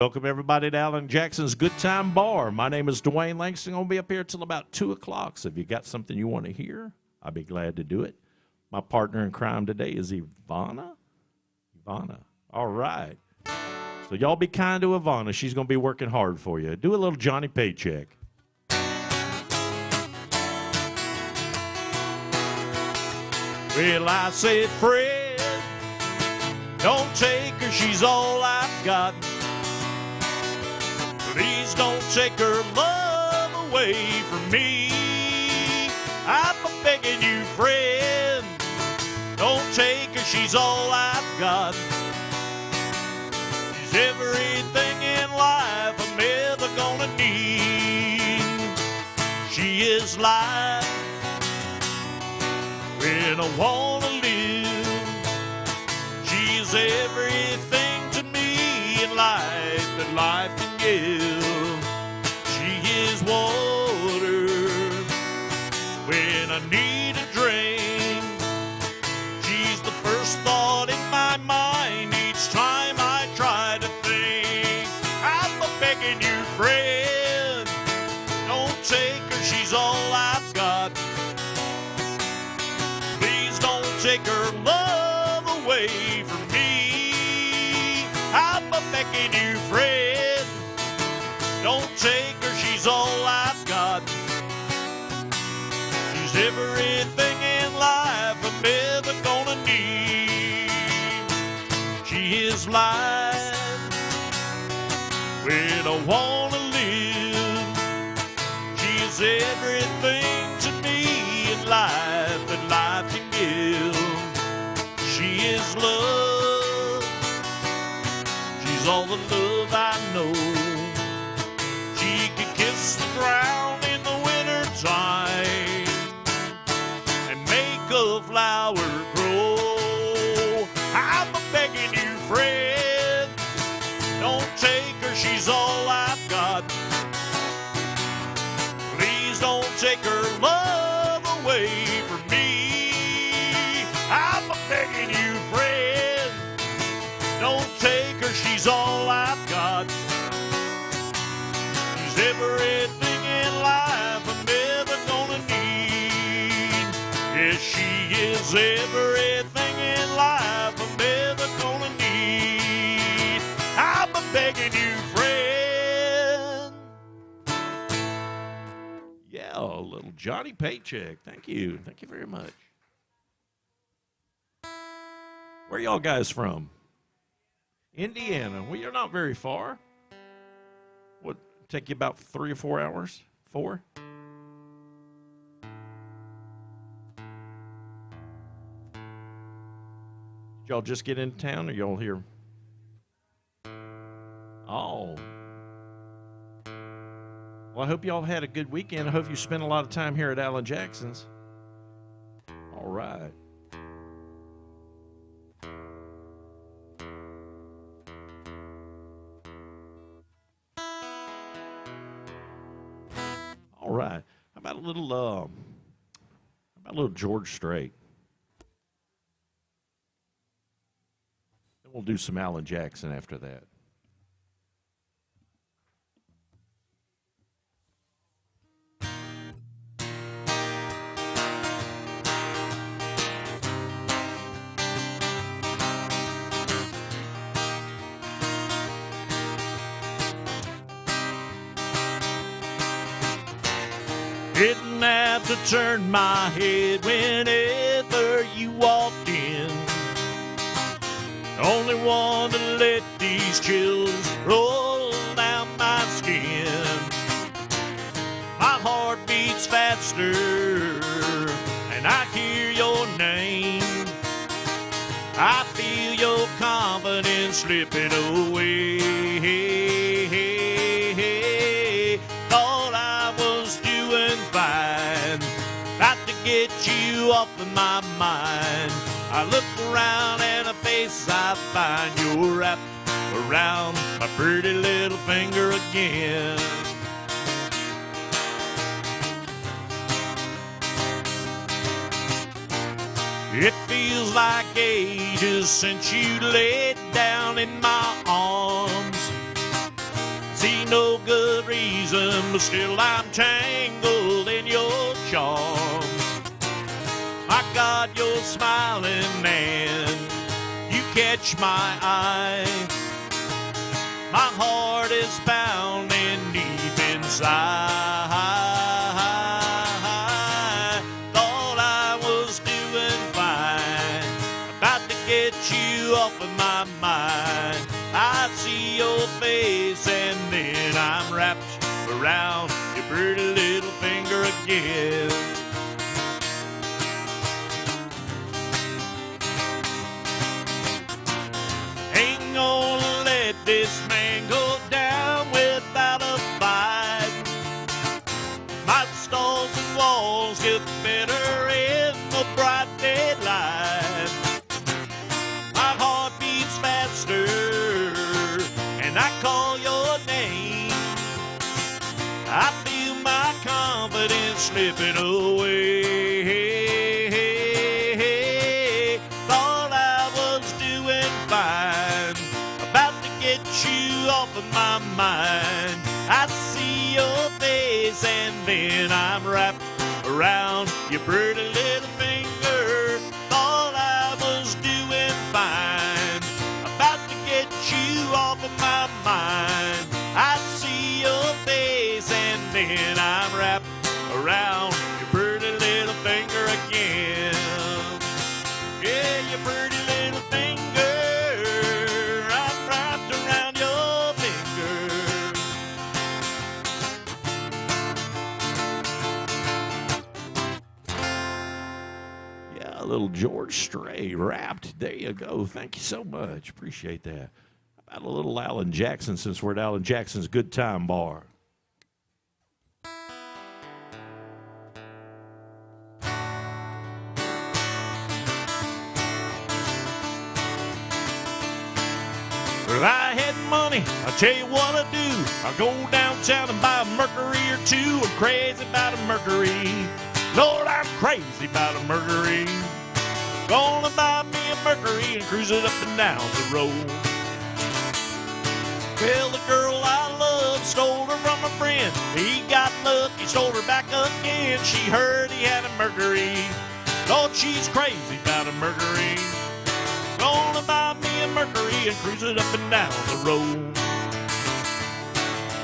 Welcome, everybody, to Alan Jackson's Good Time Bar. My name is Dwayne Langston. I'm going to be up here till about 2 o'clock. So if you got something you want to hear, I'll be glad to do it. My partner in crime today is Ivana. Ivana. All right. So y'all be kind to Ivana. She's going to be working hard for you. Do a little Johnny Paycheck. Well, I said, Fred, don't take her. She's all I've got. Please don't take her love away from me. I'm begging you, friend. Don't take her, she's all I've got. She's everything in life I'm ever gonna need. She is life when I wanna live. She's everything to me in life that life can give. She is water when I need a drink. She's the first thought in my mind each time I try to think. I'm begging you, friend, don't take her, she's all I've got. Please don't take her love away from me. I'm begging you, friend, don't take her, she's all I've got. She's everything in life I'm ever gonna need. She is life when I wanna live. She is everything to me in life that life can give. She is love. She's all the love I know. She can kiss the ground in the winter time and make a flower grow. I'm begging you, friend, don't take her, she's all I've got. Please don't take her love away from me. I'm begging you, friend, don't take her, she's all I've got. She's everything in life I'm ever gonna need. Yes, she is everything in life I'm ever gonna need. I'm begging you, friend. Yeah, a little Johnny Paycheck. Thank you. Thank you very much. Where y'all guys from? Indiana. Well, you're not very far. What, take you about 3 or 4 hours? 4? Did y'all just get into town or y'all here? Oh. Well, I hope y'all had a good weekend. I hope you spent a lot of time here at Alan Jackson's. All right. All right. How about a little George Strait? Then we'll do some Alan Jackson after that. Didn't have to turn my head whenever you walked in. Only want to let these chills roll down my skin. My heart beats faster and I hear your name. I feel your confidence slipping away. Thought I was doing fine, got to get you off of my mind. I look around and a face I find, you're wrapped around my pretty little finger again. It feels like ages since you laid down in my arms. see no good reason, but still I'm tangled in your charms. My God, you're smiling and you catch my eye. My heart is pounding deep inside. Thought I was doing fine, about to get you off of my mind. I see your face and then I'm wrapped around your pretty little finger again. Ain't gonna let this man go down without a fight. My stalls and walls get better in the bright daylight. My heart beats faster and I call your name. I feel my confidence slipping away. Thought I was doing fine, about to get you off of my mind. I see your face and then I'm wrapped around your pretty little finger. Thought I was doing fine, about to get you off of my mind. I see your face and then I'm wrapped around your pretty little finger again. Yeah, your pretty little finger, I'm wrapped around your finger. Yeah, a little George Strait Wrapped. There you go. Thank you so much. Appreciate that. About a little Alan Jackson, since we're at Alan Jackson's Good Time Bar. If I had money, I'll tell you what I do. I'll go downtown and buy a Mercury or two. I'm crazy about a Mercury. Lord, I'm crazy about a Mercury. Gonna buy me a Mercury and cruise it up and down the road. Well, the girl I love stole her from a friend. He got lucky, stole her back again. She heard he had a Mercury. Lord, she's crazy about a Mercury. Gonna buy me a Mercury and cruise it up and down the road.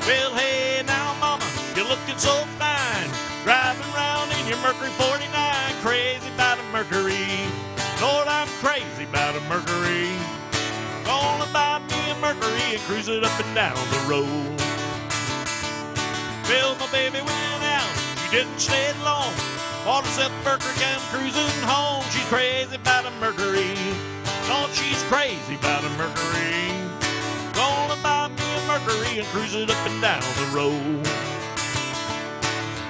Well, hey, now, mama, you're looking so fine. Driving around in your Mercury 49. Crazy about a Mercury. Lord, I'm crazy about a Mercury. Gonna buy me a Mercury and cruise it up and down the road. Well, my baby went out, she didn't stay long. Bought herself a Mercury, came cruising home. She's crazy about a Mercury. Lord, she's crazy about a Mercury. Gonna buy me a Mercury and cruise it up and down the road.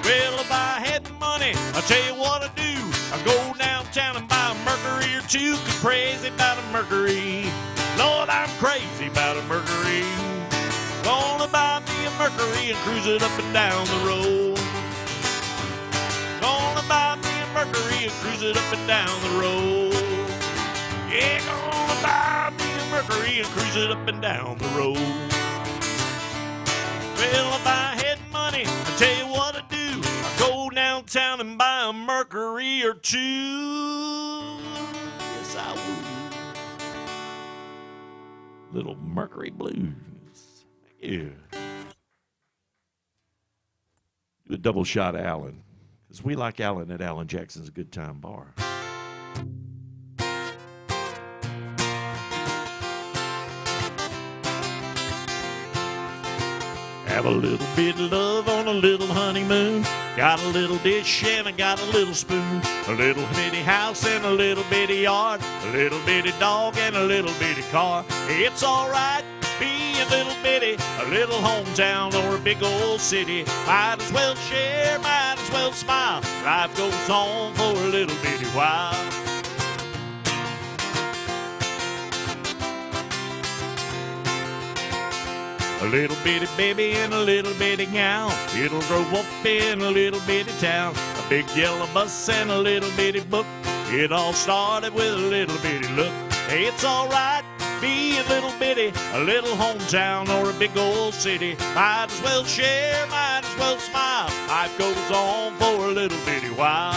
Well, if I had the money, I'll tell you what I do. I go downtown and buy a Mercury or two. Crazy about a Mercury. Lord, I'm crazy about a Mercury. Gonna buy me a Mercury and cruise it up and down the road. Gonna buy me a Mercury and cruise it up and down the road. Yeah, gonna buy me a Mercury and cruise it up and down the road. Well, if I had money, I'll tell you what I do. I go downtown and buy a Mercury or two. Yes, I would. Little Mercury Blues. Yeah. Do a double shot of Alan, because we like Alan at Alan Jackson's Good Time Bar. Have a little bit of love on a little honeymoon. Got a little dish and I got a little spoon. A little bitty house and a little bitty yard. A little bitty dog and a little bitty car. It's alright being a little bitty, a little hometown or a big old city. Might as well share, might as well smile. Life goes on for a little bitty while. A little bitty baby and a little bitty gal. It'll grow up in a little bitty town. A big yellow bus and a little bitty book. It all started with a little bitty look. Hey, it's alright being be a little bitty, a little hometown or a big old city. Might as well share, might as well smile. Life goes on for a little bitty while.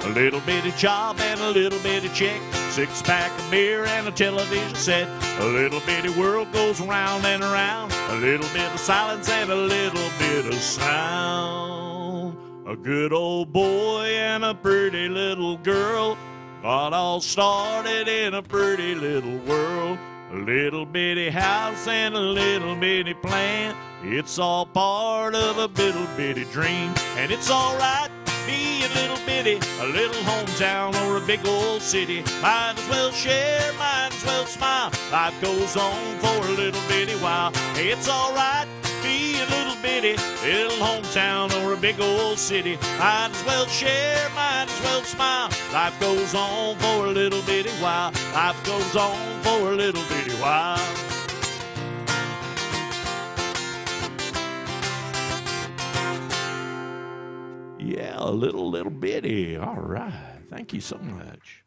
A little bitty job and a little bitty check, 6-pack of beer and a television set. A little bitty world goes round and around, a little bit of silence and a little bit of sound. A good old boy and a pretty little girl got all started in a pretty little world. A little bitty house and a little bitty plan, it's all part of a little bitty dream. And it's alright, be a little bitty, a little hometown or a big old city. Might as well share, might as well smile. Life goes on for a little bitty while. Hey, it's alright, be a little bitty, little hometown or a big old city. Might as well share, might as well smile. Life goes on for a little bitty while. Life goes on for a little bitty while. Yeah, a little bitty. All right. Thank you so much.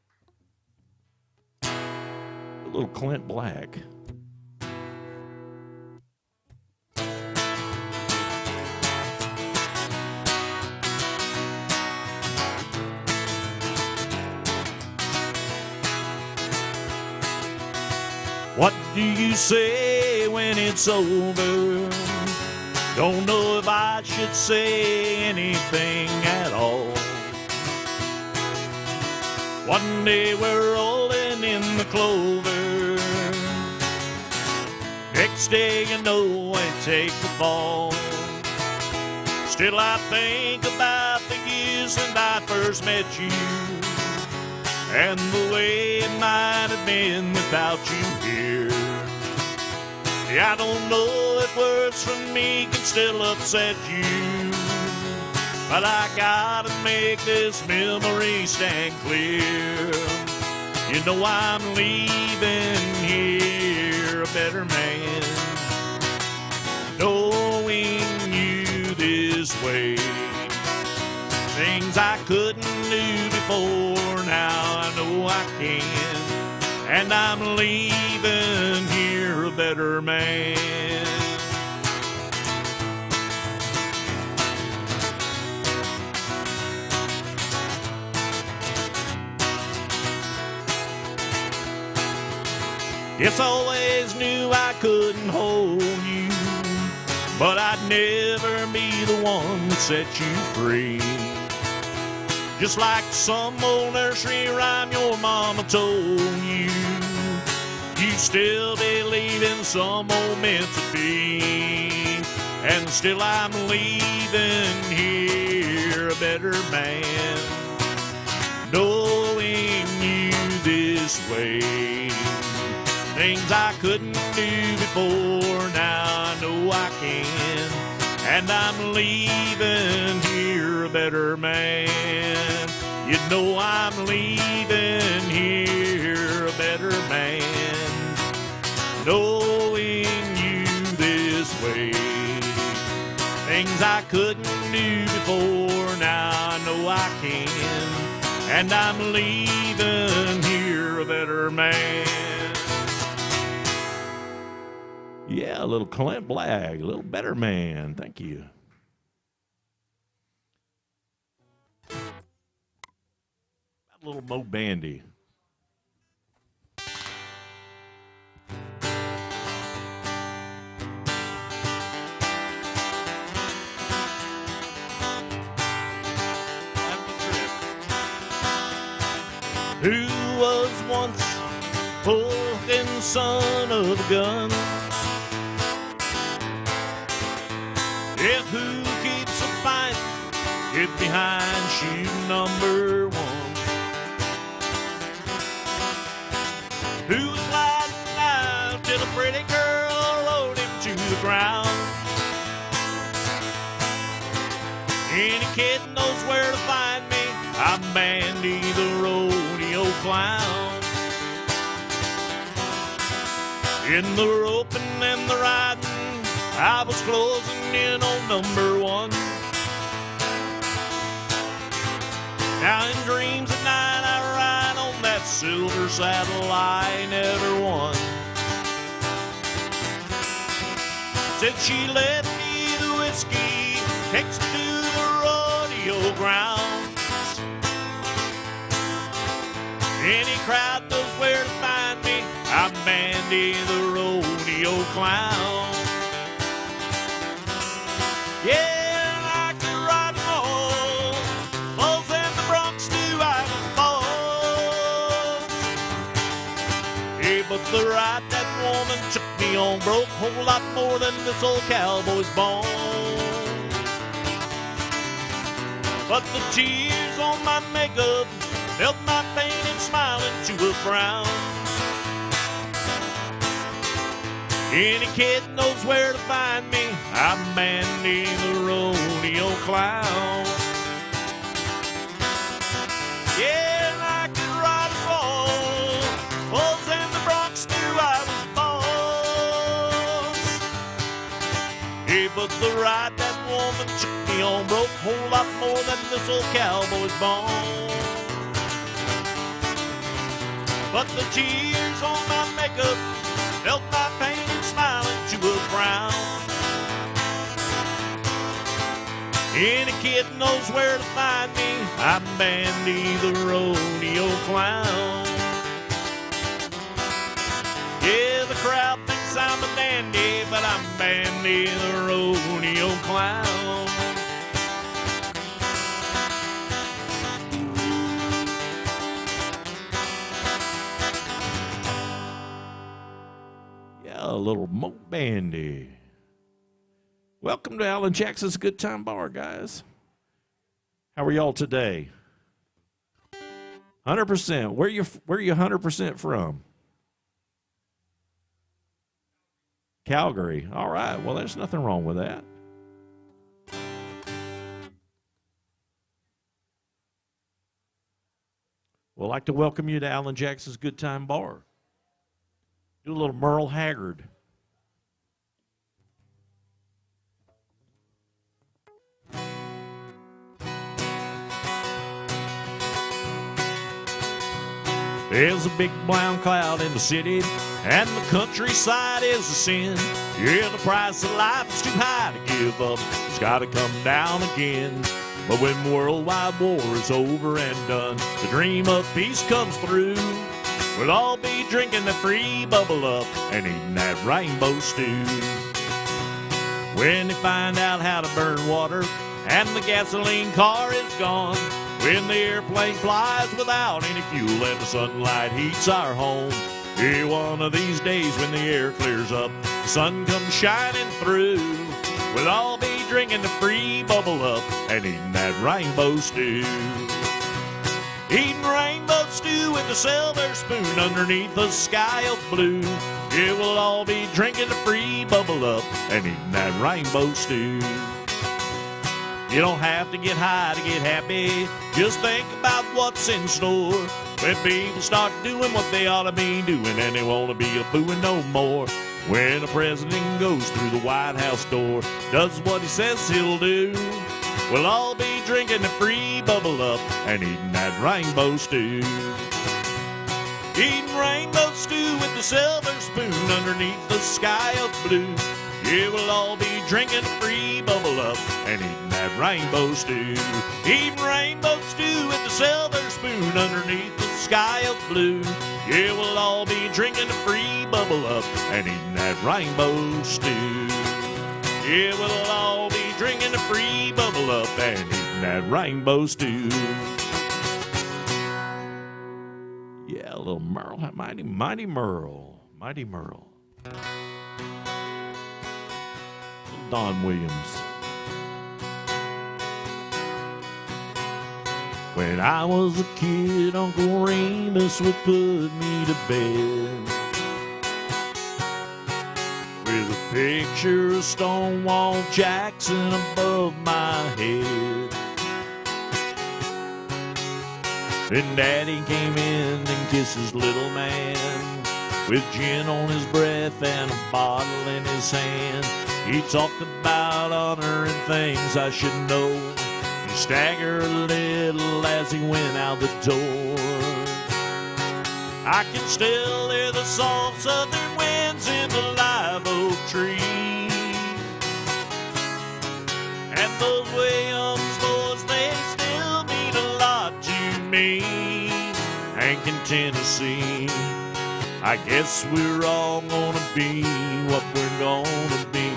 A little Clint Black. What do you say when it's over? Don't know if I should say anything at all. One day we're rolling in the clover, next day you know I take the fall. Still I think about the years when I first met you, and the way it might have been without you here. Yeah, I don't know if words from me can still upset you, but I gotta make this memory stand clear. You know I'm leaving here a better man, knowing you this way. Things I couldn't do before, now I know I can, and I'm leaving here a better man. Yes, I always knew I couldn't hold you, but I'd never be the one that set you free. Just like some old nursery rhyme your mama told you, you still believe in some old meant to be. And still I'm leaving here a better man, knowing you this way. Things I couldn't do before, now I know I can, and I'm leaving here a better man. You know I'm leaving here a better man, knowing you this way. Things I couldn't do before, now I know I can, and I'm leaving here a better man. Yeah, a little Clint Black, a little better man. Thank you. A little Mo Bandy. Who was once full-looking son of a gun? Yeah, who keeps a fight? Get behind shoe number one. Who's sliding out till a pretty girl rode him to the ground? Any kid knows where to find me. I'm Bandy the rodeo clown. In the roping and the riding, I was closing in on number one. Now in dreams at night I ride on that silver saddle I never won. Said she left me the whiskey, takes me to the rodeo grounds. Any crowd knows where to find me, I'm Mandy the rodeo clown. Yeah, I could ride them all, Bulls and the Bronx to Island Falls. Hey, but the ride that woman took me on broke a whole lot more than this old cowboy's bone. But the tears on my makeup melt my pain and smile into a frown. Any kid knows where to find me, I'm Mandy the rodeo clown. Yeah, and I could ride them all, Bulls and the Bronx knew I was boss. Hey, but the ride that woman took me on broke a whole lot more than this old cowboy's bone. But the tears on my makeup melt my pain and smile into a frown. Any kid knows where to find me, I'm Mandy the rodeo clown. Yeah, the crowd thinks I'm a dandy, but I'm Mandy the rodeo clown. A little Mo Bandy. Welcome to Alan Jackson's Good Time Bar, guys. How are y'all today? 100%. Where you 100% from? Calgary. All right. Well, there's nothing wrong with that. We'd like to welcome you to Alan Jackson's Good Time Bar. Do a little Merle Haggard. There's a big brown cloud in the city, and the countryside is a sin. Yeah, the price of life is too high to give up. It's got to come down again. But when worldwide war is over and done, the dream of peace comes through. We'll all be drinking the free bubble up and eating that rainbow stew. When they find out how to burn water and the gasoline car is gone, when the airplane flies without any fuel and the sunlight heats our home, yeah, one of these days when the air clears up, the sun comes shining through, we'll all be drinking the free bubble up and eating that rainbow stew. Eating rainbow stew with a silver spoon underneath a sky of blue. Yeah, we'll all be drinking the free bubble up and eating that rainbow stew. You don't have to get high to get happy. Just think about what's in store. When people start doing what they ought to be doing and they won't be a-booing no more. When a president goes through the White House door, does what he says he'll do, we'll all be drinking the free bubble up and eating that rainbow stew. Eating rainbow stew with the silver spoon underneath the sky of blue. Yeah, we'll all be drinking the free bubble up and eating that rainbow stew. Eating rainbow stew with the silver spoon underneath the sky of blue. Yeah, we'll all be drinking the free bubble up and eating that rainbow stew. Yeah, we'll all be drinking the free bubble up and eating that rainbow stew. Yeah, a little Merle, mighty Merle. Don Williams. When I was a kid, Uncle Remus would put me to bed with a picture of Stonewall Jackson above my head. Then Daddy came in and kissed his little man with gin on his breath and a bottle in his hand. He talked about honor and things I should know. He stagger a little as he went out the door. I can still hear the soft southern winds in the live oak tree. And those Williams boys, they still mean a lot to me. Rankin, Tennessee, I guess we're all gonna be what we're gonna be.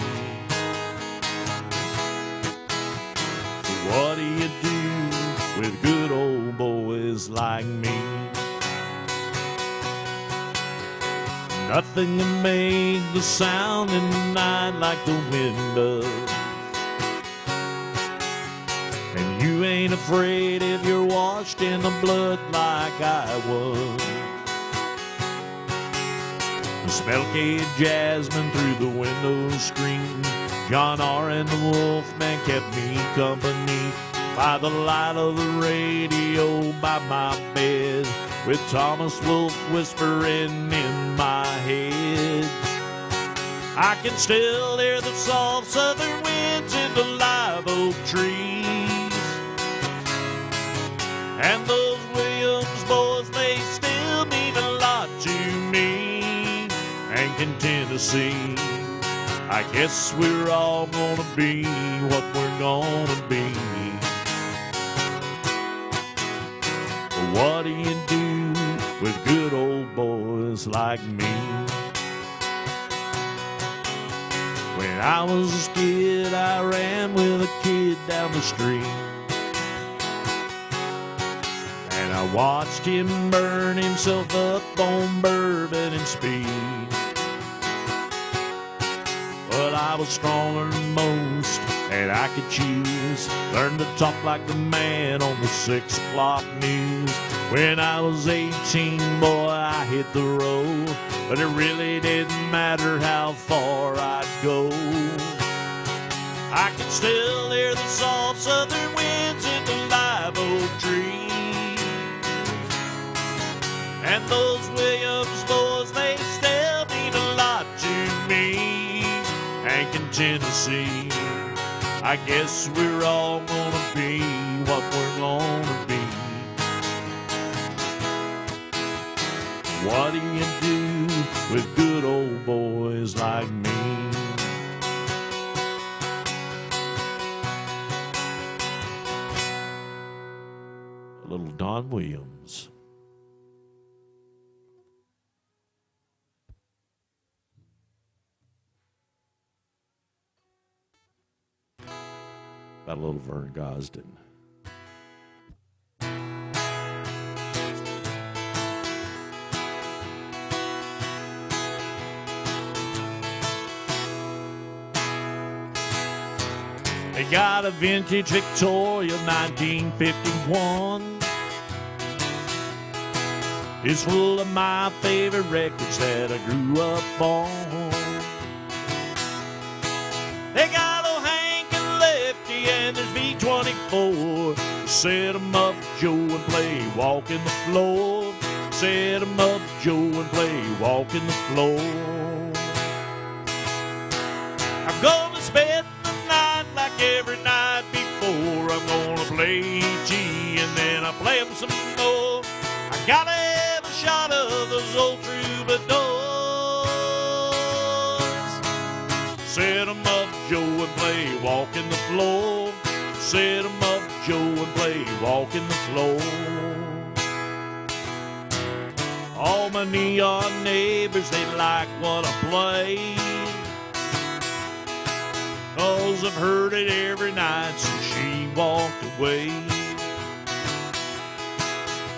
What do you do with good old boys like me? Nothing can make the sound in the night like the wind does. And you ain't afraid if you're washed in the blood like I was. The smell-cade jasmine through the window screen. John R. and the Wolfman kept me company by the light of the radio by my bed, with Thomas Wolfe whispering in my head. I can still hear the soft southern winds in the live oak trees. And those Williams boys, they still mean a lot to me. Rankin, Tennessee, I guess we're all gonna be what we're gonna be. But what do you do with good old boys like me? When I was a kid, I ran with a kid down the street. And I watched him burn himself up on bourbon and speed. But I was stronger than most, and I could choose. Learned to talk like the man on the 6 o'clock news. When I was 18, boy, I hit the road, but it really didn't matter how far I'd go. I can still hear the soft southern winds in the live oak trees. And those Williams boys, they still mean a lot to me. Rankin, Tennessee, I guess we're all gonna be what we're gonna be. What do you do with good old boys like me? A little Don Williams. About a little Vern Gosdin. They got a vintage Victoria 1951. It's full of my favorite records that I grew up on. They got old Hank and Lefty and there's B-24. Set 'em up, Joe, and play walking the floor. Set 'em up, Joe, and play walking the floor. I'm gonna spend the night like every night before. I'm gonna play G and then I play 'em some more. I gotta have a shot of those old troubadours. Set 'em up, Joe, and play walking the floor. Set 'em up, Joe, and play walking the floor. All my neon neighbors, they like what I play, 'cause I've heard it every night since she walked away.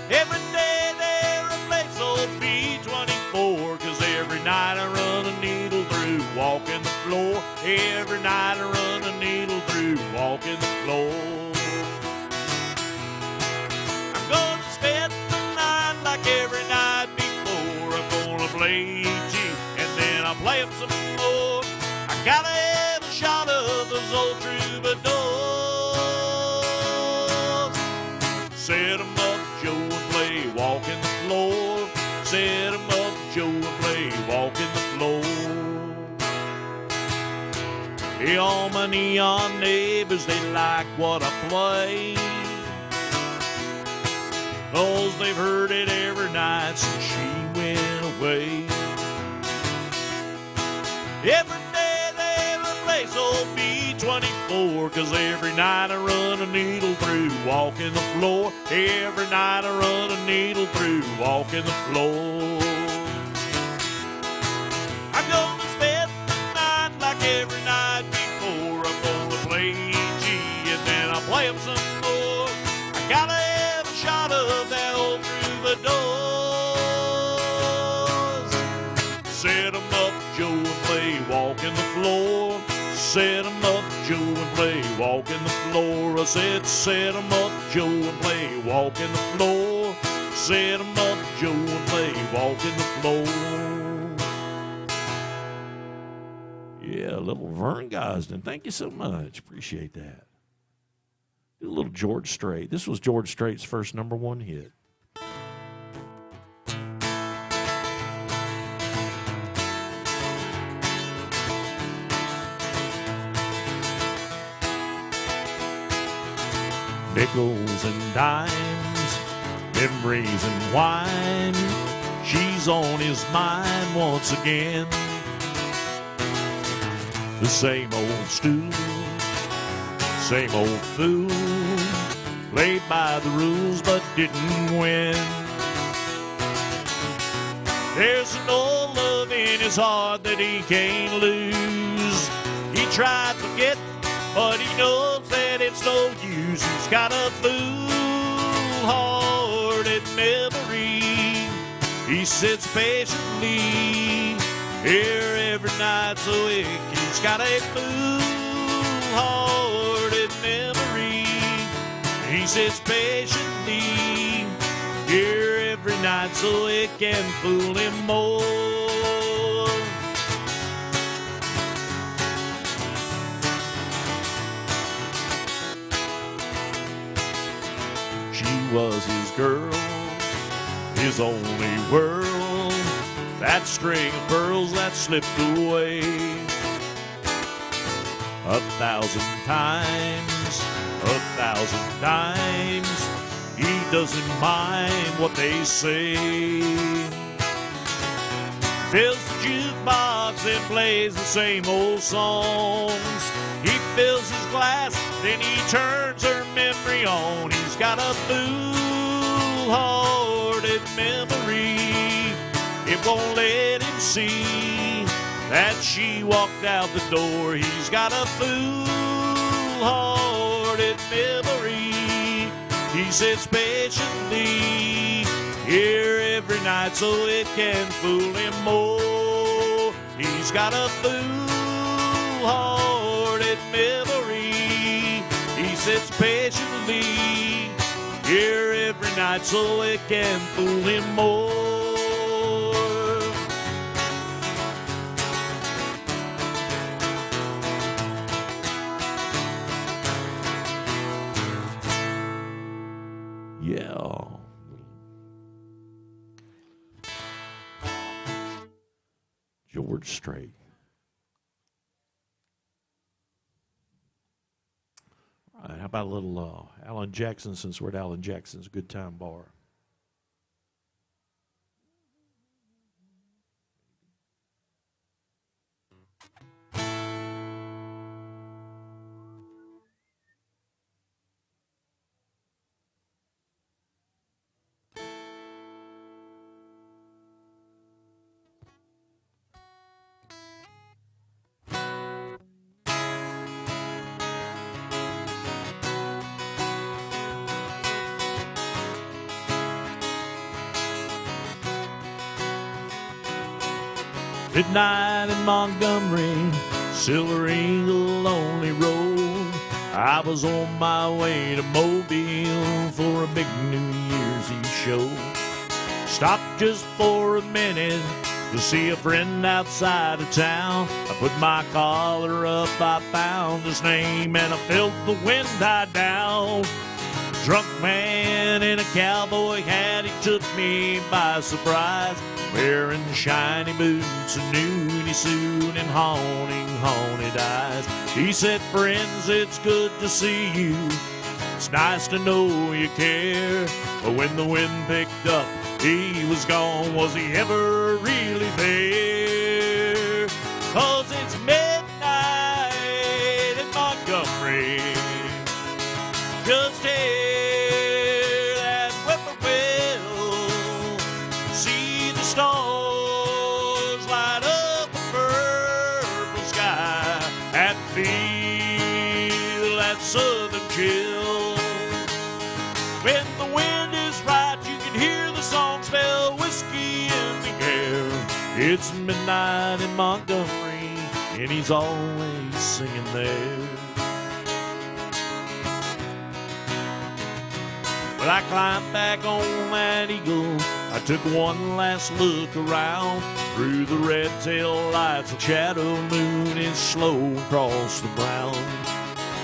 Every day they replace old B-24, 'cause every night I run a needle through walking the floor. Every night I run a needle through walking the floor. I'm gonna spend the night like every night before. I'm gonna play G and then I'll play 'em some more. I gotta have a shot of those old troubadours. Set 'em up, Joe, and play walking the floor. Set 'em up, Joe, and play walking the floor. Hey, all my neon neighbors, they like what I play, 'cause they've heard it every night since she went away. Every day they replace old B-24, 'cause every night I run a needle through, walking the floor. Every night I run a needle through, walking the floor. I'm gonna spend the night like every night before. I'm gonna play G and then I'll play them some more. I gotta have a shot of that hole through the doors. Set 'em up, Joe, and play walking the floor. Set 'em up, Joe, and play walking the floor. I said, set 'em up, Joe, and play walking the floor. Set 'em up, Joe, and play walking the floor. Yeah, little Vern Gosden. Thank you so much. Appreciate that. Do a little George Strait. This was George Strait's first #1 hit. Nickels and dimes, memories and wine. She's on his mind once again. The same old stew, same old fool. Played by the rules but didn't win. There's an old love in his heart that he can't lose. He tried to forget, but he knows that it's no use. He's got a fool-hearted memory. He sits patiently here every night so he He's got a fool-hearted memory. He sits patiently here every night so it can fool him more. She was his girl, his only world. That string of pearls that slipped away. 1,000 times, 1,000 times, he doesn't mind what they say. Fills the jukebox and plays the same old songs. He fills his glass, then he turns her memory on. He's got a fool-hearted memory. It won't let him see that she walked out the door. He's got a fool-hearted memory. He sits patiently here every night so it can fool him more. He's got a fool-hearted memory. He sits patiently here every night so it can fool him more. Yeah. George Strait. All right, how about a little Alan Jackson, since we're at Alan Jackson's Good Time Bar. Midnight in Montgomery, Silver Eagle only road. I was on my way to Mobile for a big New Year's Eve show. Stopped just for a minute to see a friend outside of town. I put my collar up, I found his name, and I felt the wind die down. Drunk man in a cowboy hat, he took me by surprise, wearing shiny boots and nudie suit and haunted eyes. He said, friends, it's good to see you. It's nice to know you care. But when the wind picked up, he was gone. Was he ever really there? 'Cause it's midnight in Montgomery. Just hear that whippoorwill, see the stars light up the purple sky, and feel that southern chill. When the wind is right, you can hear the song spell whiskey in the air. It's midnight in Montgomery, and he's always singing there. Well, I climbed back on that eagle. I took one last look around. Through the red tail lights, a shadow moon is slow across the ground.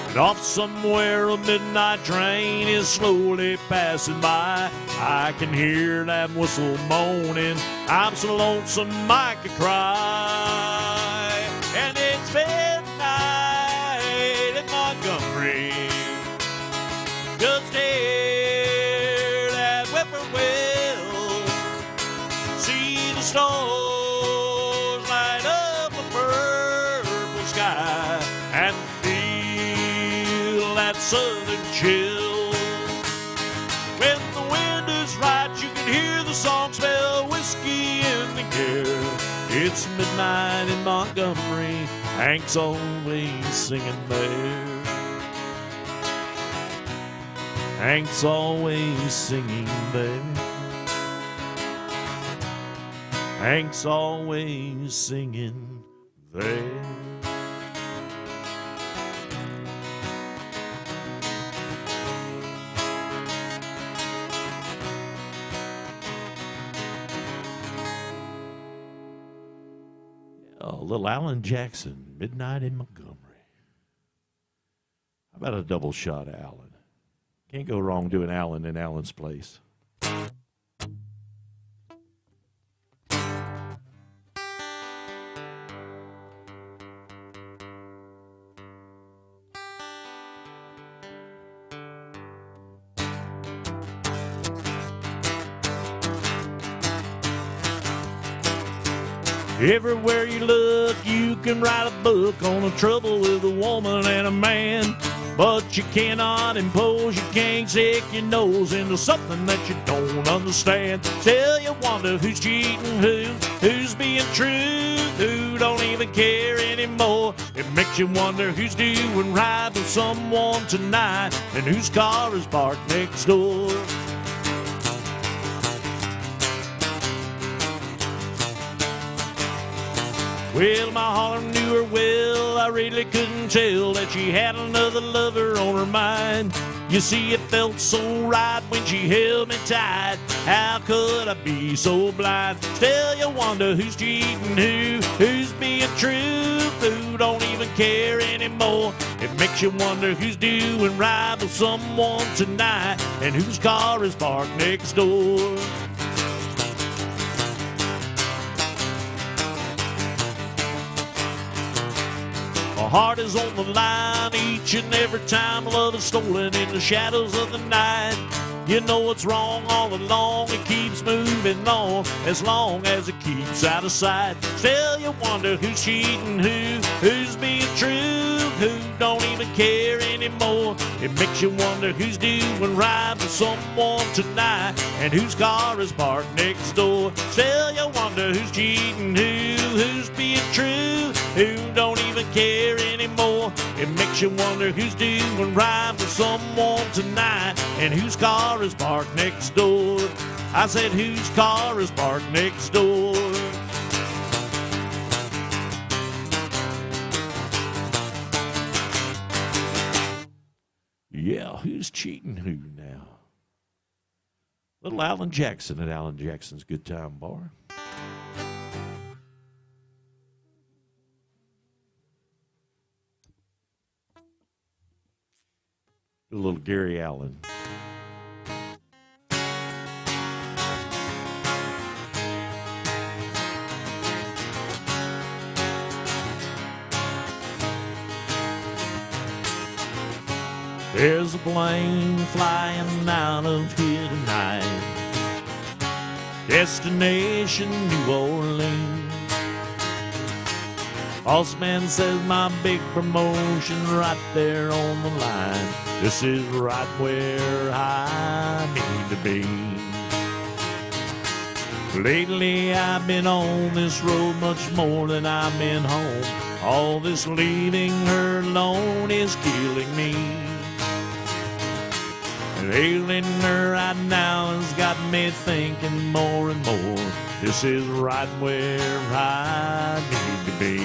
And off somewhere a midnight train is slowly passing by. I can hear that whistle moaning. I'm so lonesome I could cry. And it's midnight in Montgomery. Just hear that whippoorwill, see the stars light up a purple sky, and feel that southern chill. When the wind is right, you can hear the song spell whiskey in the air. It's midnight in Montgomery, Hank's always singing there. Hank's always singing there. Hank's always singing there. Oh, little Alan Jackson, Midnight in Montgomery. How about a double shot of Alan? Can't go wrong doing Alan in Alan's place. Everywhere you look, you can write a book on the trouble with a woman and a man. But you cannot impose, you can't stick your nose into something that you don't understand. Still you wonder who's cheating who's being true, who don't even care anymore. It makes you wonder who's doing right with someone tonight, and whose car is parked next door. Well, my holler knew her well. I really couldn't tell that she had another lover on her mind. You see, it felt so right when she held me tight. How could I be so blind? Still, you wonder who's cheating who's being true, who don't even care anymore. It makes you wonder who's doing right with someone tonight, and whose car is parked next door. My heart is on the line each and every time love is stolen in the shadows of the night. You know it's wrong all along, it keeps moving on as long as it keeps out of sight. Still you wonder who's cheating who's being true, who don't even care anymore. It makes you wonder who's doing right with someone tonight, and whose car is parked next door. Still you wonder who's cheating who's being true, who don't even care anymore. It makes you wonder who's doing right with someone tonight, and whose car is parked next door. I said whose car is parked next door. Yeah, who's cheating who now? Little Alan Jackson at Alan Jackson's Good Time Bar. A little Gary Allen. There's a plane flying out of here tonight. Destination New Orleans. Boss man says my big promotion right there on the line. This is right where I need to be. Lately I've been on this road much more than I've been home. All this leaving her alone is killing me. And ailing her right now has got me thinking more and more. This is right where I need to be.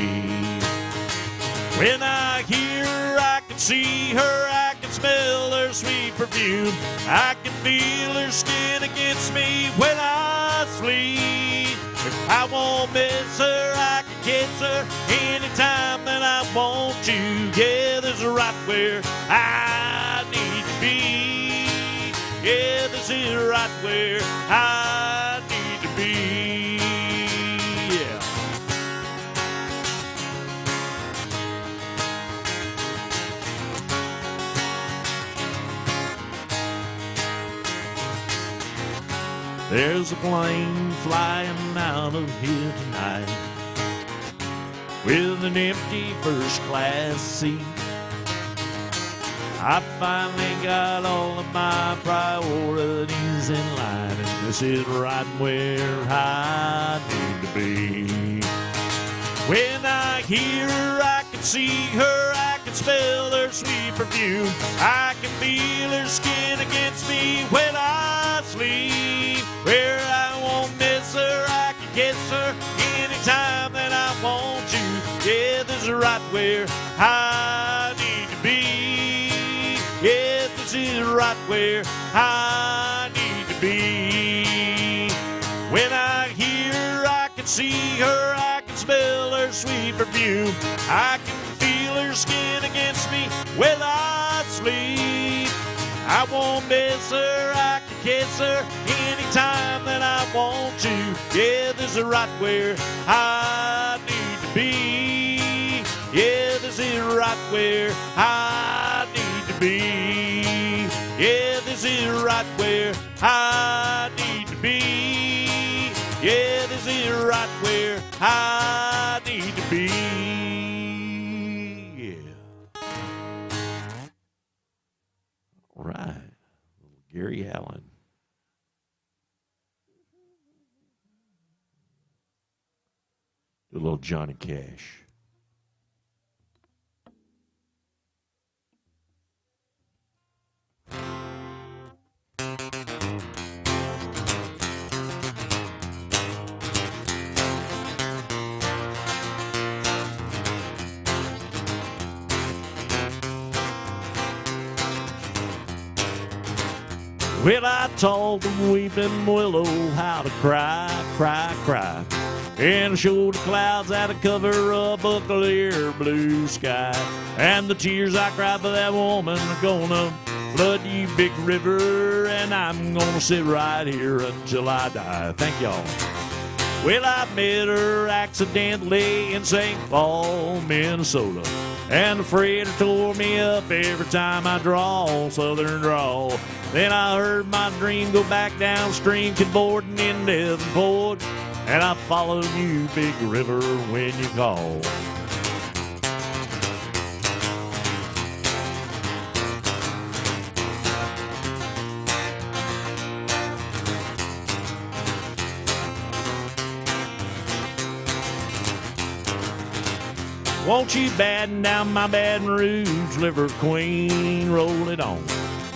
When I hear her, I can see her, I can smell her sweet perfume. I can feel her skin against me when I sleep. If I won't miss her, I can kiss her anytime that I want to. Yeah, this is right where I need to be. Yeah, this is right where I need to be. Yeah. There's a plane flying out of here tonight with an empty first class seat. I finally got all of my priorities in line, and this is right where I need to be. When I hear her, I can see her, I can smell her sweet perfume. I can feel her skin against me when I sleep. Where I won't miss her, I can kiss her anytime that I want to. Yeah, this is right where I need to be. Yeah, this is right where I need to be. When I hear her, I can see her, I can smell her sweet perfume. I can feel her skin against me when I sleep. I won't miss her, I can kiss her anytime that I want to. Yeah, this is right where I need to be. Yeah, this is right where I need to be. Yeah, this is right where I need to be. Yeah, this is right where I need to be. Yeah. All right. Gary Allan. Do a little Johnny Cash. Well, I taught the weeping willow how to cry, cry, cry, and show the clouds how to cover up a clear blue sky. And the tears I cried for that woman are gonna flood you big river, and I'm gonna sit right here until I die. Thank y'all. Well, I met her accidentally in St. Paul, Minnesota, and the freighter tore me up every time I draw southern drawl. Then I heard my dream go back downstream, boarding in Devonport, and I followed you, big river, when you call. Won't you batten down my Baton Rouge, Liver Queen, roll it on.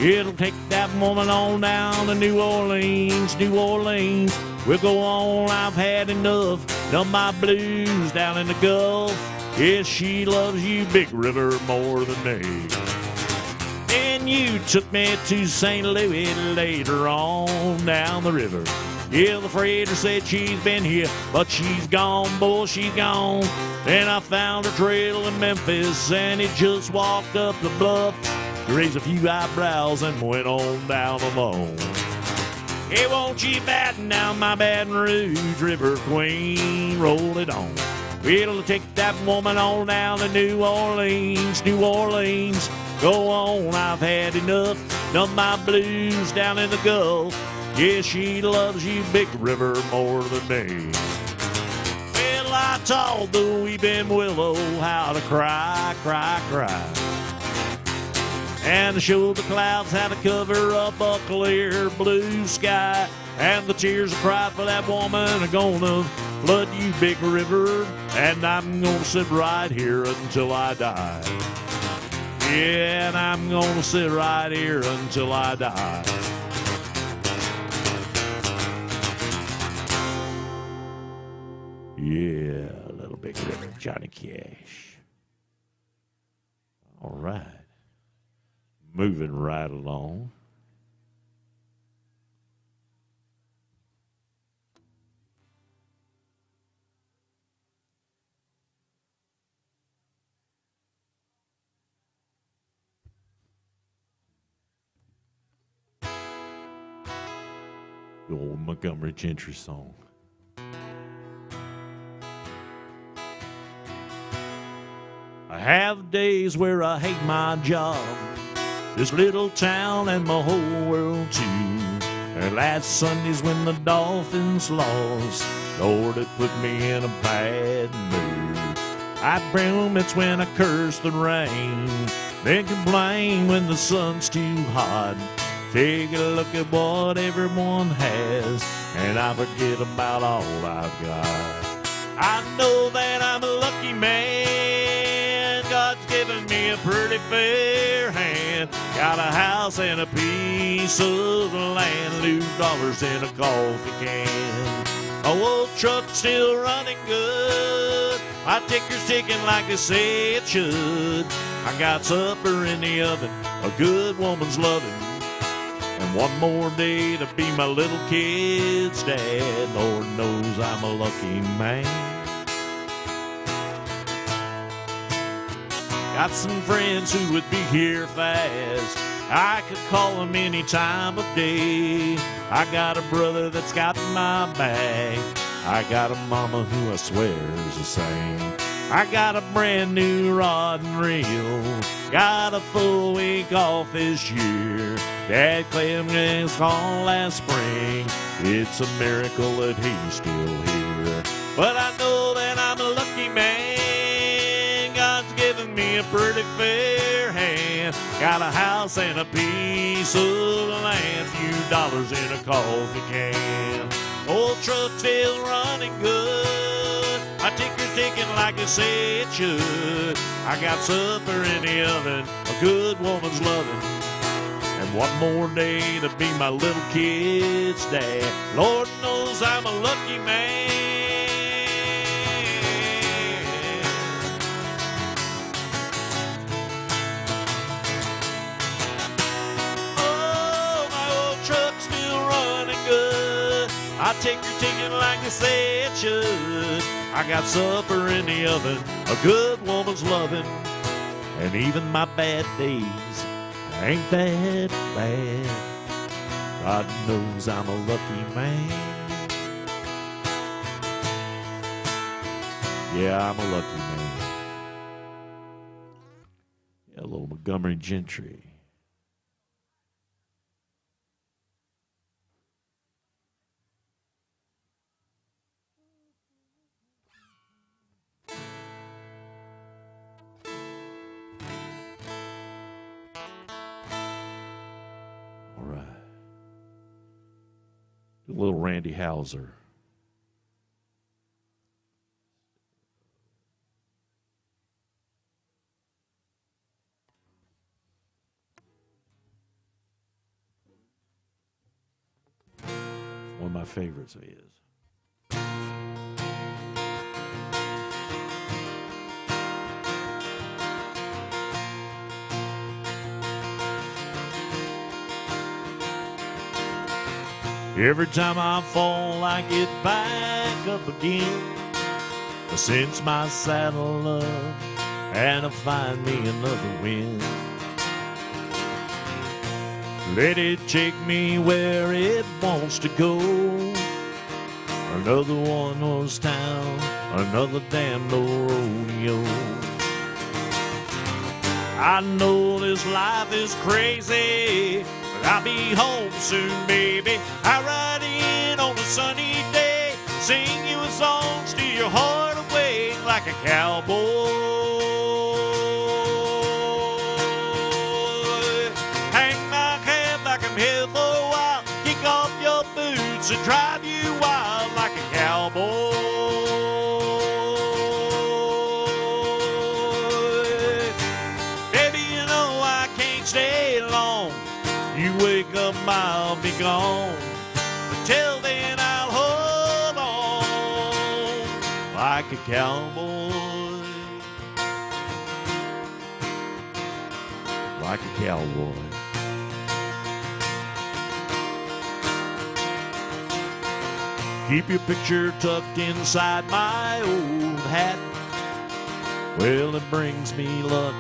It'll take that woman on down to New Orleans, New Orleans. We'll go on, I've had enough, done my blues down in the Gulf. Yes, she loves you, big river, more than me. And you took me to St. Louis later on down the river. Yeah, the freighter said she's been here, but she's gone, boy, she's gone. Then I found her trail in Memphis, and it just walked up the bluff, raised a few eyebrows, and went on down alone. Hey, won't you batten down my Baton Rouge, River Queen, roll it on. It'll take that woman on down to New Orleans, New Orleans. Go on, I've had enough. Done my blues down in the Gulf. Yeah, she loves you, Big River, more than me. Well, I taught the weeping willow how to cry, cry, cry. And I showed the clouds how to cover up a clear blue sky. And the tears I cried for that woman are gonna flood you, Big River. And I'm gonna sit right here until I die. Yeah, and I'm gonna sit right here until I die. Yeah, Little Big River, Johnny Cash. All right. Moving right along. The old Montgomery Gentry song. I have days where I hate my job, this little town and my whole world too. And last Sunday's when the Dolphins lost, Lord, it put me in a bad mood. I presume it's when I curse the rain, then complain when the sun's too hot. Take a look at what everyone has, and I forget about all I've got. I know that I'm a lucky man. God's given me a pretty fair hand. Got a house and a piece of land, lose dollars in a coffee can. My old truck's still running good. My ticker's ticking like they say it should. I got supper in the oven, a good woman's loving, and one more day to be my little kid's dad. Lord knows I'm a lucky man. Got some friends who would be here fast. I could call them any time of day. I got a brother that's got my back. I got a mama who I swear is the same. I got a brand new rod and reel. Got a full week off this year. Dad claimed his call last spring. It's a miracle that he's still here. But I know that I'm a lucky man. God's given me a pretty fair hand. Got a house and a piece of land, few dollars in a coffee can. Old truck still running good. My ticker's ticking like they say it should. I got supper in the oven, a good woman's loving, and one more day to be my little kid's dad. Lord knows I'm a lucky man. Oh, my old truck's still running good. I take your ticket like they say it should. I got supper in the oven, a good woman's loving, and even my bad days ain't that bad. God knows I'm a lucky man. Yeah, I'm a lucky man. Yeah, a little Montgomery Gentry. Little Randy Houser. One of my favorites of his. Every time I fall, I get back up again. I cinch my saddle up and I find me another wind. Let it take me where it wants to go. Another one was town, another damn old rodeo. I know this life is crazy, but I'll be home soon, baby. I ride in on a sunny day, sing you a song, steal your heart away like a cowboy. Hang my head like I'm here for a while, kick off your boots and drive you wild like a cowboy. Stay long. You wake up, I'll be gone. Until then, I'll hold on like a cowboy. Like a cowboy. Keep your picture tucked inside my old hat. Well, it brings me luck.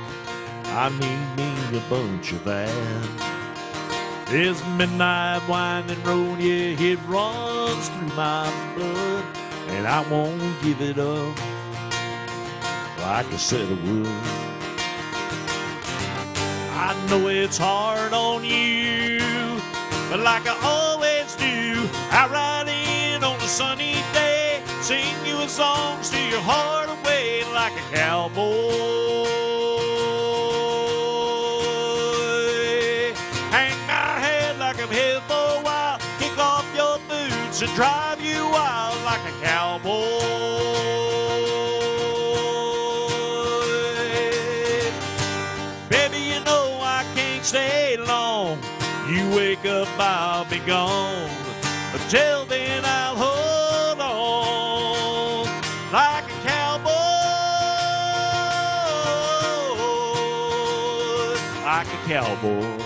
I need me a bunch of that. This midnight winding road, yeah, it runs through my blood, and I won't give it up like I said I would. I know it's hard on you, but like I always do, I ride in on a sunny day, sing you a song, steal your heart away like a cowboy. I'm here for a while, kick off your boots and drive you wild like a cowboy. Baby, you know I can't stay long. You wake up, I'll be gone. Until then, I'll hold on like a cowboy. Like a cowboy.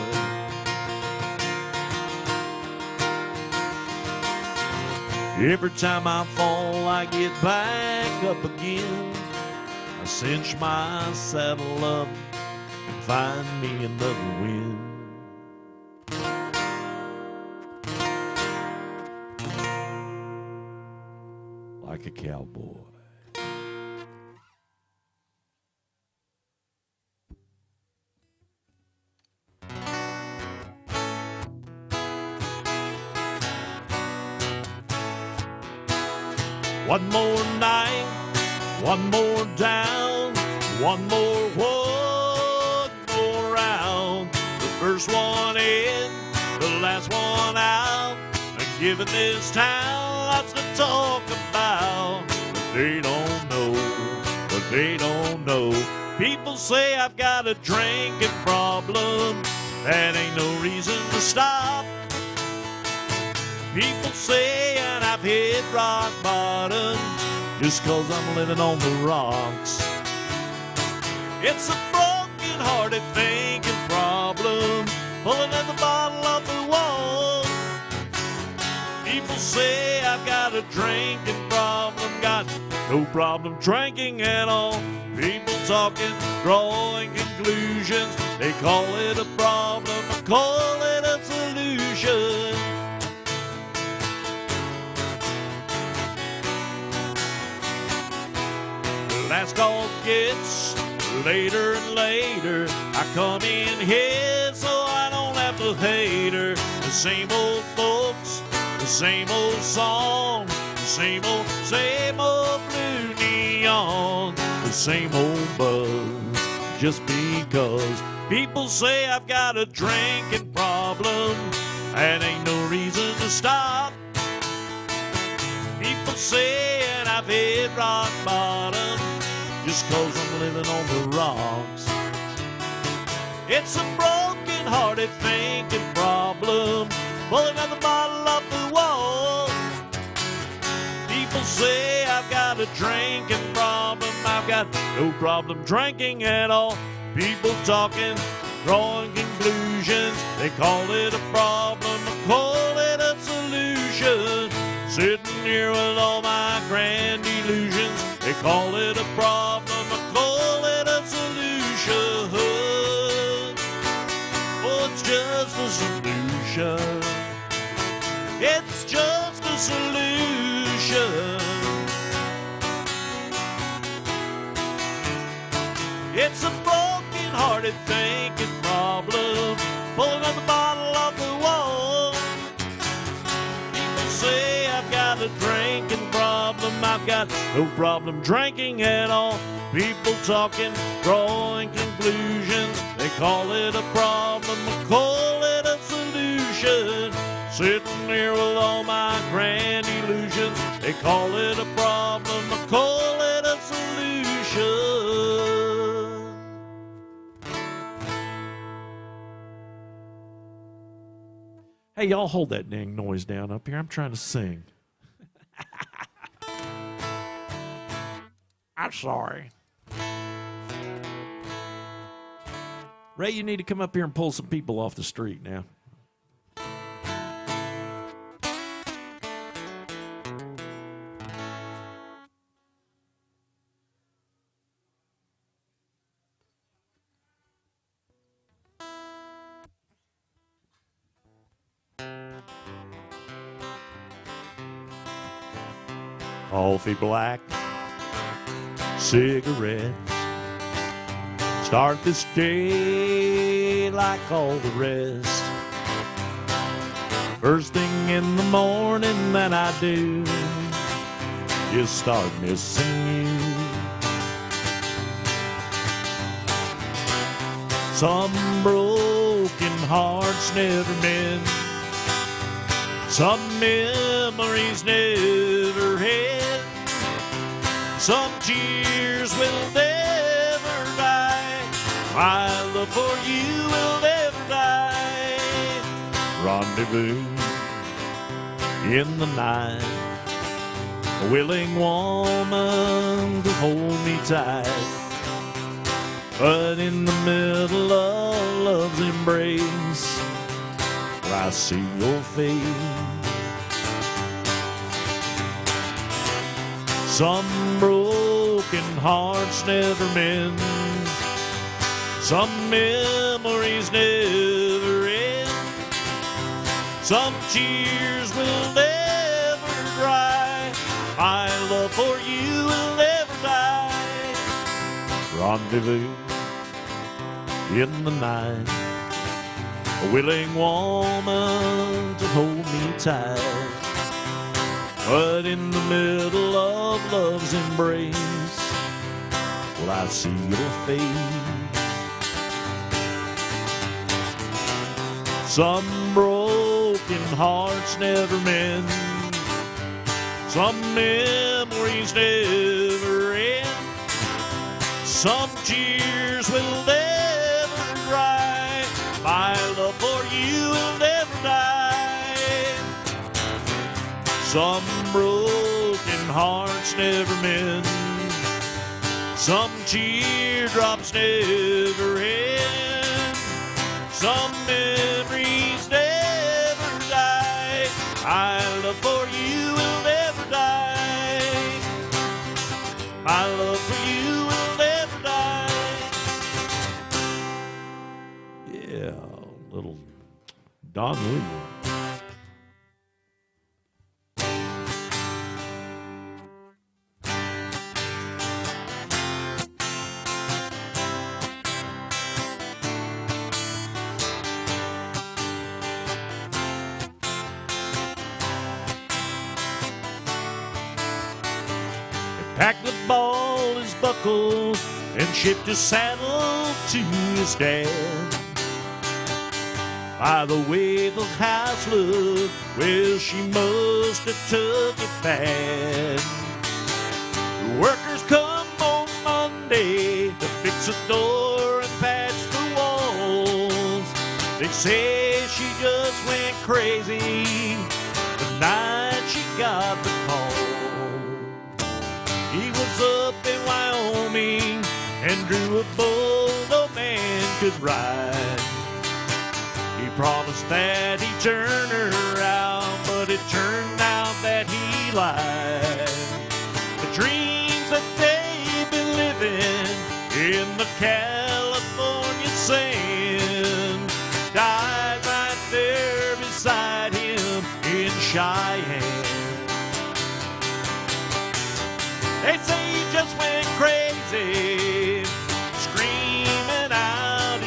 Every time I fall, I get back up again. I cinch my saddle up and find me another win. Like a cowboy. One more night, one more down, one more round. The first one in, the last one out. And giving this town lots to talk about. But they don't know, but they don't know. People say I've got a drinking problem. That ain't no reason to stop. People say and I've hit rock bottom just 'cause I'm living on the rocks. It's a broken-hearted thinking problem, pulling at the bottle off the wall. People say I've got a drinking problem, got no problem drinking at all. People talking, drawing conclusions, they call it a problem, I call it a solution. Last call gets later and later. I come in here so I don't have to hate her. The same old folks, the same old song, the same old blue neon, the same old buzz. Just because people say I've got a drinking problem, that ain't no reason to stop. People say and I've hit rock bottom just 'cause I'm living on the rocks. It's a broken-hearted thinking problem, pulling out the bottle off the wall. People say I've got a drinking problem, I've got no problem drinking at all. People talking, drawing conclusions, they call it a problem, I call it a solution. Sitting here with all my grand illusions, they call it a problem, I call it a solution. Oh, it's just a solution. It's just a solution. It's a broken heart started thinking problem, pulling another bottle off the wall. People say I've got a drinking problem, I've got no problem drinking at all. People talking, drawing conclusions, they call it a problem, I call it a solution. Sitting here with all my grand illusions, they call it a problem, I call it a solution. Hey, y'all hold that dang noise down up here. I'm trying to sing. I'm sorry. Ray, you need to come up here and pull some people off the street now. Coffee black, cigarettes. Start this day like all the rest. First thing in the morning that I do is start missing you. Some broken hearts never mend. Some memories never end. Some tears will never die. My love for you will never die. Rendezvous in the night. A willing woman to hold me tight. But in the middle of love's embrace, I see your face. Some broken hearts never mend. Some memories never end. Some tears will never dry. My love for you will never die. Rendezvous in the night. A willing woman to hold me tight. But in the middle of love's embrace, well, I see your face. Some broken hearts never mend. Some memories never end. Some tears will never dry. My love for you will never die. Some broken hearts never mend. Some teardrops never end. Some memories never die. My love for you will never die. My love for you will never die. Yeah, little Don Williams. Packed the ball, his buckles, and shipped his saddle to his dad. By the way the house looked, well, she must have took it bad. The workers come on Monday to fix the door and patch the walls. They say she just went crazy the night she got the call. He was up in Wyoming and drew a bull no man could ride. He promised that he'd turn her out, but it turned out that he lied. The dreams that they've been living in the California sand died right there beside him in Cheyenne. They say he just went crazy, screaming out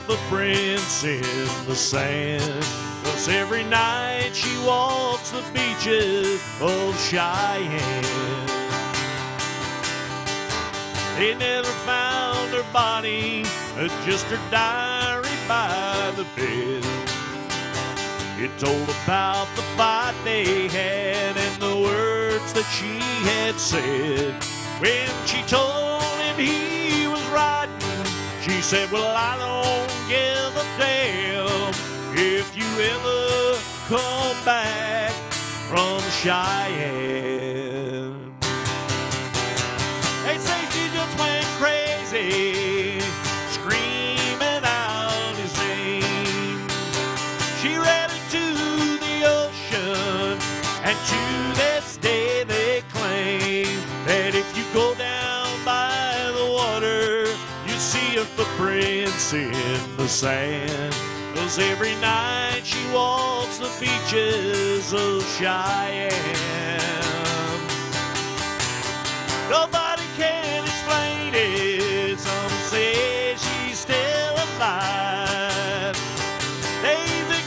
footprints in the sand. 'Cause every night she walks the beaches of Cheyenne. They never found her body, just her diary by the bed. It told about the fight they had and the words that she had said. When she told him he was riding, she said, well, I don't give a damn if you ever come back from Cheyenne. They say she just went crazy, screaming out his name. She ran into the ocean, and to this day they claim that if you go down by the water, you see her footprints in the sand. 'Cause every night she walks the beaches of Cheyenne. Nobody can explain it. Some say she's still alive. They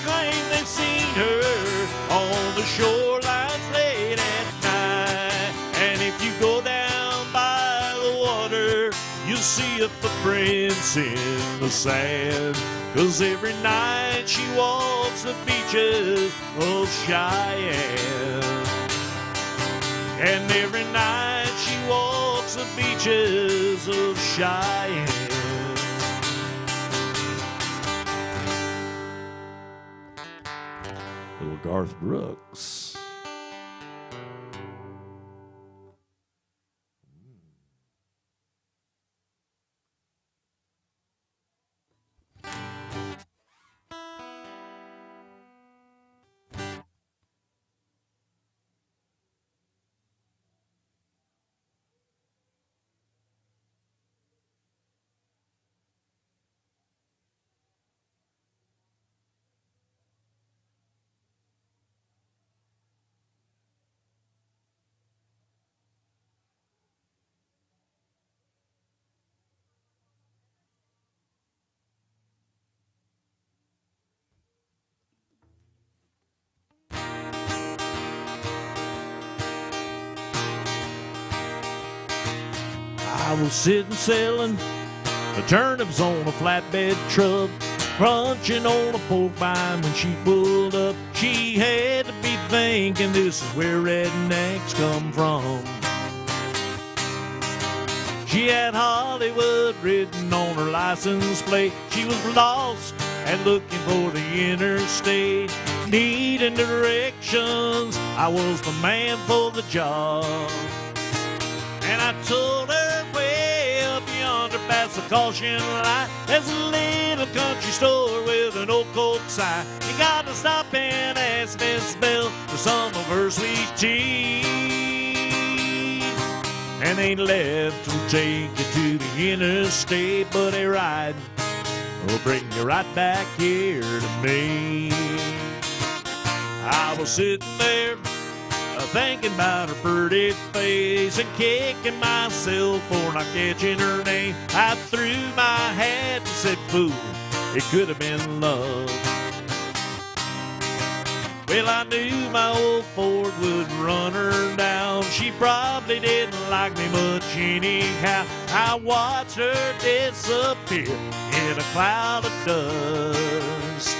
claim they've seen her on the shorelines late at night. And if you go down by the water, you'll see her footprints in the sand. 'Cause every night she walks the beaches of Cheyenne. And every night she walks the beaches of Cheyenne. Little Garth Brooks. I was sitting selling the turnips on a flatbed truck, crunching on a pork rind when she pulled up. She had to be thinking this is where rednecks come from. She had Hollywood written on her license plate. She was lost and looking for the interstate, needing directions. I was the man for the job. And I told her way up yonder past the caution light, there's a little country store with an old Coke sign. You gotta stop and ask Miss Bell for some of her sweet tea. And ain't left to take you to the interstate, but a ride will bring you right back here to me. I was sitting there thinking about her pretty face and kicking myself for not catching her name. I threw my hat and said, fool, it could have been love. Well, I knew my old Ford would run her down. She probably didn't like me much anyhow. I watched her disappear in a cloud of dust.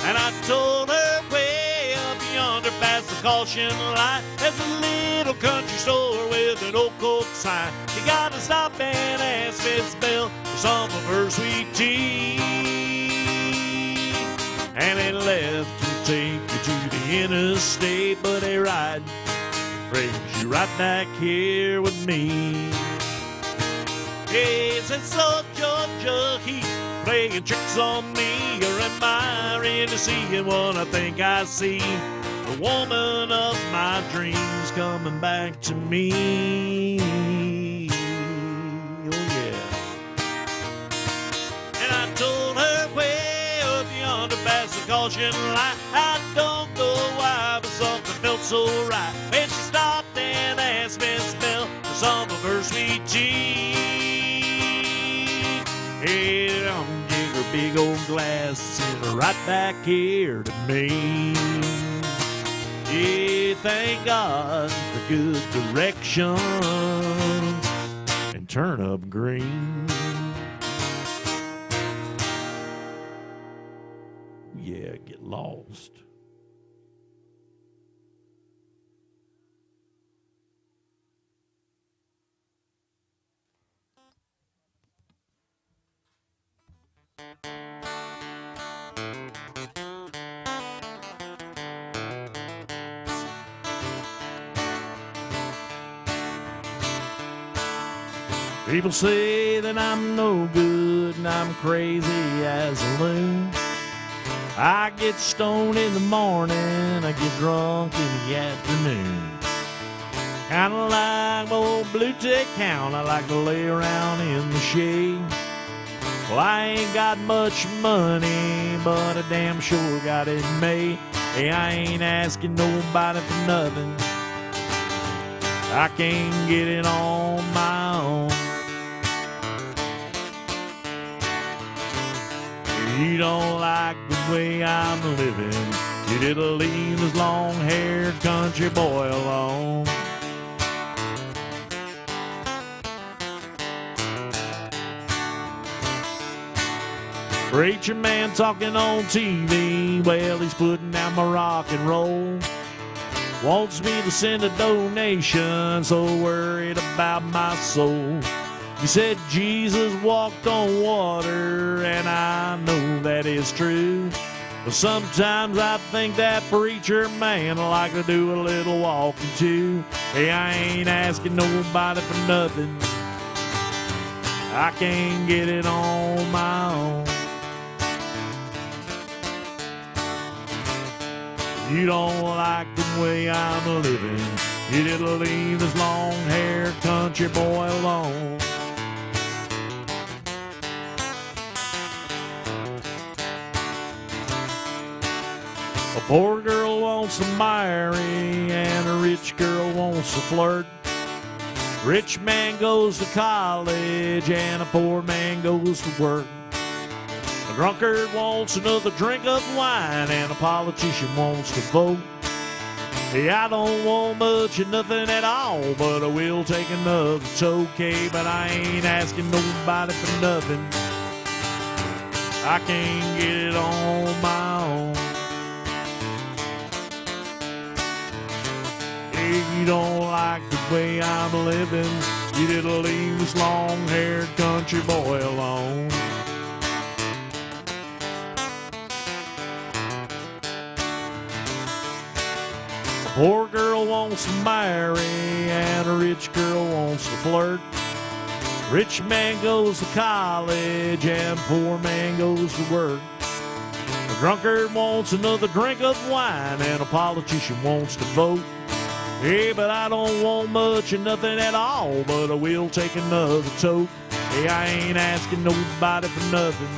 And I told her way up yonder past the caution light, there's a little country store with an old Coke sign. You gotta stop and ask Miss Bell for some of her sweet tea. And it left to take you to the interstate, but a ride brings you right back here with me. Yes, it's so Georgia Heat playing tricks on me, or am I really seeing what I think I see? The woman of my dreams coming back to me. Oh yeah. And I told her way up yonder past the caution light, I don't know why, but something felt so right when she stopped and asked Miss Bell for some of her sweet tea. Hey, I'm jigger big old glass and right back here to me. Yeah, thank God for good directions and turnip green. Yeah, get lost. People say that I'm no good and I'm crazy as a loon. I get stoned in the morning, I get drunk in the afternoon. Kinda like my old blue tick hound, I like to lay around in the shade. Well, I ain't got much money, but I damn sure got it made. Hey, I ain't asking nobody for nothing, I can't get it on my own. You don't like the way I'm living, you didn't leave this long-haired country boy alone. Preacher man talking on TV, well, he's putting out my rock and roll. Wants me to send a donation, so worried about my soul. He said Jesus walked on water, and I know that is true. But sometimes I think that preacher man like to do a little walking too. Hey, I ain't asking nobody for nothing, I can't get it on my own. You don't like the way I'm living, you didn't leave this long-haired country boy alone. A poor girl wants to marry and a rich girl wants to flirt. Rich man goes to college and a poor man goes to work. A drunkard wants another drink of wine and a politician wants to vote. Hey, I don't want much of nothing at all, but I will take another toke. Hey, but I ain't asking nobody for nothing, I can't get it on my own. Hey, you don't like the way I'm living, you didn't leave this long-haired country boy alone. Poor girl wants to marry and a rich girl wants to flirt. Rich man goes to college and poor man goes to work. A drunkard wants another drink of wine and a politician wants to vote. Hey, but I don't want much of nothing at all, but I will take another toke. Hey, I ain't asking nobody for nothing,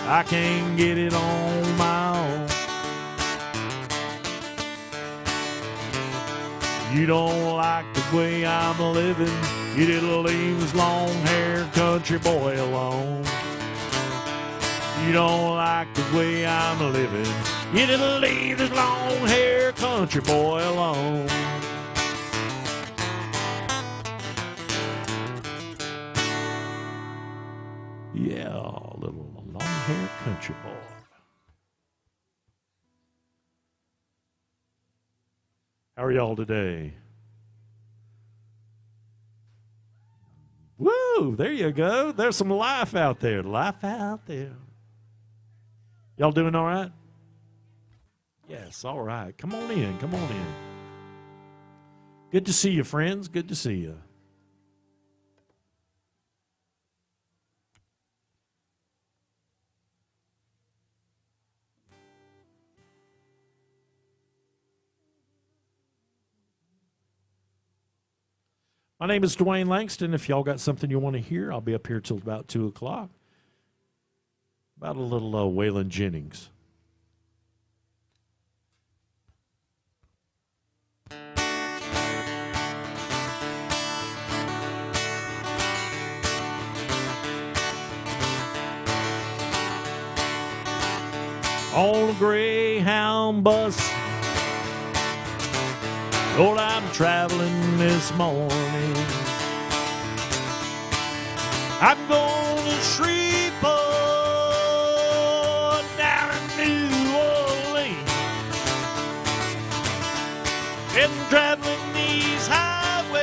I can't get it on my own. You don't like the way I'm living, you didn't leave this long-haired country boy alone. You don't like the way I'm living, you didn't leave this long-haired country boy alone. Yeah, a little long-haired country boy. How are y'all today? Woo! There you go. There's some life out there. Life out there. Y'all doing all right? Yes, all right. Come on in. Come on in. Good to see you, friends. Good to see you. My name is Dwayne Langston. If y'all got something you want to hear, I'll be up here till about 2 o'clock. About a little Waylon Jennings. on a Greyhound bus. Lord, I'm traveling this morning. I'm going to Shreveport, down in New Orleans. Been traveling these highways,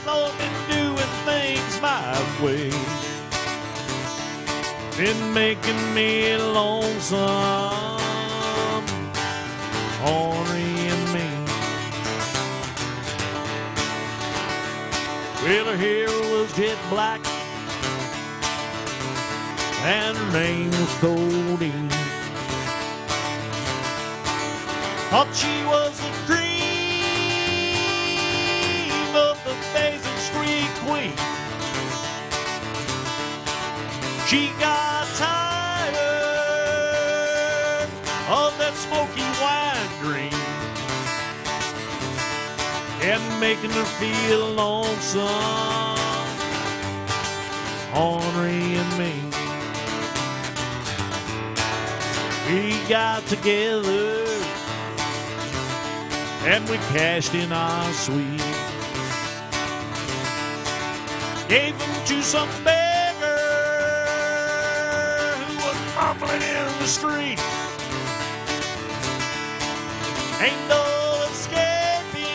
Lord, been doing things my way. Been making me lonesome, ornery and mean. Well, her hair was jet black, and her name was Codeine. Thought she was the dream of the Basin Street Queen. She got tired of that smoky wine dream and making her feel lonesome, ornery and mean. We got together and we cashed in our suite. Gave them to some beggar who was mumbling in the street. Ain't no escaping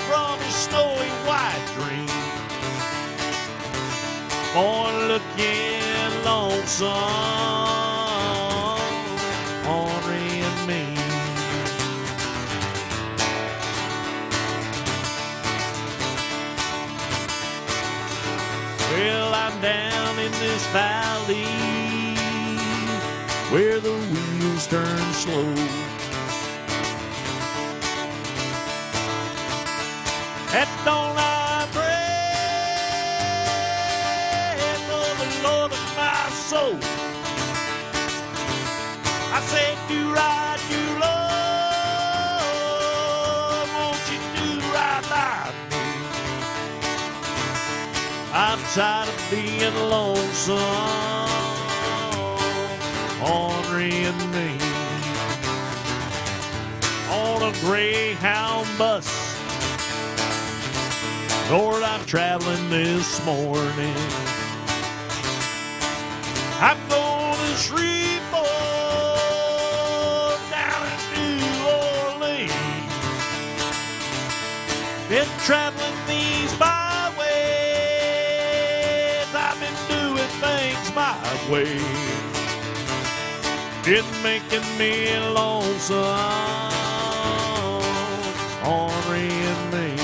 from his snowy white dream. Boy, looking lonesome, ornery and mean. Well, I'm down in this valley where the wheels turn slow. At dawn I pray for the Lord of my soul. I say, do right, do Lord, won't you do right by me? I'm tired of being lonesome, ornery and mean. On a Greyhound bus, Lord, I'm traveling this morning. I'm going to Shreveport, down in New Orleans. Been traveling these byways, I've been doing things my way. Been making me lonesome, ornery and mean.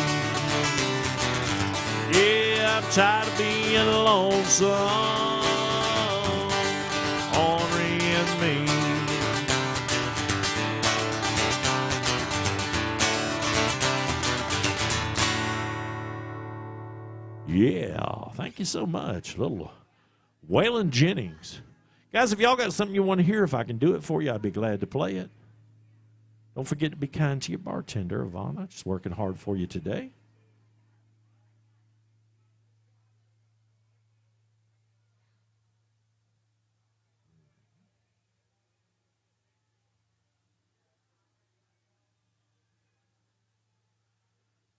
Yeah, I'm tired of being lonesome, ornery and mean. Yeah, thank you so much. Little Waylon Jennings. Guys, if y'all got something you want to hear, if I can do it for you, I'd be glad to play it. Don't forget to be kind to your bartender, Ivana. Just working hard for you today.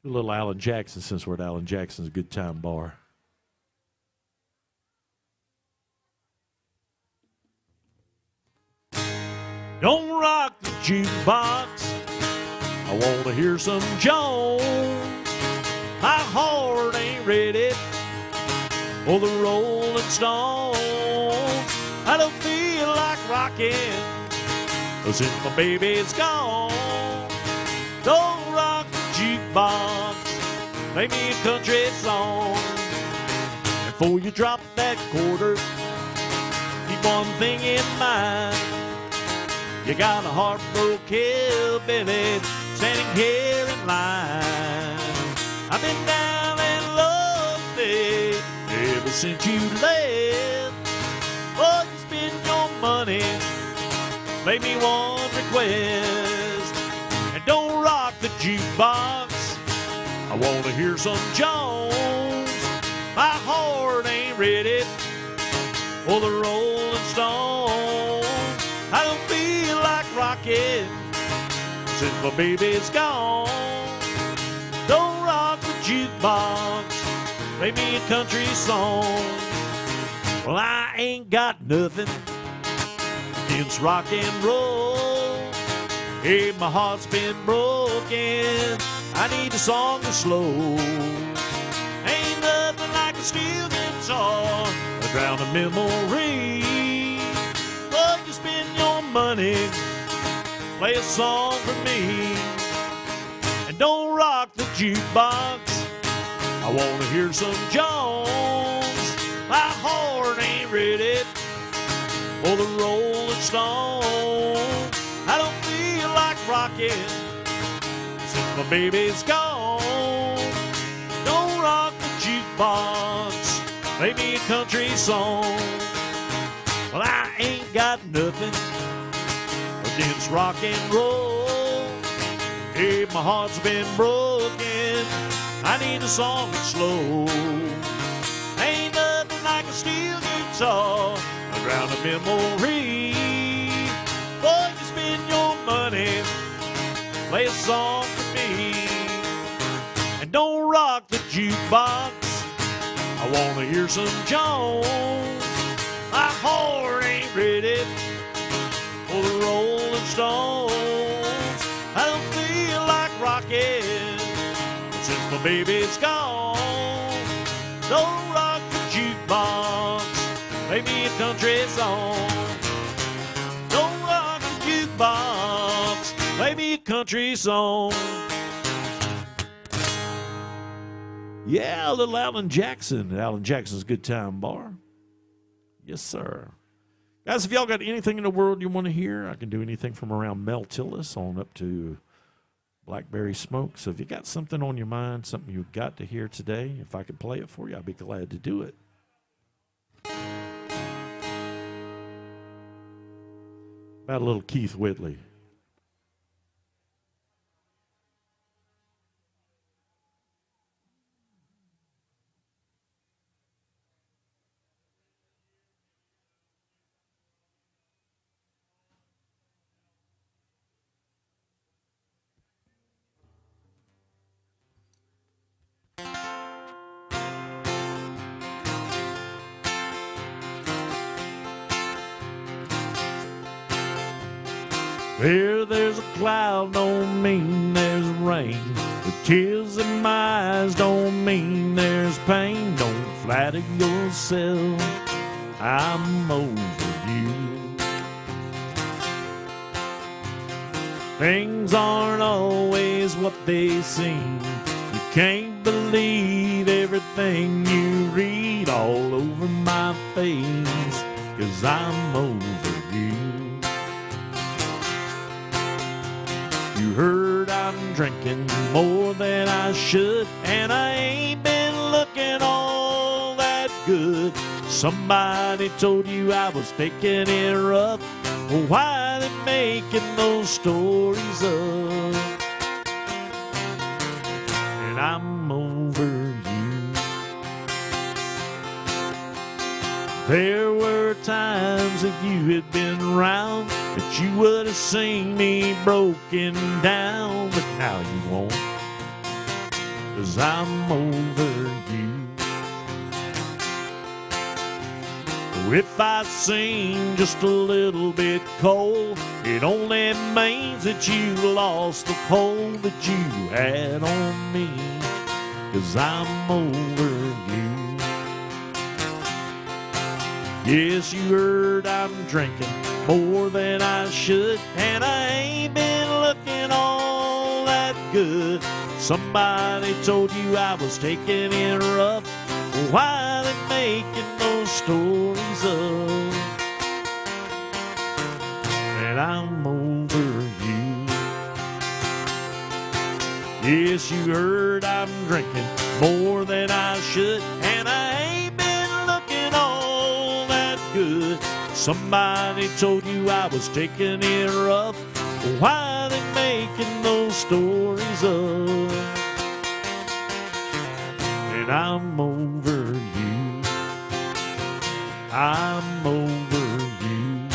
A little Alan Jackson, since we're at Alan Jackson's Good Time Bar. Don't rock the jukebox, I want to hear some Jones. My heart ain't ready for the Rolling Stones. I don't feel like rocking since my baby's gone. Don't rock the jukebox, play me a country song. And before you drop that quarter, keep one thing in mind. You got a heartbroken hillbilly standing here in line. I've been down and lonely ever since you left. Oh, you spend your money, play me one request. And don't rock the jukebox, I want to hear some Jones. My heart ain't ready for the Rolling Stones. my baby's gone. Don't rock the jukebox, play me a country song. Well, I ain't got nothing against rock and roll. Hey, my heart's been broken, I need a song to slow. Ain't nothing like a steel guitar, a drown a memory. Well, you spend your money, play a song for me. And don't rock the jukebox, I wanna hear some Jones. My heart ain't ready for the Rolling Stone. I don't feel like rocking since my baby's gone. Don't rock the jukebox, play me a country song. Well, I ain't got nothing against rock and roll. Hey, my heart's been broken, I need a song that's slow. Ain't nothing like a steel guitar, a drown a memory. Boy, you spend your money, play a song for me. And don't rock the jukebox, I wanna hear some Jones. My heart ain't ready for the Rolling Stones. I don't feel like rocking since my baby's gone. Don't rock the jukebox, play me a country song. Don't rock the jukebox, play me a country song. Yeah, a little Alan Jackson. Alan Jackson's Good Time Bar. Yes, sir. Guys, if y'all got anything in the world you want to hear, I can do anything from around Mel Tillis on up to Blackberry Smoke. So if you got something on your mind, something you've got to hear today, if I could play it for you, I'd be glad to do it. About a little Keith Whitley. There's a cloud, don't mean there's rain. The tears in my eyes don't mean there's pain. Don't flatter yourself, I'm over you. Things aren't always what they seem. You can't believe everything you read all over my face, 'cause I'm over you. You heard I'm drinking more than I should, and I ain't been looking all that good. Somebody told you I was taking it rough. Well, why they making those stories up? And I'm over you. There were times if you had been around that you would have seen me broken down, but now you won't, 'cause I'm over you. If I seem just a little bit cold, it only means that you lost the hold that you had on me, 'cause I'm over you. Yes, you heard I'm drinking more than I should, and I ain't been looking all that good. Somebody told you I was taking it rough. Why they making those stories up? And I'm over you. Yes, you heard I'm drinking more than I should, and I ain't been looking all that good. Somebody told you I was taking it rough. Why they making those stories up? And I'm over you. I'm over you.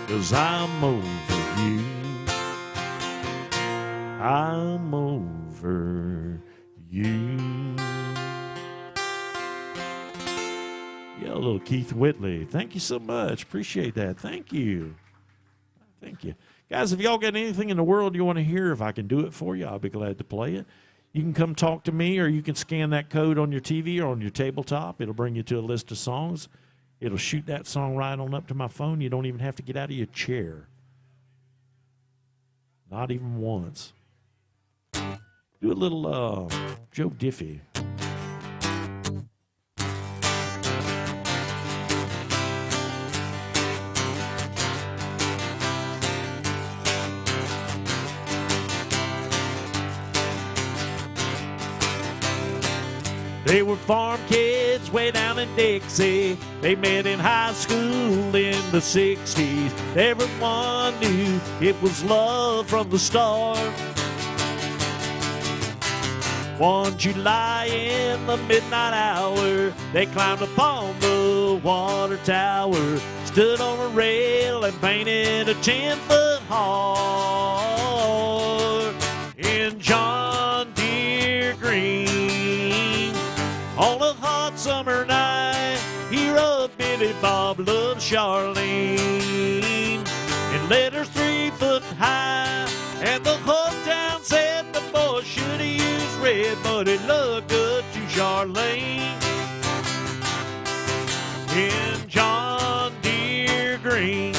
'Cause I'm over you. I'm over you. Yeah, a little Keith Whitley. Thank you so much. Appreciate that. Thank you. Thank you. Guys, if y'all got anything in the world you want to hear, if I can do it for you, I'll be glad to play it. You can come talk to me, or you can scan that code on your TV or on your tabletop. It'll bring you to a list of songs. It'll shoot that song right on up to my phone. You don't even have to get out of your chair. Not even once. Do a little Joe Diffie. They were farm kids way down in Dixie. They met in high school in the 60s. Everyone knew it was love from the start. One July in the midnight hour, they climbed upon the water tower, stood on a rail and painted a 10-foot heart in John Deere green. On a hot summer night, he wrote Billy Bob loved Charlene in letters 3 foot high, and the whole town said the boy should have used red, but it looked good to Charlene in John Deere green.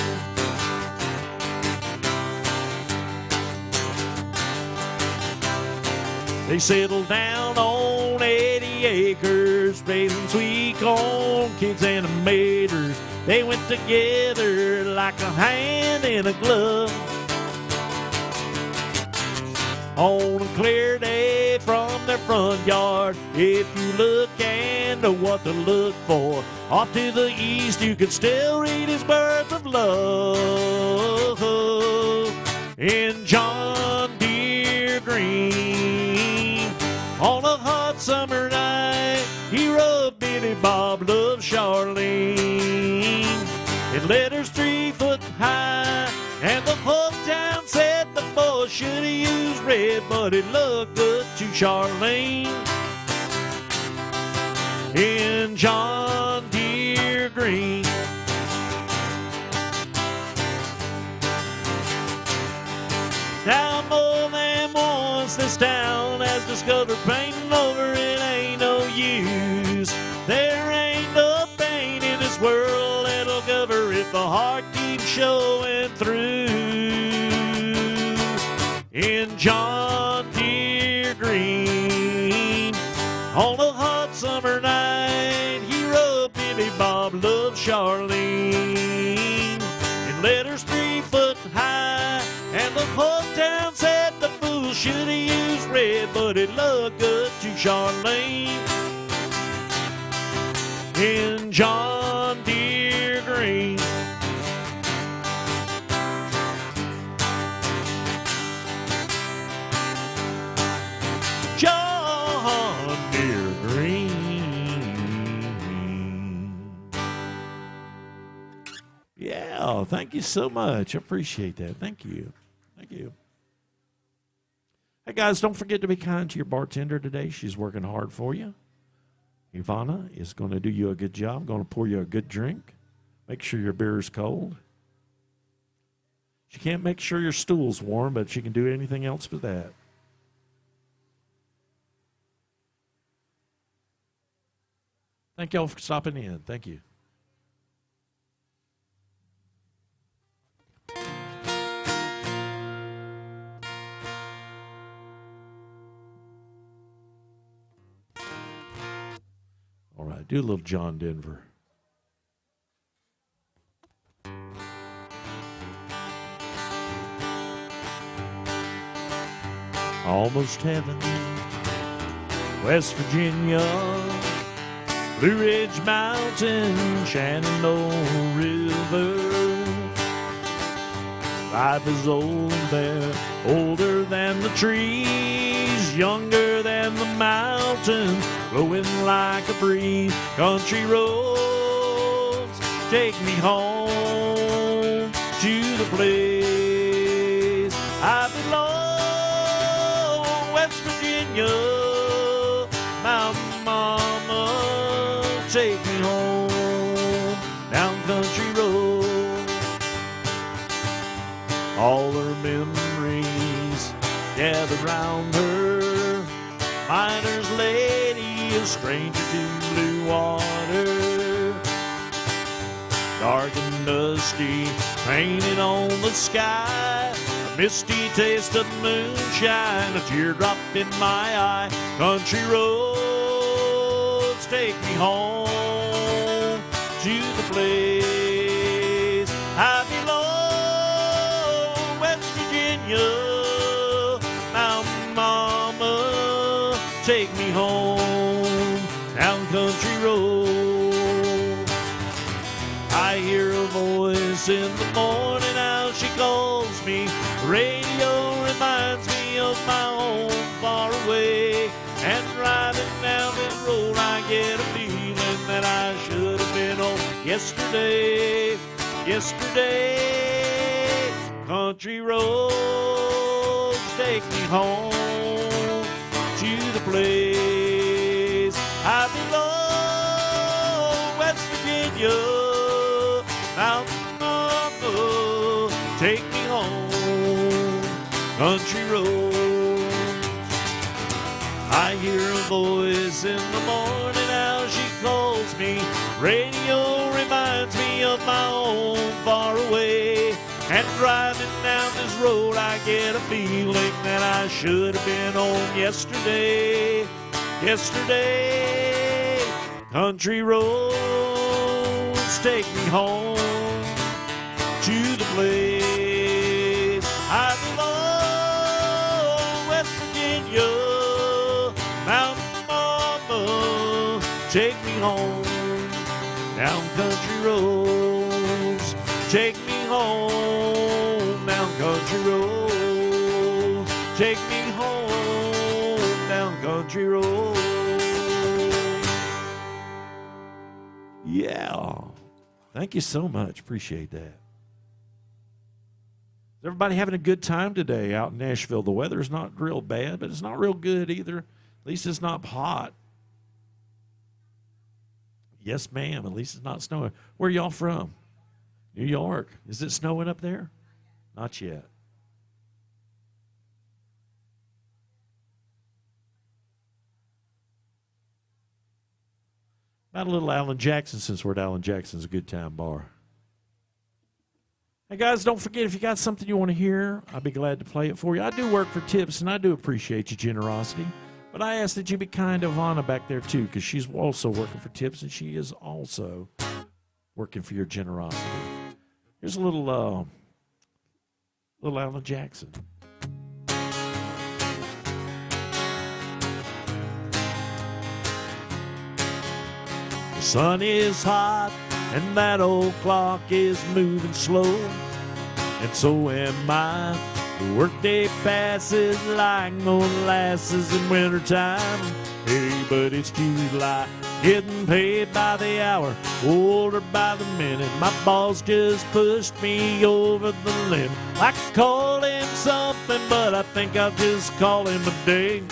They settled down on 80 acres, raising sweet corn, kids and tomatoes. They went together like a hand in a glove. On a clear day from their front yard, if you look and know what to look for, off to the east you can still read his words of love in John Deere green. On a hot summer night, he wrote Billy Bob loved Charlene in letters 3 foot high, and the whole town said the boy should have used red, but it looked good to Charlene in John Deere green. Now more than once this town has discovered painting over it ain't no use. There ain't no pain in this world that'll cover if the heart keeps showing through. In John Deere green, on a hot summer night, he wrote Billy Bob loved Charlene in letters 3 foot high, and the whole town said the fool should have used red, but it looked good to Charlene in John Deere green. John Deere green. Yeah, thank you so much. I appreciate that. Thank you. Thank you. Hey, guys, don't forget to be kind to your bartender today. She's working hard for you. Ivana is going to do you a good job, going to pour you a good drink. Make sure your beer is cold. She can't make sure your stool's warm, but she can do anything else but that. Thank y'all for stopping in. Thank you. All right, do a little John Denver. Almost heaven, West Virginia, Blue Ridge Mountain, Shenandoah River. Life is old there, older than the trees, younger than the mountains, blowing like a breeze. Country roads take me home to the place I belong. take me home down country road. All her memories gather round her, miner's lady, a stranger to blue water. Dark and dusty, painted on the sky, a misty taste of moonshine, a teardrop in my eye. Country roads take me home to the place I belong, West Virginia. Mountain mama, take me home down country road. I hear a voice in the morning how she calls me. Radio reminds me of my home far away. And riding down this road I get a feeling that I should have been home yesterday. Yesterday, country roads take me home to the place I belong, West Virginia. Mountain mama, take me home, country roads. I hear a voice in the morning how she calls me. Radio reminds me of my home far away. And driving down this road I get a feeling that I should have been home yesterday. Yesterday, country roads take me home to the place I belong, West Virginia. Mountain mama, take me home down country roads. Take me home down country roads. Take me home down country roads. Yeah. Thank you so much. Appreciate that. Is everybody having a good time today out in Nashville? The weather's not real bad, but it's not real good either. At least it's not hot. Yes, ma'am. At least it's not snowing. Where are y'all from? New York. Is it snowing up there? Not yet. About a little Alan Jackson, since we're at Alan Jackson's a good time bar. Hey, guys, don't forget, if you got something you want to hear, I'd be glad to play it for you. I do work for tips, and I do appreciate your generosity. But I ask that you be kind to Ivana back there, too, because she's also working for tips, and she is also working for your generosity. Here's a little Alan Jackson. The sun is hot, and that old clock is moving slow, and so am I. The workday passes like molasses in wintertime. Hey, but it's July, getting paid by the hour, older by the minute. My boss just pushed me over the limit. I could call him something, but I think I'll just call him a day.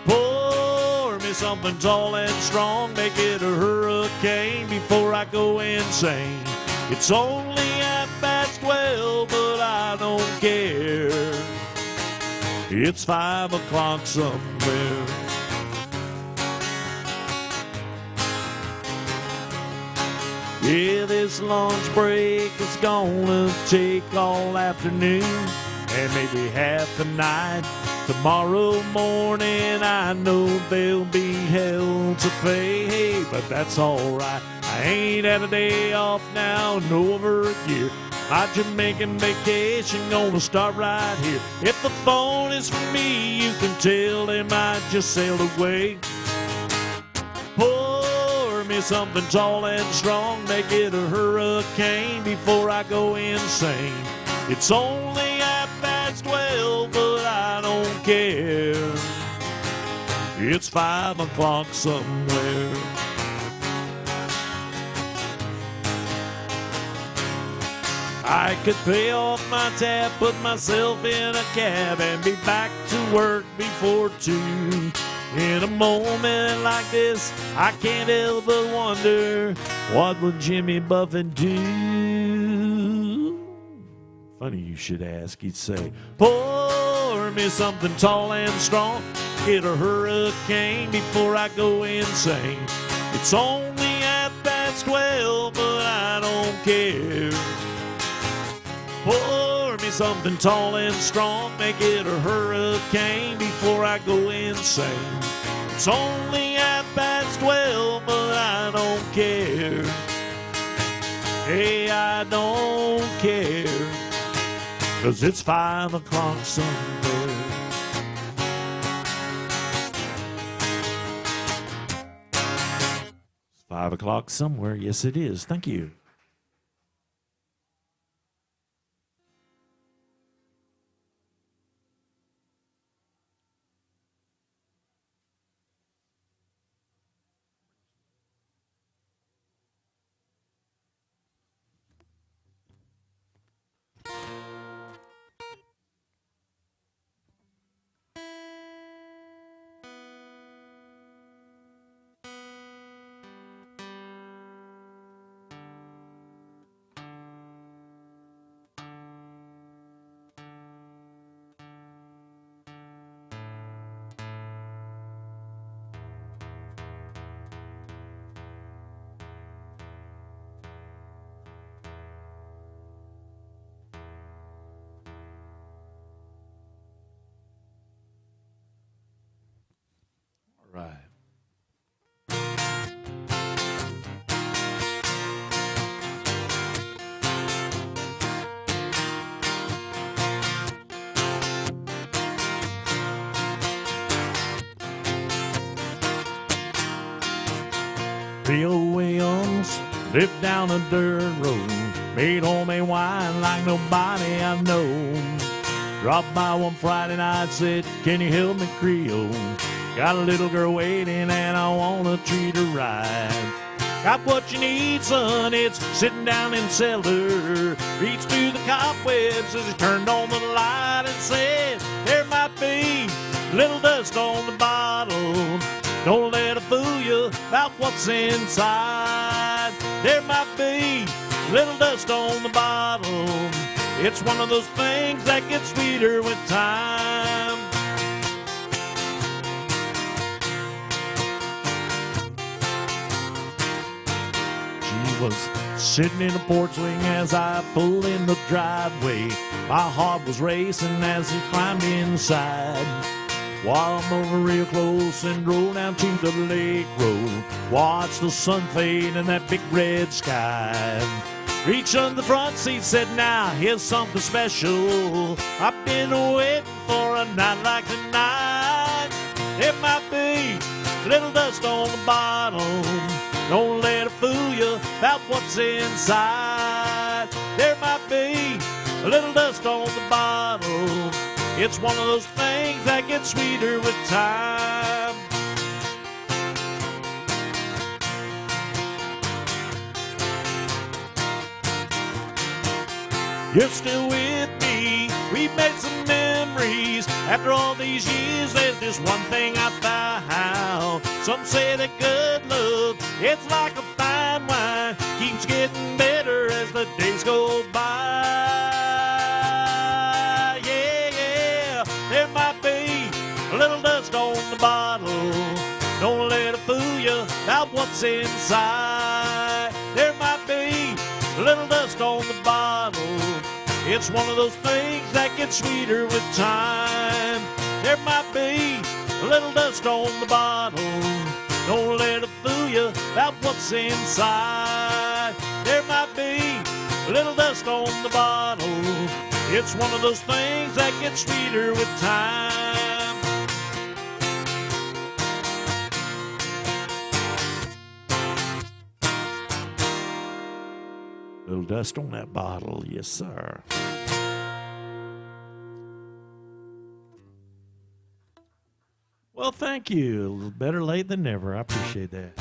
Pour me something tall and strong, make it a hurricane before I go insane. It's only 12, but I don't care. It's 5 o'clock somewhere. Yeah, this lunch break is gonna take all afternoon and maybe half the night. Tomorrow morning I know there'll be hell to pay. Hey, but that's alright. I ain't had a day off now in over a year. My Jamaican vacation gonna start right here. If the phone is for me, you can tell them I just sailed away. Pour me something tall and strong, make it a hurricane before I go insane. It's only 12, but I don't care. It's 5 o'clock somewhere. I could pay off my tab, put myself in a cab, and be back to work before 2. In a moment like this, I can't help but wonder, what will Jimmy Buffett do? Funny you should ask. He'd say, pour me something tall and strong, get a hurricane before I go insane. It's only 12, but I don't care. Pour me something tall and strong, make it a hurricane before I go insane. It's only 12, but I don't care. Hey, I don't care, 'cause it's 5 o'clock somewhere. It's 5 o'clock somewhere. Yes, it is. Thank you. Right. Bill Williams lived down a dirt road, made homemade wine like nobody I know. Dropped by one Friday night, said, can you help me Creole? Got a little girl waiting and I wanna treat her right. Got what you need, son, it's sitting down in the cellar. Reached through the cobwebs as he turned on the light and said, there might be a little dust on the bottle. Don't let it fool you about what's inside. There might be a little dust on the bottle. It's one of those things that gets sweeter with time. Was sitting in the porch swing as I pulled in the driveway. My heart was racing as he climbed inside. While I'm over real close and roll down to the lake road, watch the sun fade in that big red sky. Reached on the front seat, said, now here's something special. I've been waiting for a night like tonight. It might be a little dust on the bottle. Don't let it fool you about what's inside. There might be a little dust on the bottle. It's one of those things that gets sweeter with time. You're still with me, we've made some memories. After all these years, there's just one thing I found. Some say that good love, it's like a fine wine, keeps getting better as the days go by. Yeah, yeah, there might be a little dust on the bottle. Don't let it fool you about what's inside. There might be a little dust on the bottle. It's one of those things that gets sweeter with time. There might be a little dust on the bottle. Don't let it fool you about what's inside. There might be a little dust on the bottle. It's one of those things that gets sweeter with time. Little dust on that bottle, yes, sir. Well, thank you. Better late than never. I appreciate that.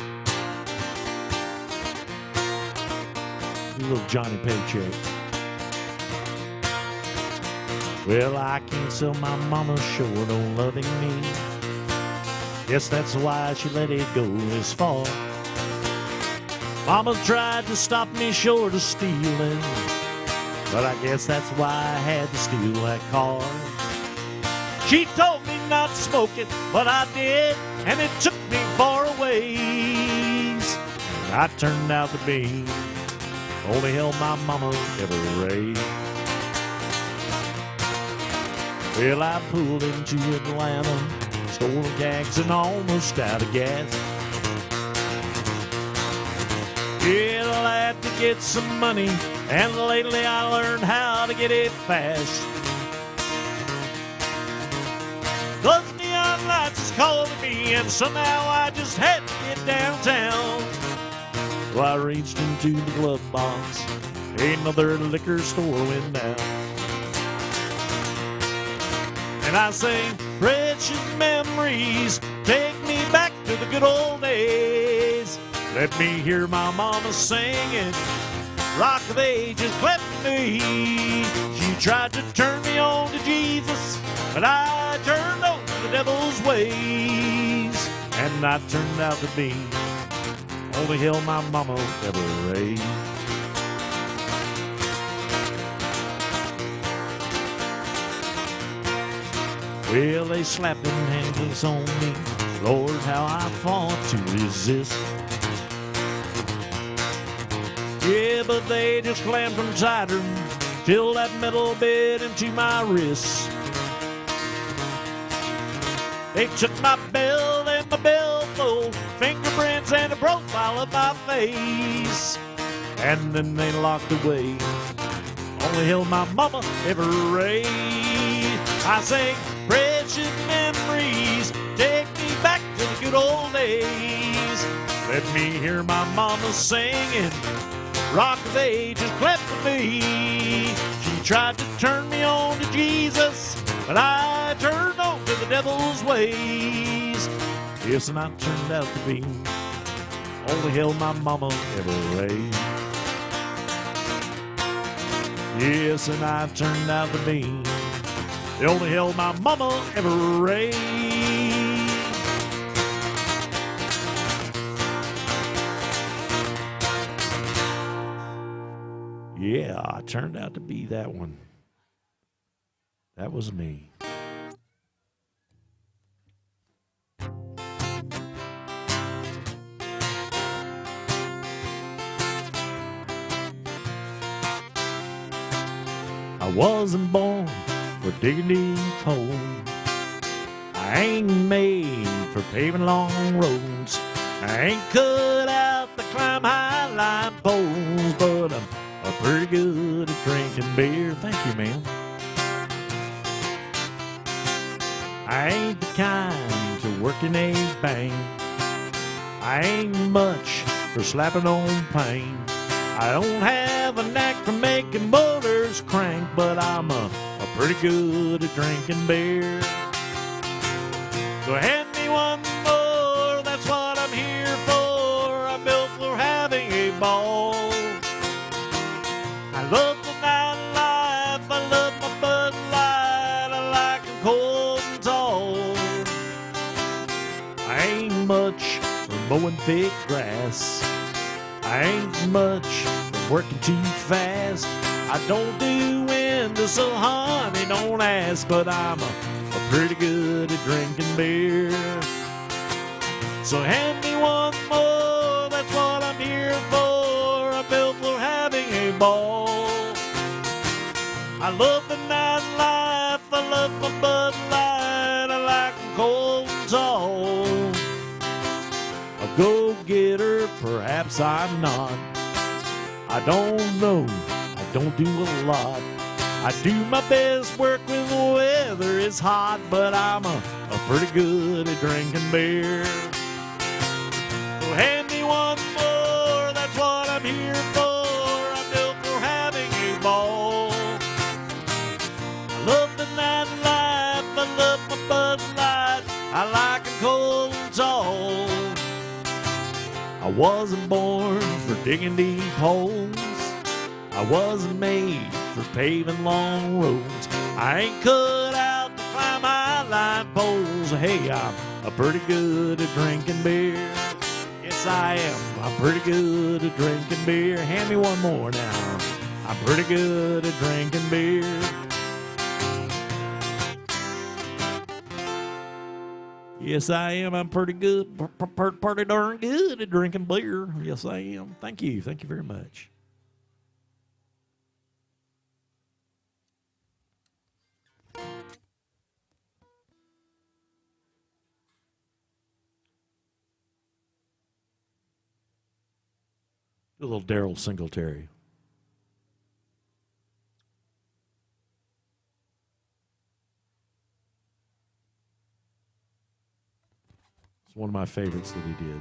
A little Johnny Paycheck. Well, I can't sell my mama short on loving me. Guess that's why she let it go this far. Mama tried to stop me short of stealing, but I guess that's why I had to steal that car. She told me not to smoke it, but I did, and it took me far away. And I turned out to be only hell my mama ever raised. Well, I pulled into Atlanta, stole gags and almost out of gas. Yeah, I had to get some money, and lately I learned how to get it fast. Those neon lights is calling me, and somehow I just had to get downtown. So I reached into the glove box, another liquor store went down. And I sang, precious memories, take me back to the good old days. Let me hear my mama singing, Rock of Ages cleft me. She tried to turn me on to Jesus, but I turned on to the devil's ways. And I turned out to be only hell my mama ever raised. Well, they slapped them handcuffs on me. Lord, how I fought to resist. Yeah, but they just clammed them tighter till that metal bit into my wrist. They took my belt and my billfold, fingerprints and a profile of my face. And then they locked away only hell my mama ever raised. I sing, precious memories, take me back to the good old days. Let me hear my mama singing, Rock of Ages cleft for me. She tried to turn me on to Jesus, but I turned on to the devil's ways. Yes, and I turned out to be only hell my mama ever raised. Yes, and I turned out to be the only hell my mama ever raised. Yeah, I turned out to be that one. That was me. I wasn't born for digging deep holes. I ain't made for paving long roads. I ain't cut out to climb high line poles, but I'm pretty good at drinking beer. Thank you, ma'am. I ain't the kind to work in a bank. I ain't much for slapping on paint. I don't have a knack for making motors crank, but I'm pretty good at drinking beer. So hand me one more, that's what I'm here for. I'm built for having a ball. I love the nightlife, I love my Bud Light, I like them cold and tall. I ain't much for mowing thick grass. I ain't much for working too fast. I don't do windows, so honey, don't ask. But I'm pretty good at drinking beer. So hand me one more, that's what I'm here for. I'm built for having a ball. I love the nightlife, I love my Bud Light, I like them cold and tall. A go-getter, perhaps I'm not. I don't know, I don't do a lot. I do my best work when the weather is hot, but I'm pretty good at drinking beer. So hand me one more, that's what I'm here for. I'm built for having a ball. I love the nightlife, I love my Bud Light, I like them cold and tall. I wasn't born for digging deep holes. I wasn't made for paving long roads. I ain't cut out to climb high light poles. Hey, I'm pretty good at drinking beer. Yes, I am. I'm pretty good at drinking beer. Hand me one more now. I'm pretty good at drinking beer. Yes, I am. I'm pretty good, pretty darn good at drinking beer. Yes, I am. Thank you. Thank you very much. A little Daryl Singletary. It's one of my favorites that he did.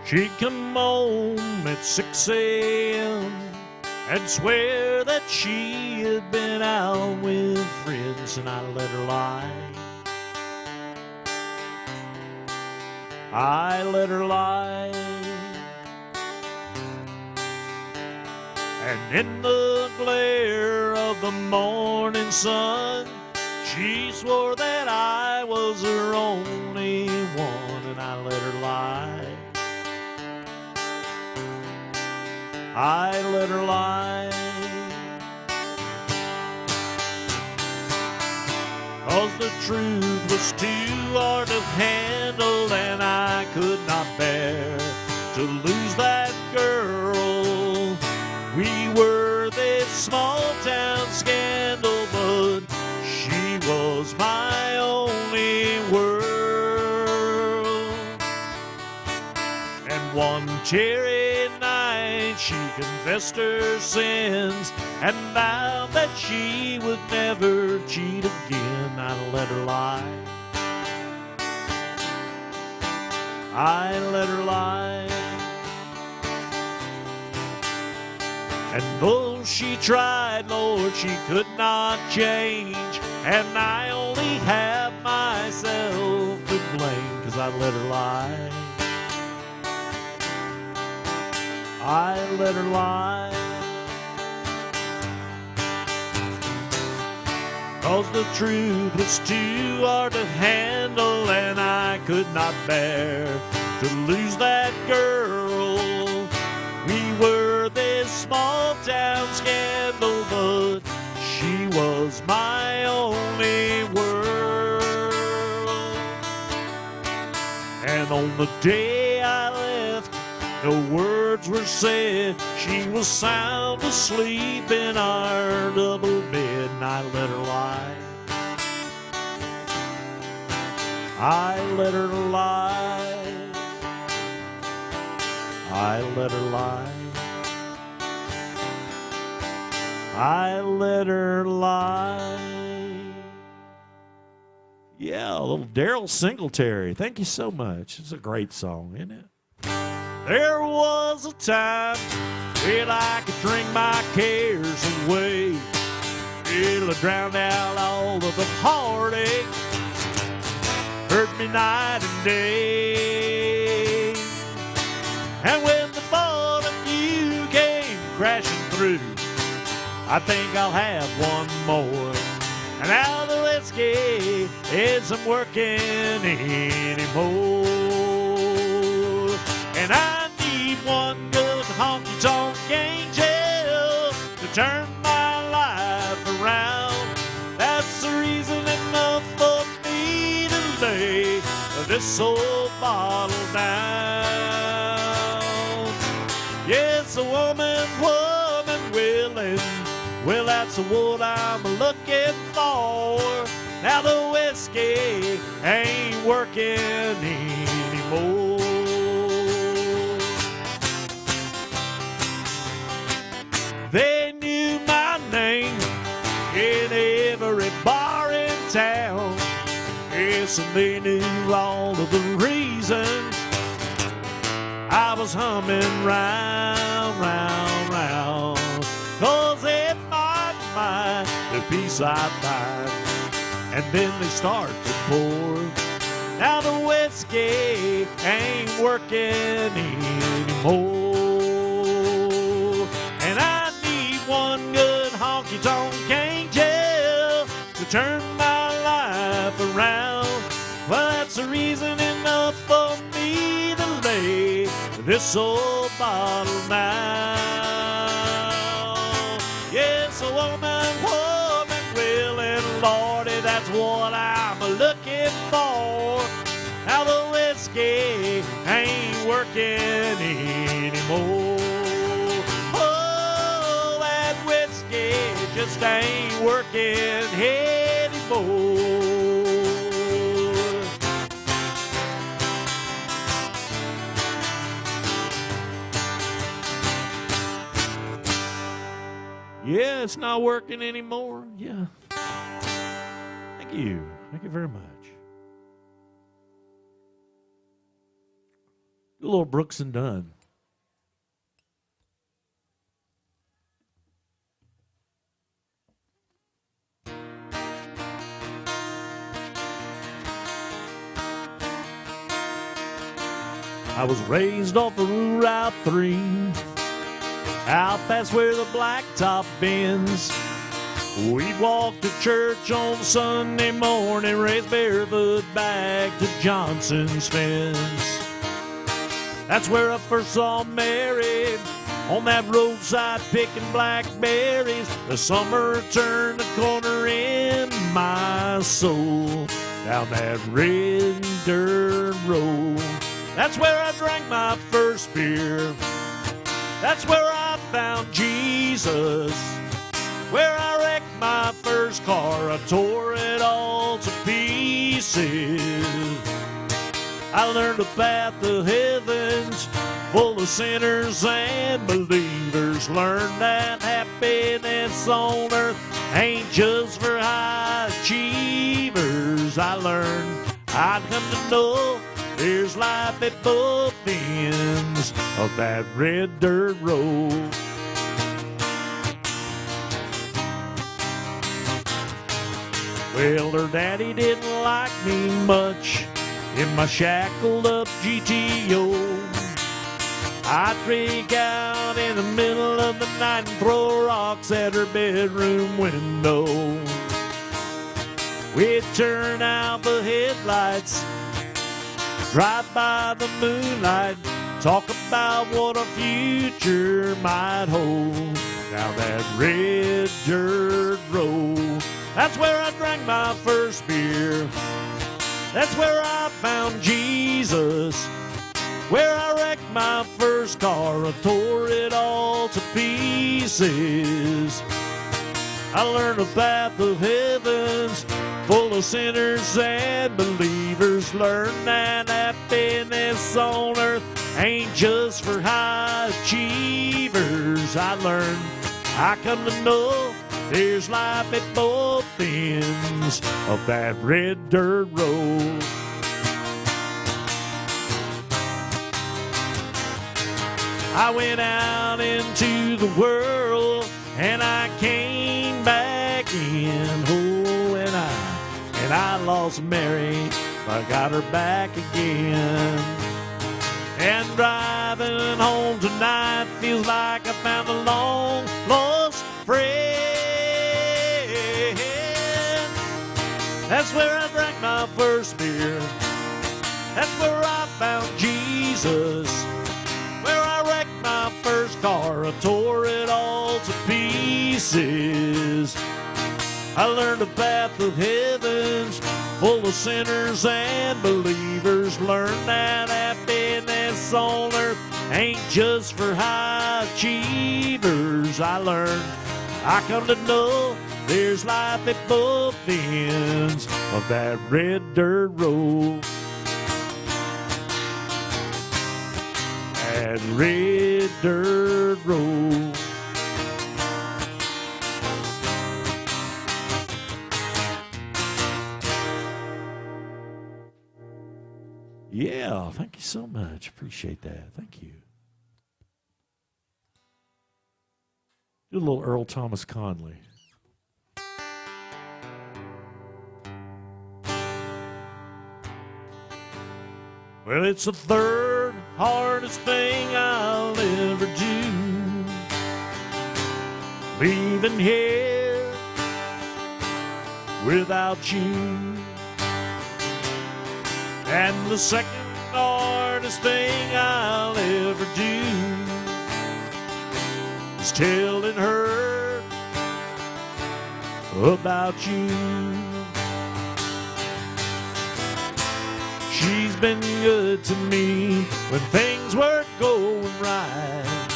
She'd come home at 6 a.m. and swear that she had been out with friends, and I let her lie. I let her lie. And in the glare of the morning sun, she swore that I was her only one, and I let her lie. I let her lie. 'Cause the truth was too hard to handle, and I could not bear to lose that girl. We were this small town scandal, but she was my only world. And one cherry night she confessed her sins and vowed that she would never cheat again. I let her lie. I let her lie. And though she tried, Lord, she could not change. And I only have myself to blame, 'cause I let her lie. I let her lie. 'Cause the truth was too hard to handle, and I could not bear to lose that girl. We were this small town scandal, but she was my only world. And on the day I left, no words were said. She was sound asleep in our double bed, and I let her lie. I let her lie. I let her lie. I let her lie. Yeah, a little Daryl Singletary. Thank you so much. It's a great song, isn't it? There was a time when I could drink my cares away. It'll drown out all of the heartache, hurt me night and day. And when the thought of you came crashing through, I think I'll have one more. And now the whiskey isn't working anymore. And I need one good honky-tonk angel to turn my life around. That's the reason enough for me to lay this old bottle down. Yes, a woman willing. Well, that's what I'm looking for. Now the whiskey ain't working anymore. They knew my name in every bar in town. Yes, and they knew all of the reasons I was humming round, round, round. 'Cause they find the peace I find, and then they start to pour. Now the whiskey whiskey ain't working anymore. And I need one good honky-tonk angel to turn my life around. Well, that's a reason enough for me to lay this old bottle down. Yes, a woman, willing, Lordy, that's what I'm looking for. Now the whiskey ain't working anymore. Oh, that whiskey just ain't working anymore. Yeah, it's not working anymore. Yeah. Thank you. Thank you very much. A little Brooks and Dunn. I was raised off of Route 3, out past where the blacktop bends. We'd walk to church on Sunday morning, race barefoot back to Johnson's fence. That's where I first saw Mary, on that roadside picking blackberries. The summer turned the corner in my soul, down that red dirt road. That's where I drank my first beer. That's where I found Jesus. Where I wrecked my first car, I tore it all to pieces. I learned the path to heaven's full of sinners and believers. Learned that happiness on earth ain't just for high achievers. I learned I'd come to know there's life at both ends of that red dirt road. Well, her daddy didn't like me much in my shackled up GTO. I'd freak out in the middle of the night and throw rocks at her bedroom window. We'd turn out the headlights, drive by the moonlight, talk about what our future might hold down that red dirt road. That's where I drank my first beer. That's where I found Jesus. Where I wrecked my first car, I tore it all to pieces. I learned the path of heaven's full of sinners and believers. Learned that happiness on earth ain't just for high achievers. I learned, I come to know there's life at both ends of that red dirt road. I went out into the world and I came back in. Oh, and I lost Mary, I got her back again. And driving home tonight feels like I found a long lost friend. That's where I drank my first beer. That's where I found Jesus. Where I wrecked my first car, I tore it all to pieces. I learned the path of heaven's full of sinners and believers. Learned that happiness on earth ain't just for high achievers. I learned, I come to know there's life at both ends of that red dirt road. That red dirt road. Yeah, thank you so much. Appreciate that. Thank you. Do a little Earl Thomas Conley. Well, it's the third hardest thing I'll ever do, leaving here without you. And the second hardest thing I'll ever do is telling her about you. She's been good to me when things weren't going right.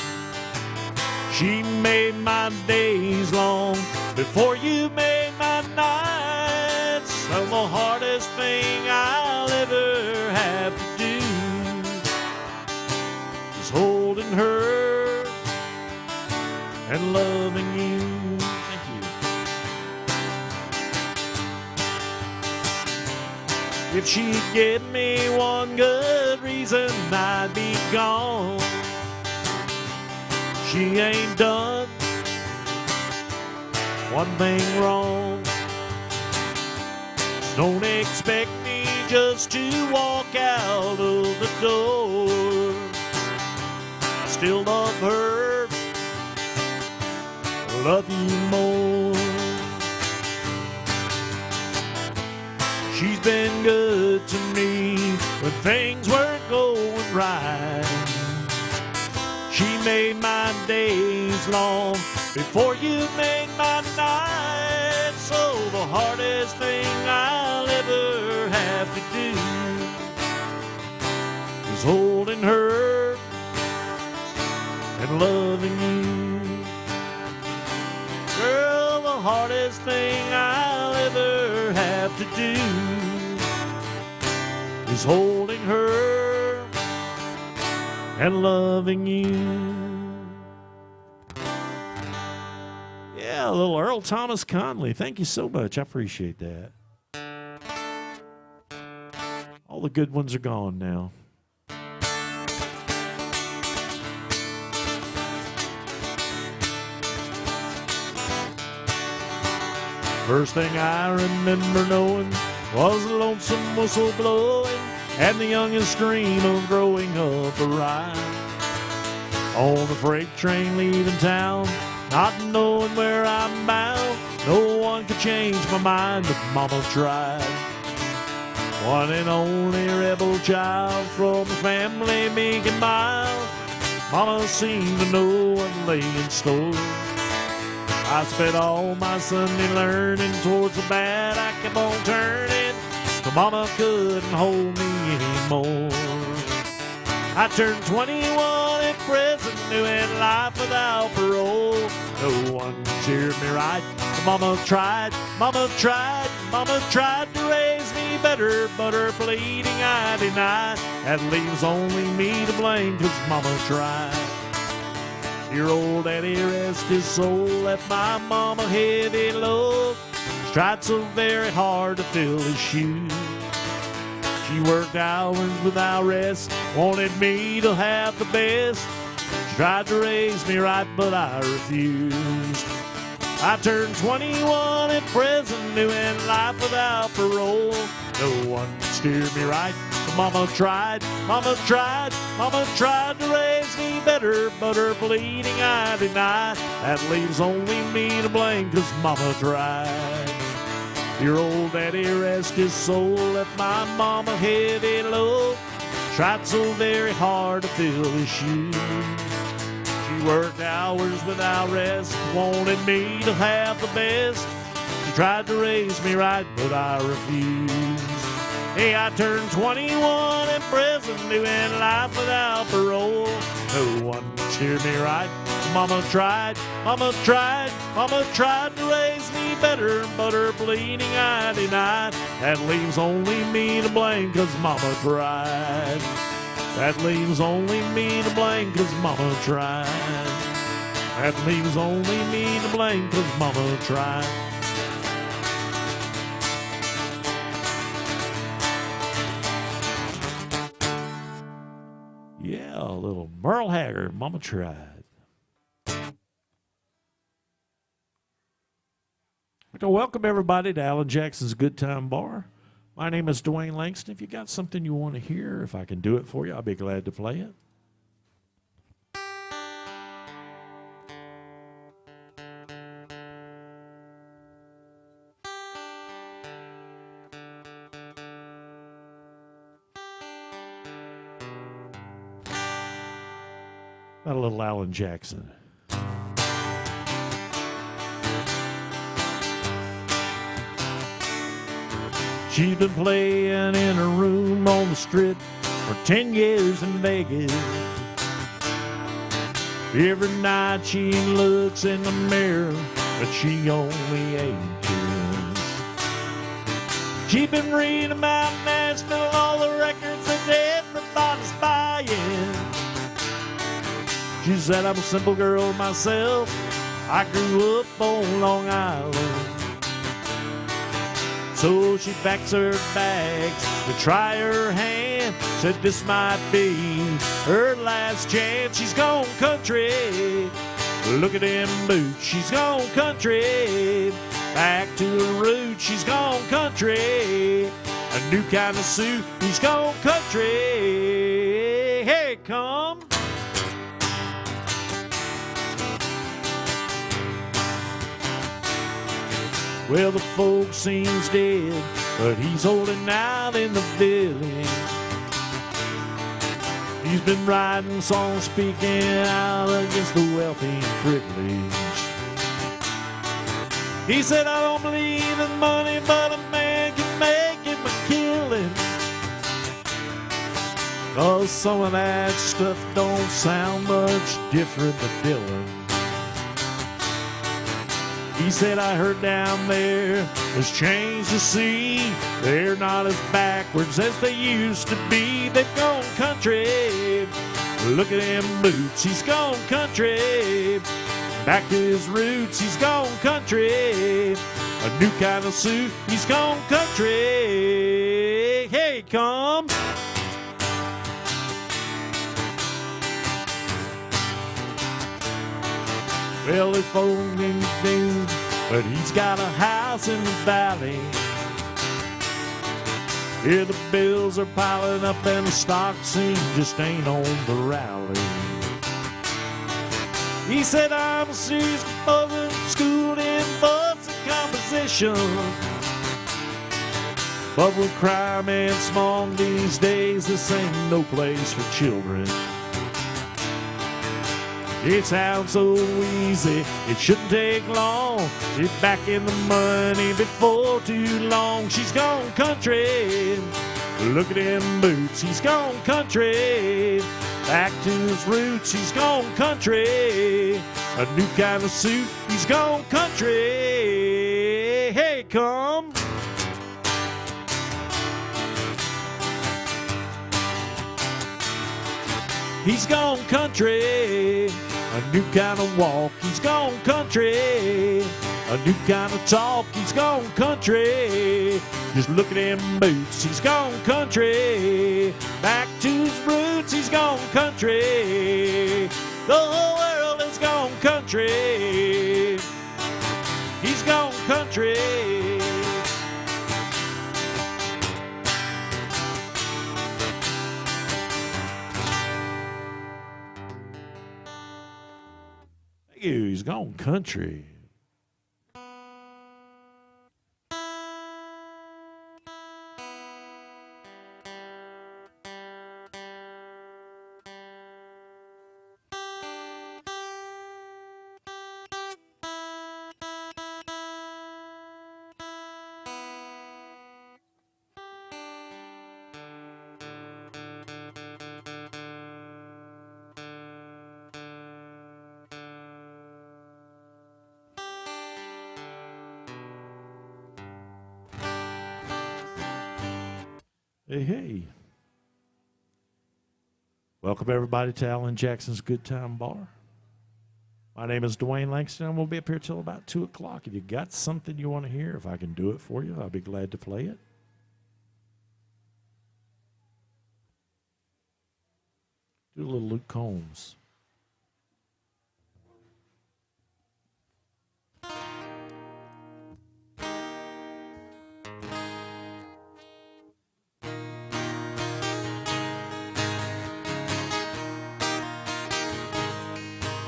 She made my days long before you made my nights. So the hardest thing I'll ever have to do is holding her and loving you. Thank you. If she'd give me one good reason, I'd be gone. She ain't done one thing wrong. Don't expect me just to walk out of the door. I still love her, love you more. She's been good to me when things weren't going right. She made my days long before you made my nights. So the hardest thing I'll ever have to do is holding her and loving you. Girl, the hardest thing I'll ever have to do is holding her and loving you. Yeah, a little Earl Thomas Conley. Thank you so much. I appreciate that. All the good ones are gone now. First thing I remember knowing was the lonesome whistle blowing and the youngest dream of growing up a ride. On the freight train leaving town, not knowing where I'm bound. No one could change my mind, but Mama tried. One and only rebel child from a family big and mild. Mama seemed to know what lay in store. I spent all my Sunday learning towards the bad I kept on turning, so Mama couldn't hold me anymore. I turned 21 in prison, doing life without parole. No one cheered me right, but Mama tried to raise me better, but her pleading I denied. That leaves only me to blame, 'cause Mama tried. Your old daddy, rest his soul, left my mama heavy load. She tried so very hard to fill his shoes. She worked hours without rest, wanted me to have the best. She tried to raise me right, but I refused. I turned 21 in prison, doing life without parole. No one steered me right, but Mama tried to raise me better, but her pleading I denied. That leaves only me to blame, 'cause Mama tried. Your old daddy, rest his soul, left my mama heavy load. Tried so very hard to fill his shoes. She worked hours without rest, wanted me to have the best. She tried to raise me right, but I refused. Hey, I turned 21 in prison, doing life without parole. No one cheered me right. Mama tried to raise me better, but her pleading I denied. That leaves only me to blame, 'cause Mama tried. That leaves only me to blame, 'cause Mama tried. That leaves only me to blame, 'cause Mama tried. Yeah, a little Merle Haggard, Mama tried. So welcome everybody to Alan Jackson's Good Time Bar. My name is Dwayne Langston. If you got something you want to hear, if I can do it for you, I'll be glad to play it. Got a little Alan Jackson. She's been playing in her room on the strip for 10 years in Vegas. Every night she looks in the mirror, but she only ages. She's been reading about Nashville, all the records that everybody's buying. She said, I'm a simple girl myself. I grew up on Long Island. So she packs her bags to try her hand. Said this might be her last chance. She's gone country. Look at them boots. She's gone country. Back to her roots. She's gone country. A new kind of suit. He's gone country. Here it comes. Well, the folk seems dead, but he's holding out in the village. He's been writing songs speaking out against the wealthy and privileged. He said, I don't believe in money, but a man can make him a killing. 'Cause some of that stuff don't sound much different than Dylan. He said, I heard down there, there's change to see. They're not as backwards as they used to be. They've gone country. Look at them boots. He's gone country. Back to his roots. He's gone country. A new kind of suit. He's gone country. Here he comes. Well, if only knew, but he's got a house in the valley. Here the bills are piling up and the stock scene just ain't on the rally. He said, I'm a serious mother, schooled in books and composition. But with crime and smog these days, this ain't no place for children. It sounds so easy, it shouldn't take long. Get back in the money before too long. She's gone country. Look at them boots. He's gone country. Back to his roots. He's gone country. A new kind of suit. He's gone country. Hey, come. He's gone country. A new kind of walk, he's gone country. A new kind of talk, he's gone country. Just look at them boots, he's gone country. Back to his roots, he's gone country. The whole world has gone country. He's gone country. He's gone country. Hey. Welcome everybody to Alan Jackson's Good Time Bar. My name is Dwayne Langston. I'm going to be up here till about 2 o'clock. If you got something you want to hear, if I can do it for you, I'll be glad to play it. Do a little Luke Combs.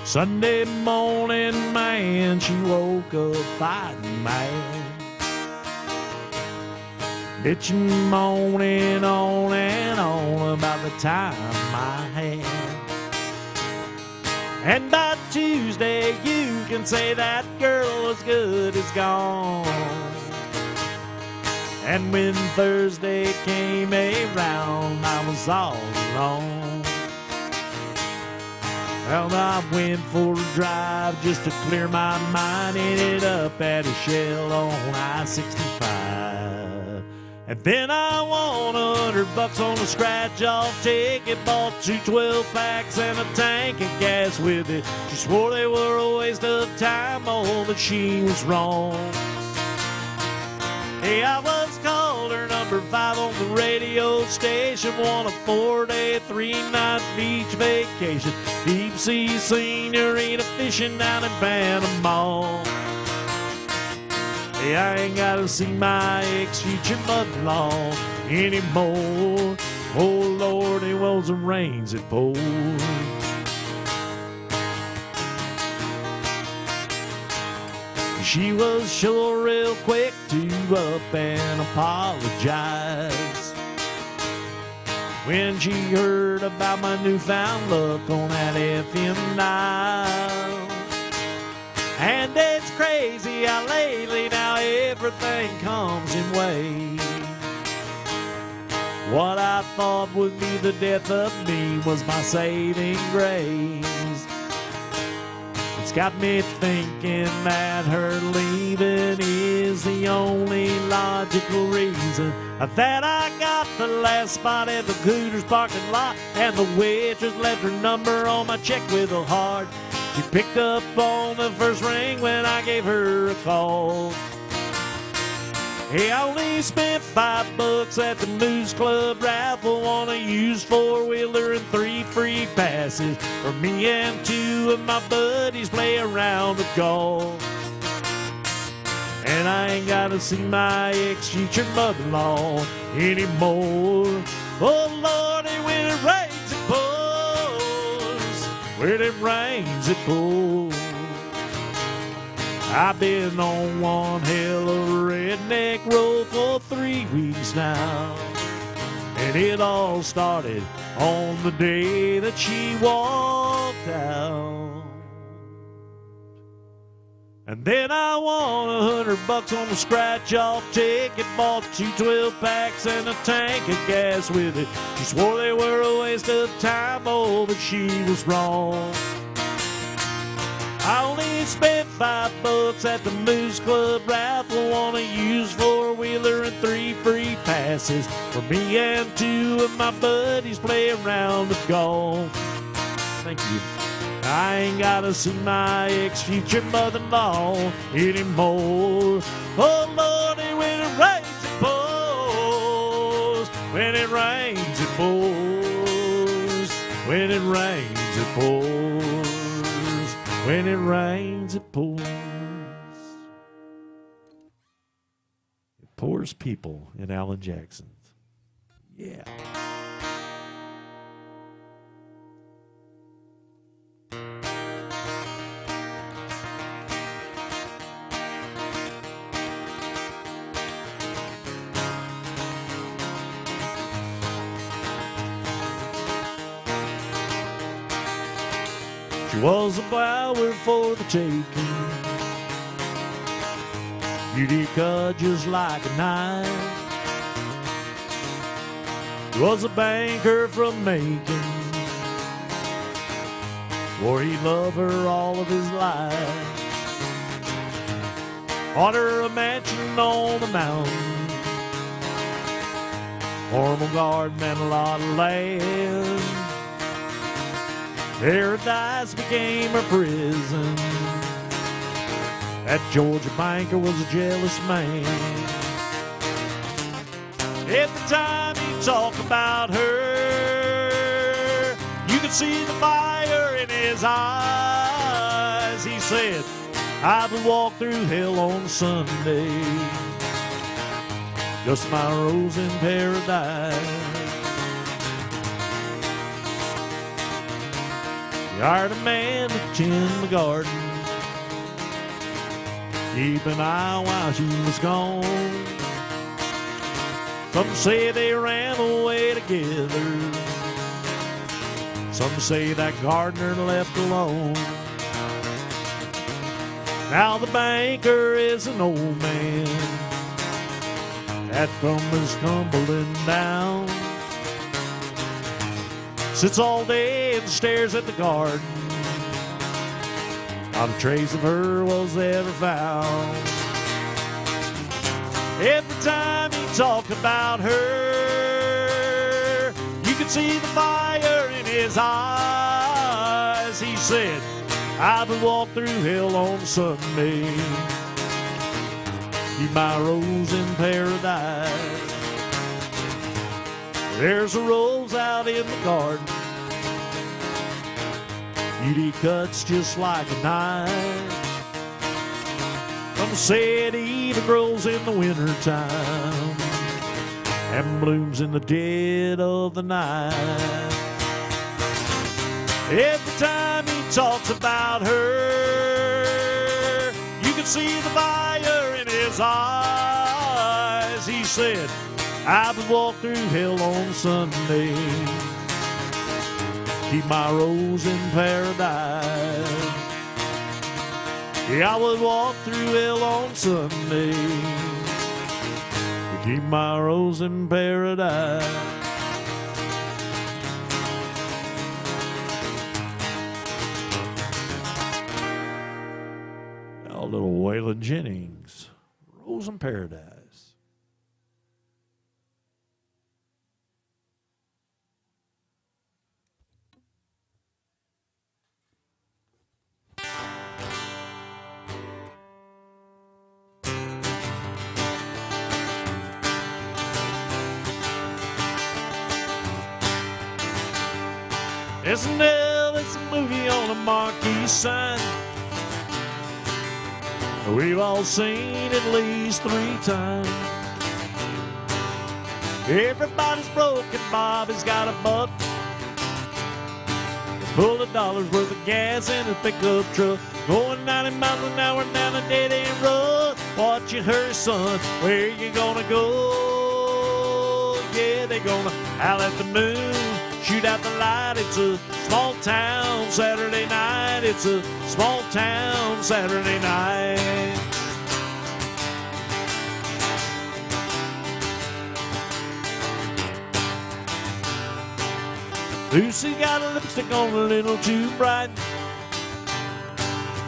Sunday morning, man, she woke up fighting mad. Bitching, moaning on and on about the time I had. And by Tuesday, you can say that girl as good as gone. And when Thursday came around, I was all alone. Well, I went for a drive just to clear my mind. Ended up at a Shell on I-65. And then I won $100 on a scratch-off ticket. Bought 2 12-packs and a tank of gas with it. She swore they were a waste of time, oh, but she was wrong. Hey, I was caller number 5 on the radio station. Won a 4-day, 3-night beach vacation. Deep sea scenery, fishing down in Panama. Hey, I ain't gotta see my ex-future mother-in-law anymore. Oh, Lord, it was the rains that poured. She was sure real quick to up and apologize when she heard about my newfound luck on that FM dial. And it's crazy how lately now everything comes in waves. What I thought would be the death of me was my saving grace. It's got me thinking that her leaving is the only logical reason that I got the last spot at the Hooters parking lot, and the waitress left her number on my check with a heart. She picked up on the first ring when I gave her a call. Hey, I only spent $5 at the Moose Club raffle on a used 4-wheeler and 3 free passes for me and 2 of my buddies play around the golf. And I ain't gotta see my ex-future mother-in-law anymore. Oh, Lordy, when it rains, it pours. When it rains, it pours. I've been on one hell of a redneck road for 3 weeks now. And it all started on the day that she walked out. And then I won $100 on a scratch-off ticket. Bought 2 12-packs and a tank of gas with it. She swore they were a waste of time, oh, but she was wrong. I only spent $5 at the Moose Club raffle on a used 4-wheeler and 3 free passes for me and 2 of my buddies play around the golf. Thank you. I ain't gotta see my ex-future mother-in-law anymore. Oh, Lordy, when it rains, it pours. When it rains, it pours. When it rains, it pours. When it rains, it pours. It pours people in Alan Jackson's. Yeah. She was a flower for the taking, beauty cut just like a knife. He was a banker from Macon, swore he'd love her all of his life. Bought her a mansion on the mountain, formal garden and a lot of land. Paradise became her prison. That Georgia banker was a jealous man. Every time he talked about her, you could see the fire in his eyes. He said, I would walk through hell on Sunday, just my rose in paradise. He hired a man to tend the garden, keep an eye while she was gone. Some say they ran away together, some say that gardener left alone. Now the banker is an old man, that thumb is tumbling down. Sits all day and stares at the garden, not a trace of her was ever found. Every time he talked about her, you could see the fire in his eyes. He said, I would walk through hell on Sunday, keep my rose in paradise. There's a rose out in the garden, beauty cuts just like a knife. Some say it even grows in the wintertime and blooms in the dead of the night. Every time he talks about her, you can see the fire in his eyes. He said, I would walk through hell on Sunday, keep my rose in paradise. Yeah, I would walk through hell on Sunday to keep my rose in paradise. A little Waylon Jennings, Rose in Paradise. SNL, it's a movie on a marquee sign. We've all seen at least 3 times. Everybody's broken, Bobby's got a buck, full of dollars worth of gas in a pickup truck, going 90 miles an hour down a dead-end road. What you heard, son, where you gonna go? Yeah, they gonna howl at the moon, shoot out the light. It's a small town Saturday night. It's a small town Saturday night. Lucy got a lipstick on a little too bright.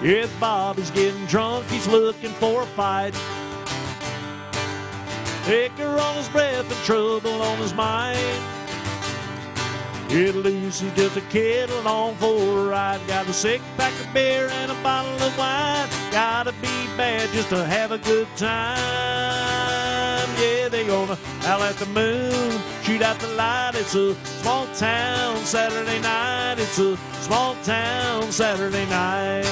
If Bobby's getting drunk, he's looking for a fight. Liquor on his breath and trouble on his mind. Yeah, Lucy's just a kid along for a ride. Got a 6-pack of beer and a bottle of wine. Gotta be bad just to have a good time. Yeah, they gonna howl at the moon, shoot out the light. It's a small town Saturday night. It's a small town Saturday night.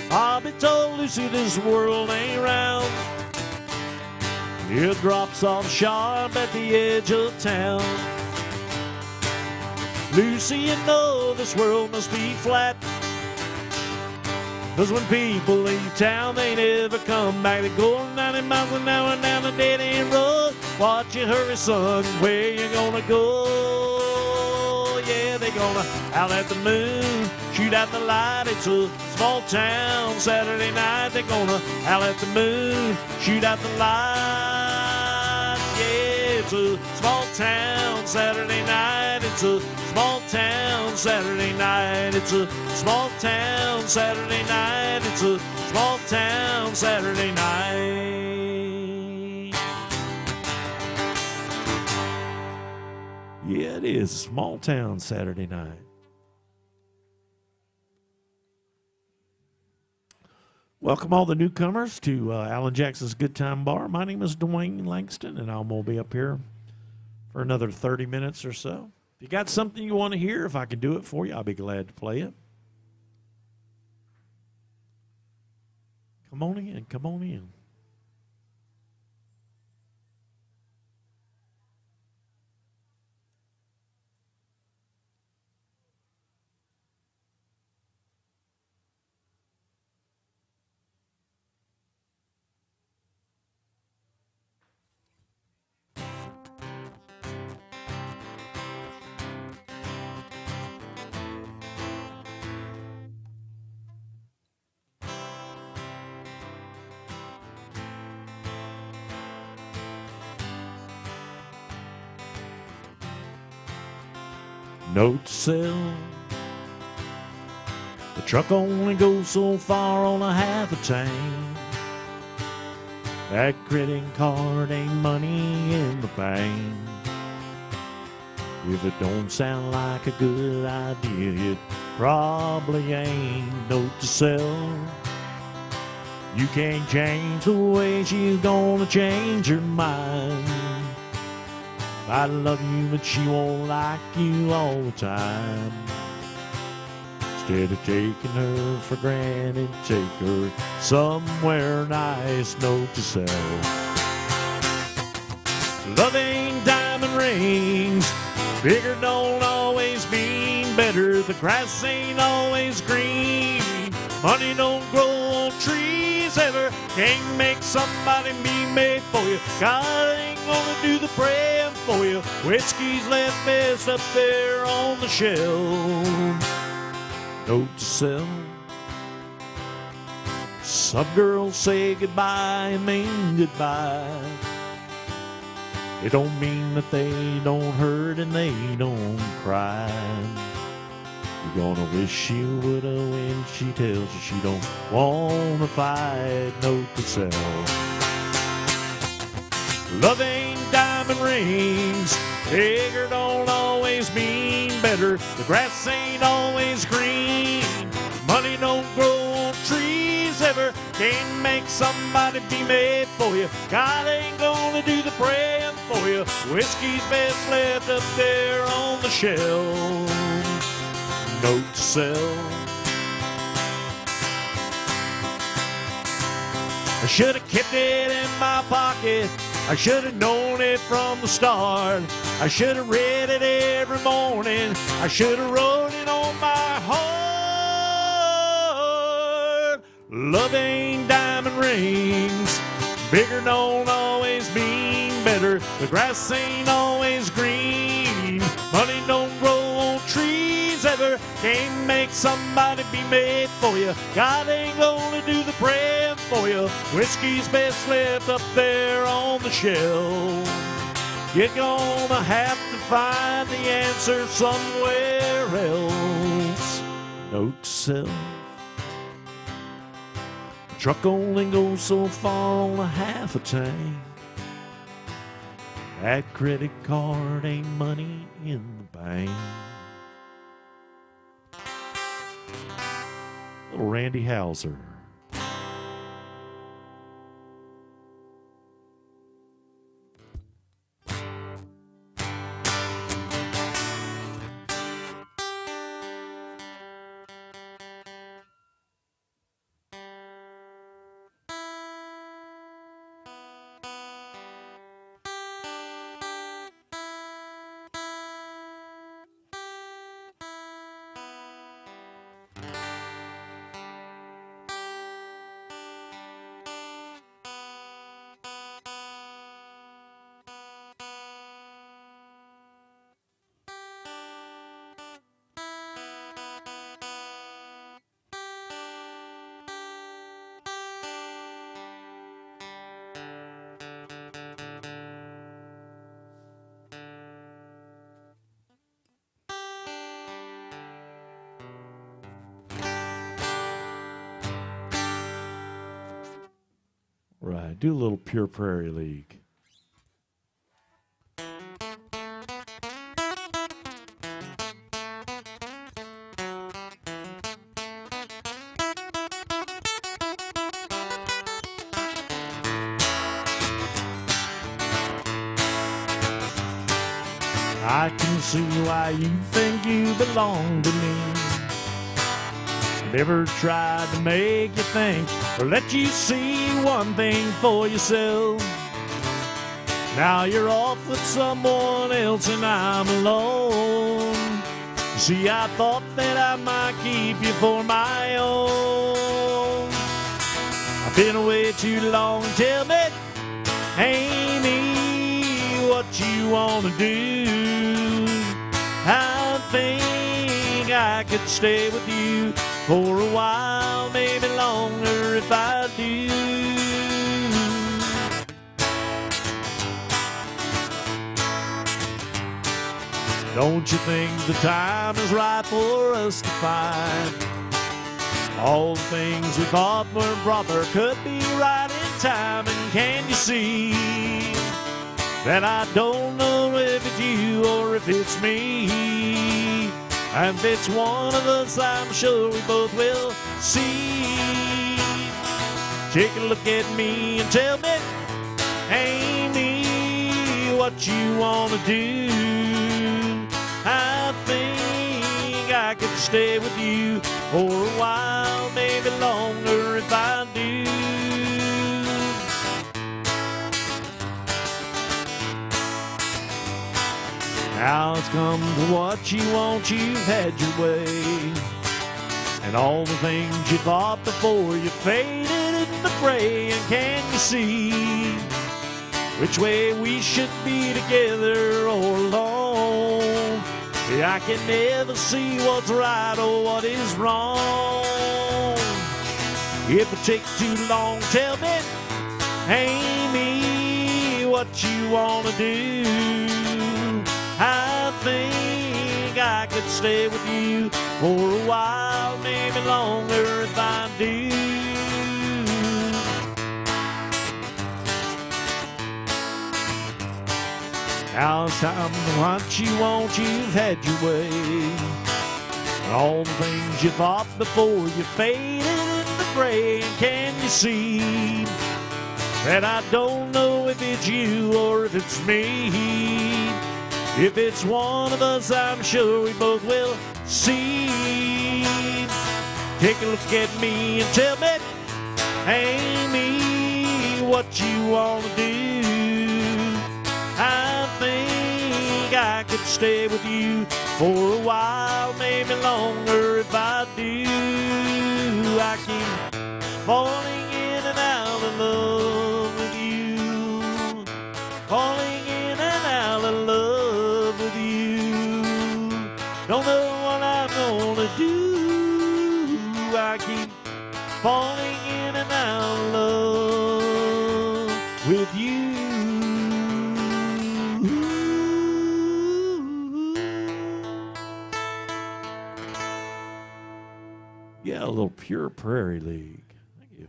Bobby told Lucy this world ain't round. It drops off sharp at the edge of town. Lucy, you know this world must be flat, 'cause when people leave town, they never come back. They go 90 miles an hour down a dead-end road. Watch you hurry, son, where you gonna go? Yeah, they gonna howl at the moon, shoot out the light. It's a small town Saturday night. They're gonna howl at the moon, shoot out the light. Yeah, it's a small town Saturday night. It's a small town Saturday night. It's a small town Saturday night. It's a small town Saturday night. Yeah, it is a small town Saturday night. Welcome all the newcomers to Alan Jackson's Good Time Bar. My name is Dwayne Langston, and I'm going to be up here for another 30 minutes or so. If you got something you want to hear, if I can do it for you, I'll be glad to play it. Come on in, come on in. Note to self. The truck only goes so far on a half a tank. That credit card ain't money in the bank. If it don't sound like a good idea, it probably ain't. Note to self. You can't change the way she's gonna change her mind. I love you, but she won't like you all the time. Instead of taking her for granted, take her somewhere nice. Note to self. Love ain't diamond rings. Bigger don't always mean better. The grass ain't always green. Money don't grow on trees ever. Can't make somebody be made for you. God ain't gonna do the praying for you. Whiskey's left best up there on the shelf. Note to self. Some girls say goodbye and mean goodbye. It don't mean that they don't hurt and they don't cry. You're gonna wish you would've when she tells you she don't wanna fight. Note to self. Love ain't diamond rings. Bigger don't always mean better. The grass ain't always green. Money don't grow on trees ever. Can't make somebody be made for you. God ain't gonna do the praying for you. Whiskey's best left up there on the shelf. Note to self. I should have kept it in my pocket. I should have known it from the start. I should have read it every morning. I should have wrote it on my heart. Love ain't diamond rings. Bigger don't always mean better. The grass ain't always green. Money don't grow on trees ever. Can't make somebody be made for you. God ain't gonna do the praying for you. Whiskey's best left up there on the shelf. You're gonna have to find the answer somewhere else. Note to self. The truck only goes so far on a half a tank. That credit card ain't money in the bank. Little Randy Houser. Right, do a little Pure Prairie League. I can see why you think you belong to me. Never tried to make you think or let you see one thing for yourself. Now you're off with someone else and I'm alone. You see, I thought that I might keep you for my own. I've been away too long. Tell me, Amy, what you wanna do? I think I could stay with you for a while, maybe longer if I do. Don't you think the time is right for us to find all the things we thought were brother could be right in time? And can you see that I don't know if it's you or if it's me? And if it's one of us, I'm sure we both will see. Take a look at me and tell me, Amy, what you want to do. I think I could stay with you for a while, maybe longer if I do. Now it's come to what you want, you've had your way. And all the things you thought before you faded in the fray. And can you see which way we should be together or alone? Yeah, I can never see what's right or what is wrong. If it takes too long, tell me, Amy, what you want to do. I think I could stay with you for a while, maybe longer if I do. Now it's time to what you want, you've had your way. And all the things you thought before you faded in the gray. And can you see that I don't know if it's you or if it's me? If it's one of us, I'm sure we both will see. Take a look at me and tell me, Amy, what you want to do. I think I could stay with you for a while, maybe longer if I do. I keep falling in and out of love with you, falling in and out of love with you. Don't know what I'm gonna do. I keep falling in and out of love with you. Yeah, a little Pure Prairie League. Thank you.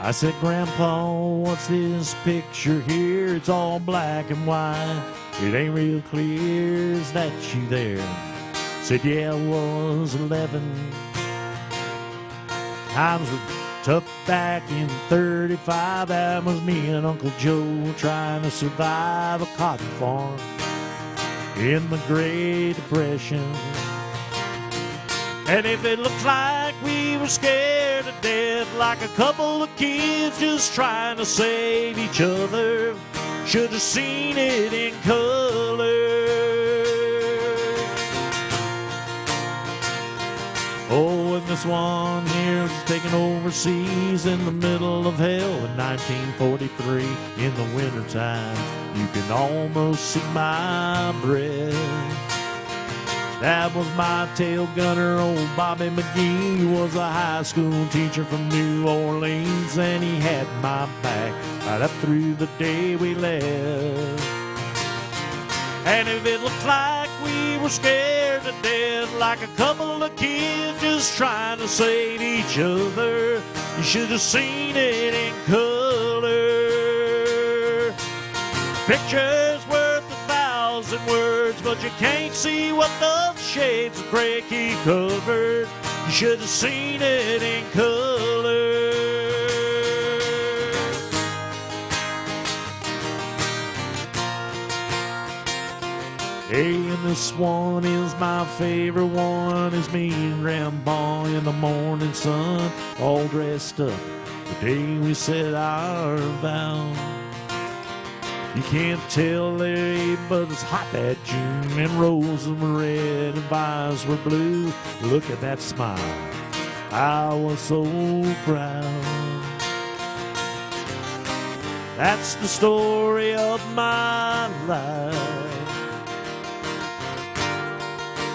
I said, Grandpa, what's this picture here? It's all black and white. It ain't real clear. Is that you there? Said, yeah, it was 11. Times were tough back in 35. That was me and Uncle Joe trying to survive a cotton farm in the Great Depression. And if it looks like we were scared to death, like a couple of kids just trying to save each other, should have seen it in color. Oh, and this one here was taken overseas in the middle of hell in 1943 in the wintertime. You can almost see my breath. That was my tail gunner, old Bobby McGee. He was a high school teacher from New Orleans, and he had my back right up through the day we left. And if it looked like we were scared to death, like a couple of kids just trying to save each other, you should have seen it in color. Pictures worth 1,000 words, but you can't see what those shades of gray he covered. You should have seen it in color. Hey, and this one is my favorite one. It's me and Grandpa in the morning sun, all dressed up the day we said our vow. You can't tell Larry, but it's hot that June, and roses were red and violets were blue. Look at that smile I was so proud. That's the story of my life.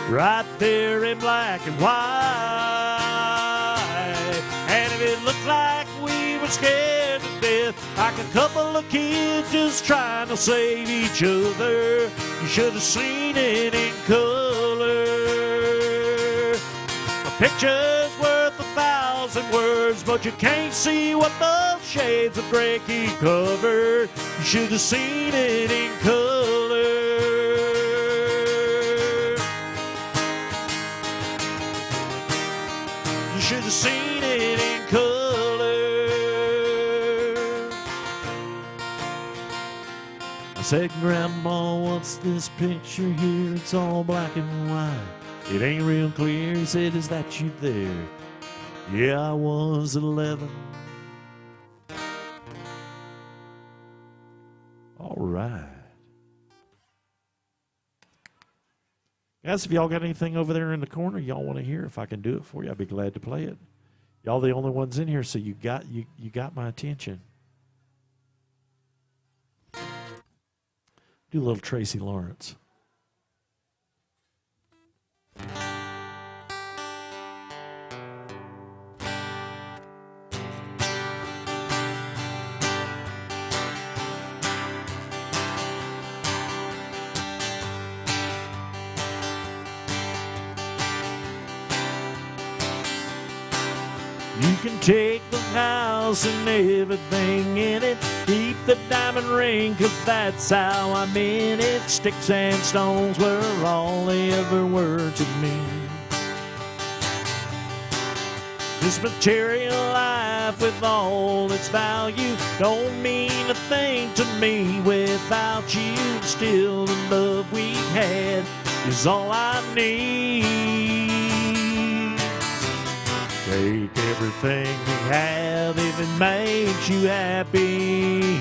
Right there in black and white. And if it looked like we were scared to death, like a couple of kids just trying to save each other, you should have seen it in color. A picture's worth 1,000 words, but you can't see what those shades of gray keep covered. You should have seen it in color. You should have seen it in color. I said, Grandma, what's this picture here? It's all black and white. It ain't real clear. He said, is that you there? Yeah, I was 11. All right. Guys, if y'all got anything over there in the corner y'all want to hear, if I can do it for you, I'd be glad to play it. Y'all the only ones in here, so you got my attention. Do a little Tracy Lawrence. You can take the house and everything in it. Keep the diamond ring, 'cause that's how I'm in it. Sticks and stones were all they ever were to me. This material life with all its value don't mean a thing to me without you. Still the love we had is all I need. Take everything we have if it makes you happy.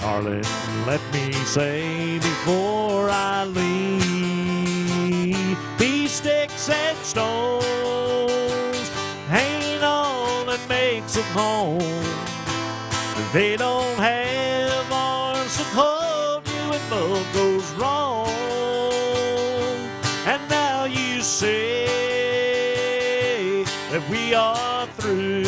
Darling, let me say before I leave, these sticks and stones ain't all that makes a home. They don't have arms to hold you when love goes wrong. And now you say that we are through.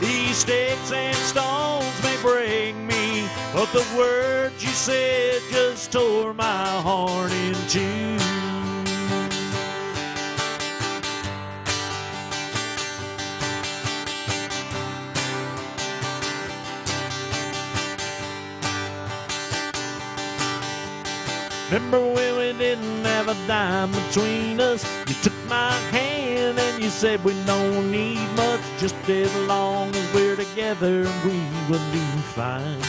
These sticks and stones may break me, but the words you said just tore my heart in two. Remember when we didn't have a dime between us? You took my hand and you said we don't need much, just as long as we're together we will do fine.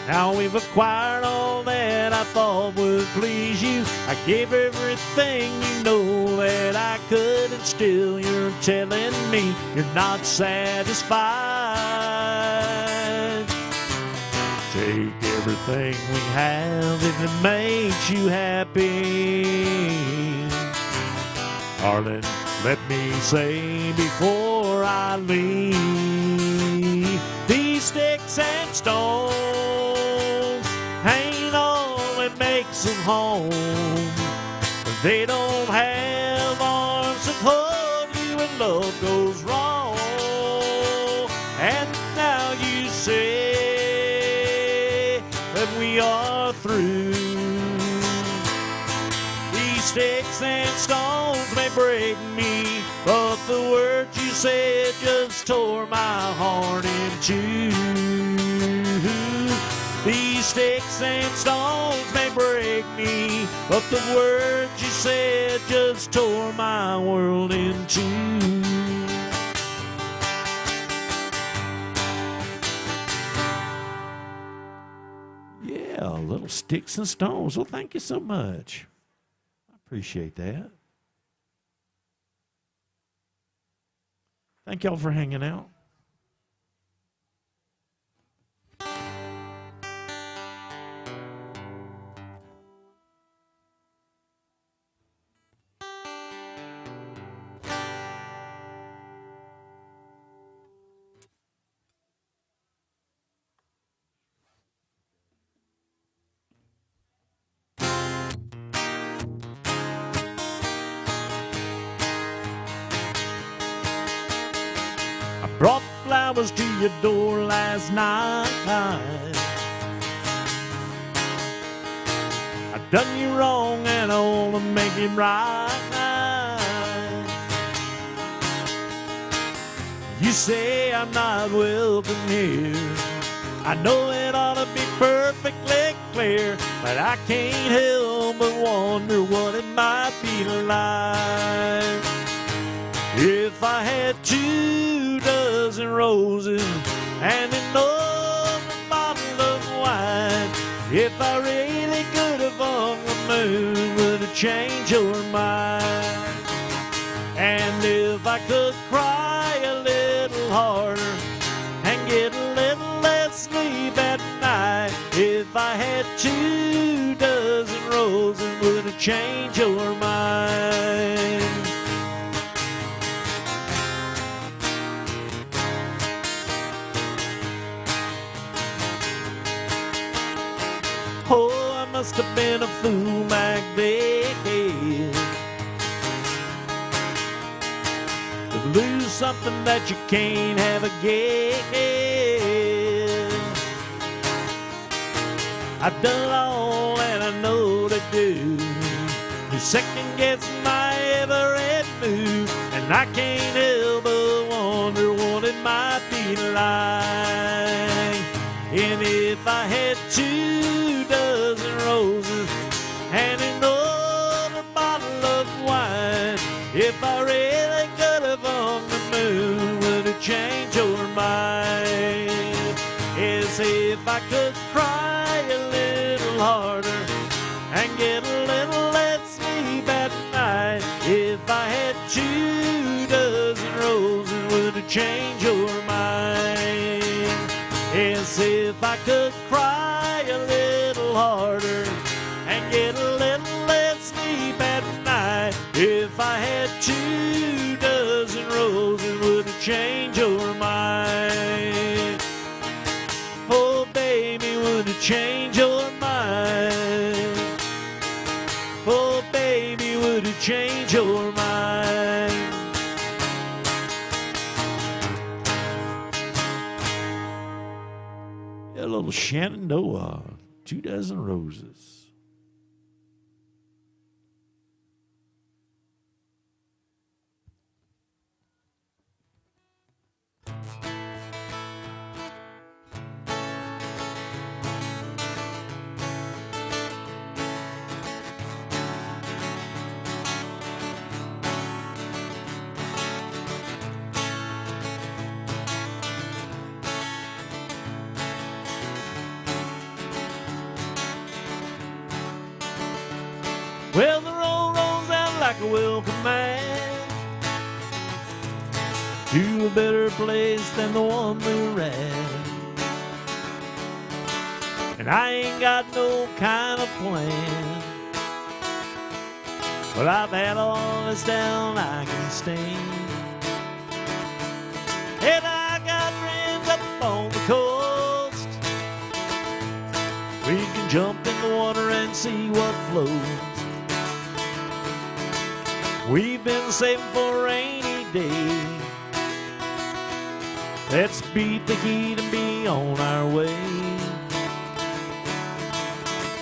Now we've acquired all that I thought would please you. I gave everything you know that I could, and still you're telling me you're not satisfied. Take everything we have if it makes you happy. Darling, let me say before I leave, these sticks and stones ain't all that makes a home. They don't have arms that hold you when love goes wrong. And now you say that we are through. These sticks and stones may break me, but the words you said just tore my heart in two. These sticks and stones may break me, but the words you said just tore my world in two. Yeah, little sticks and stones. Well, thank you so much. I appreciate that. Thank y'all for hanging out. Brought flowers to your door last night. I done you wrong and I wanna make it right. You say I'm not welcome here. I know it ought to be perfectly clear, but I can't help but wonder what it might be like if I had 24 roses and another bottle of wine. If I really could have hung the moon, would it change your mind? And if I could cry a little harder and get a little less sleep at night, if I had 24 roses, would it change your mind? Oh, I must have been a fool back then to lose something that you can't have again. I've done all that I know to do to second guess my every move, and I can't help but wonder what it might be like. And if I had 24 roses and another bottle of wine, if I really could have hung the moon, would it change your mind? Yes, if I could cry a little harder and get a little less sleep at night, if I had 24 roses, would it change your mind? Yes, if I could cry a little harder and get a little less sleep at night, if I had 24 roses, would it change your mind? Oh, baby, would it change your mind? Oh, baby, would it change your mind? A little Shenandoah, 24 roses. Well, the road rolls out like a welcome man to a better place than the one we're at. And I ain't got no kind of plan, but I've had all this down I can stand. And I got friends up on the coast. We can jump in the water and see what flows. We've been saving for a rainy day. Let's beat the heat and be on our way.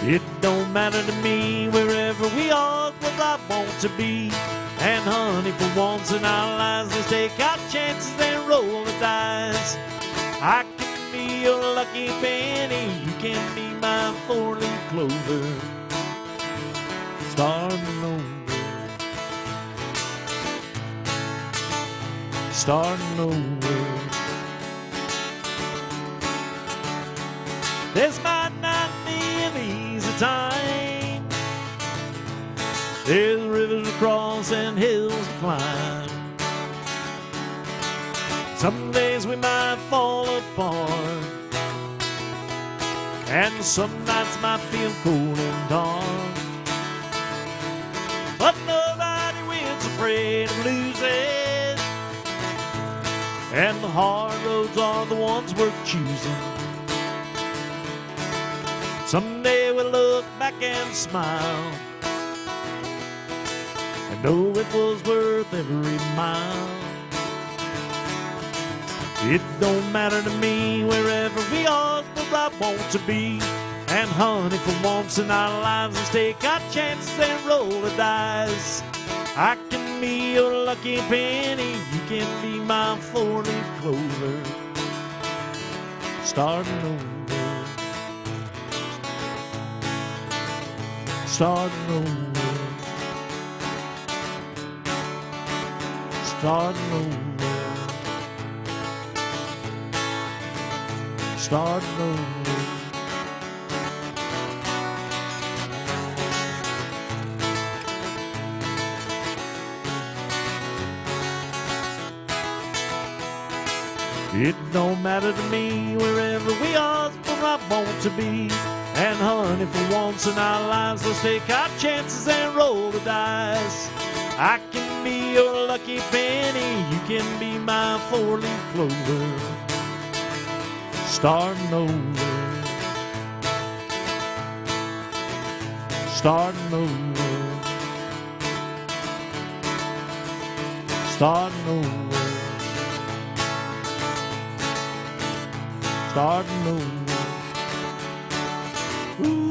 It don't matter to me wherever we are, 'cause I want to be. And honey, for once in our lives, let's take our chances and roll the dice. I can be your lucky penny, you can be my four-leaf clover. Starting over. Starting over. This might not be an easy time. There's rivers to cross and hills to climb. Some days we might fall apart, and some nights might feel cold and dark. But nobody wins afraid of losing, and the hard roads are the ones worth choosing. Someday we'll look back and smile and know it was worth every mile. It don't matter to me wherever we are, where I want to be. And honey, for once in our lives, let's take our chances and roll the dice. I can be your lucky penny, you can be my four-leaf clover. Starting over, starting over, starting over, starting over. It don't matter to me wherever we are, where I want to be. And honey, for once in our lives, let's take our chances and roll the dice. I can be your lucky penny, you can be my four-leaf clover. Starting over, starting over, starting over. Starting over. Ooh.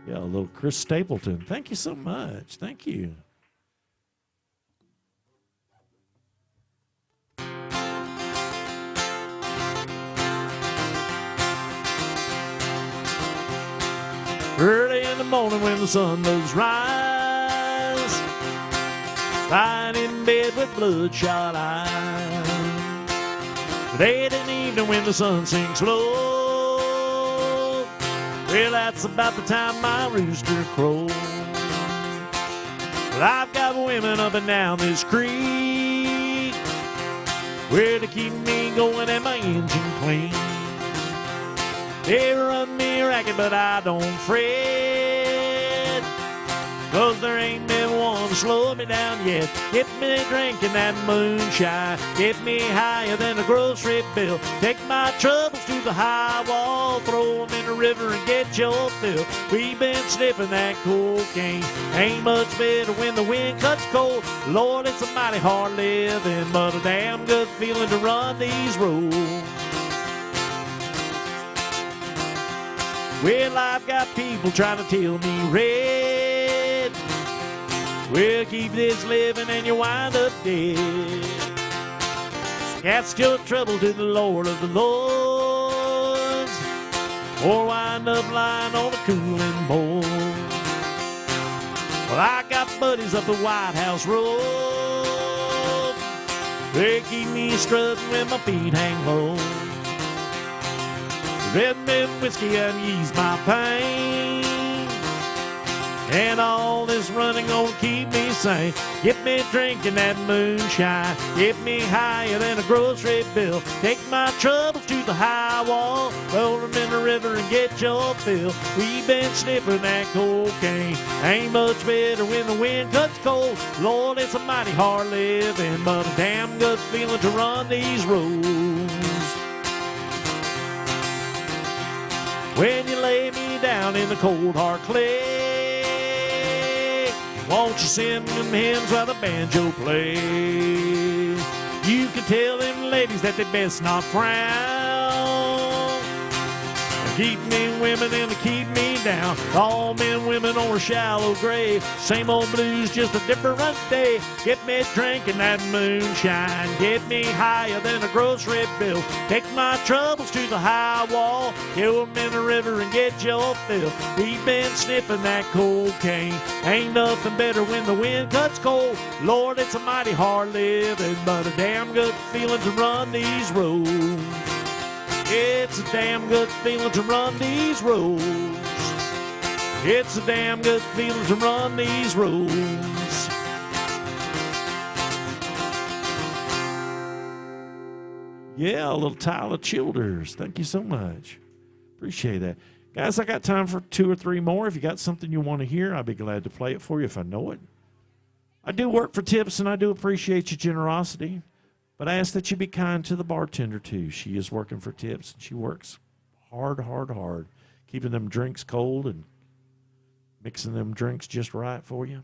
Yeah, a little Chris Stapleton. Thank you so much. Thank you. Early in the morning when the sun does rise, lying in bed with bloodshot eyes. Late in the evening when the sun sinks low, well, that's about the time my rooster crows. Well, I've got women up and down this creek where to keep me going and my engine clean. They run me ragged, but I don't fret, 'cause there ain't been one to slow me down yet. Get me drinking that moonshine, get me higher than a grocery bill. Take my troubles to the high wall, throw them in the river and get your fill. We've been sniffing that cocaine, ain't much better when the wind cuts cold. Lord, it's a mighty hard living, but a damn good feeling to run these roads. Well, I've got people trying to tell me red. Well, keep this living and you wind up dead. Cast your trouble to the Lord of the Lords, or wind up lying on a cooling board. Well, I got buddies up the White House Road. They keep me strutting when my feet hang low. Red mint whiskey and ease my pain, and all this running gonna keep me sane. Get me drinking that moonshine, get me higher than a grocery bill. Take my troubles to the high wall, roll them in the river and get your fill. We've been sniffing that cocaine, ain't much better when the wind cuts cold. Lord, it's a mighty hard living, but a damn good feeling to run these roads. When you lay me down in the cold hard clay, won't you send them hymns while the banjo play? You can tell them ladies that they best not frown. Keep me women and keep me down. All men, women on a shallow grave. Same old blues, just a different day. Get me drinking that moonshine, get me higher than a grocery bill. Take my troubles to the high wall, throw them in the river and get your fill. We've been sniffing that cocaine, ain't nothing better when the wind cuts cold. Lord, it's a mighty hard living, but a damn good feeling to run these roads. It's a damn good feeling to run these roads. It's a damn good feeling to run these roads. Yeah, a little Tyler Childers. Thank you so much. Appreciate that. Guys, I got time for 2 or 3 more. If you got something you want to hear, I'll be glad to play it for you if I know it. I do work for tips, and I do appreciate your generosity. But I ask that you be kind to the bartender, too. She is working for tips, and she works hard, hard, hard. keeping them drinks cold and mixing them drinks just right for you?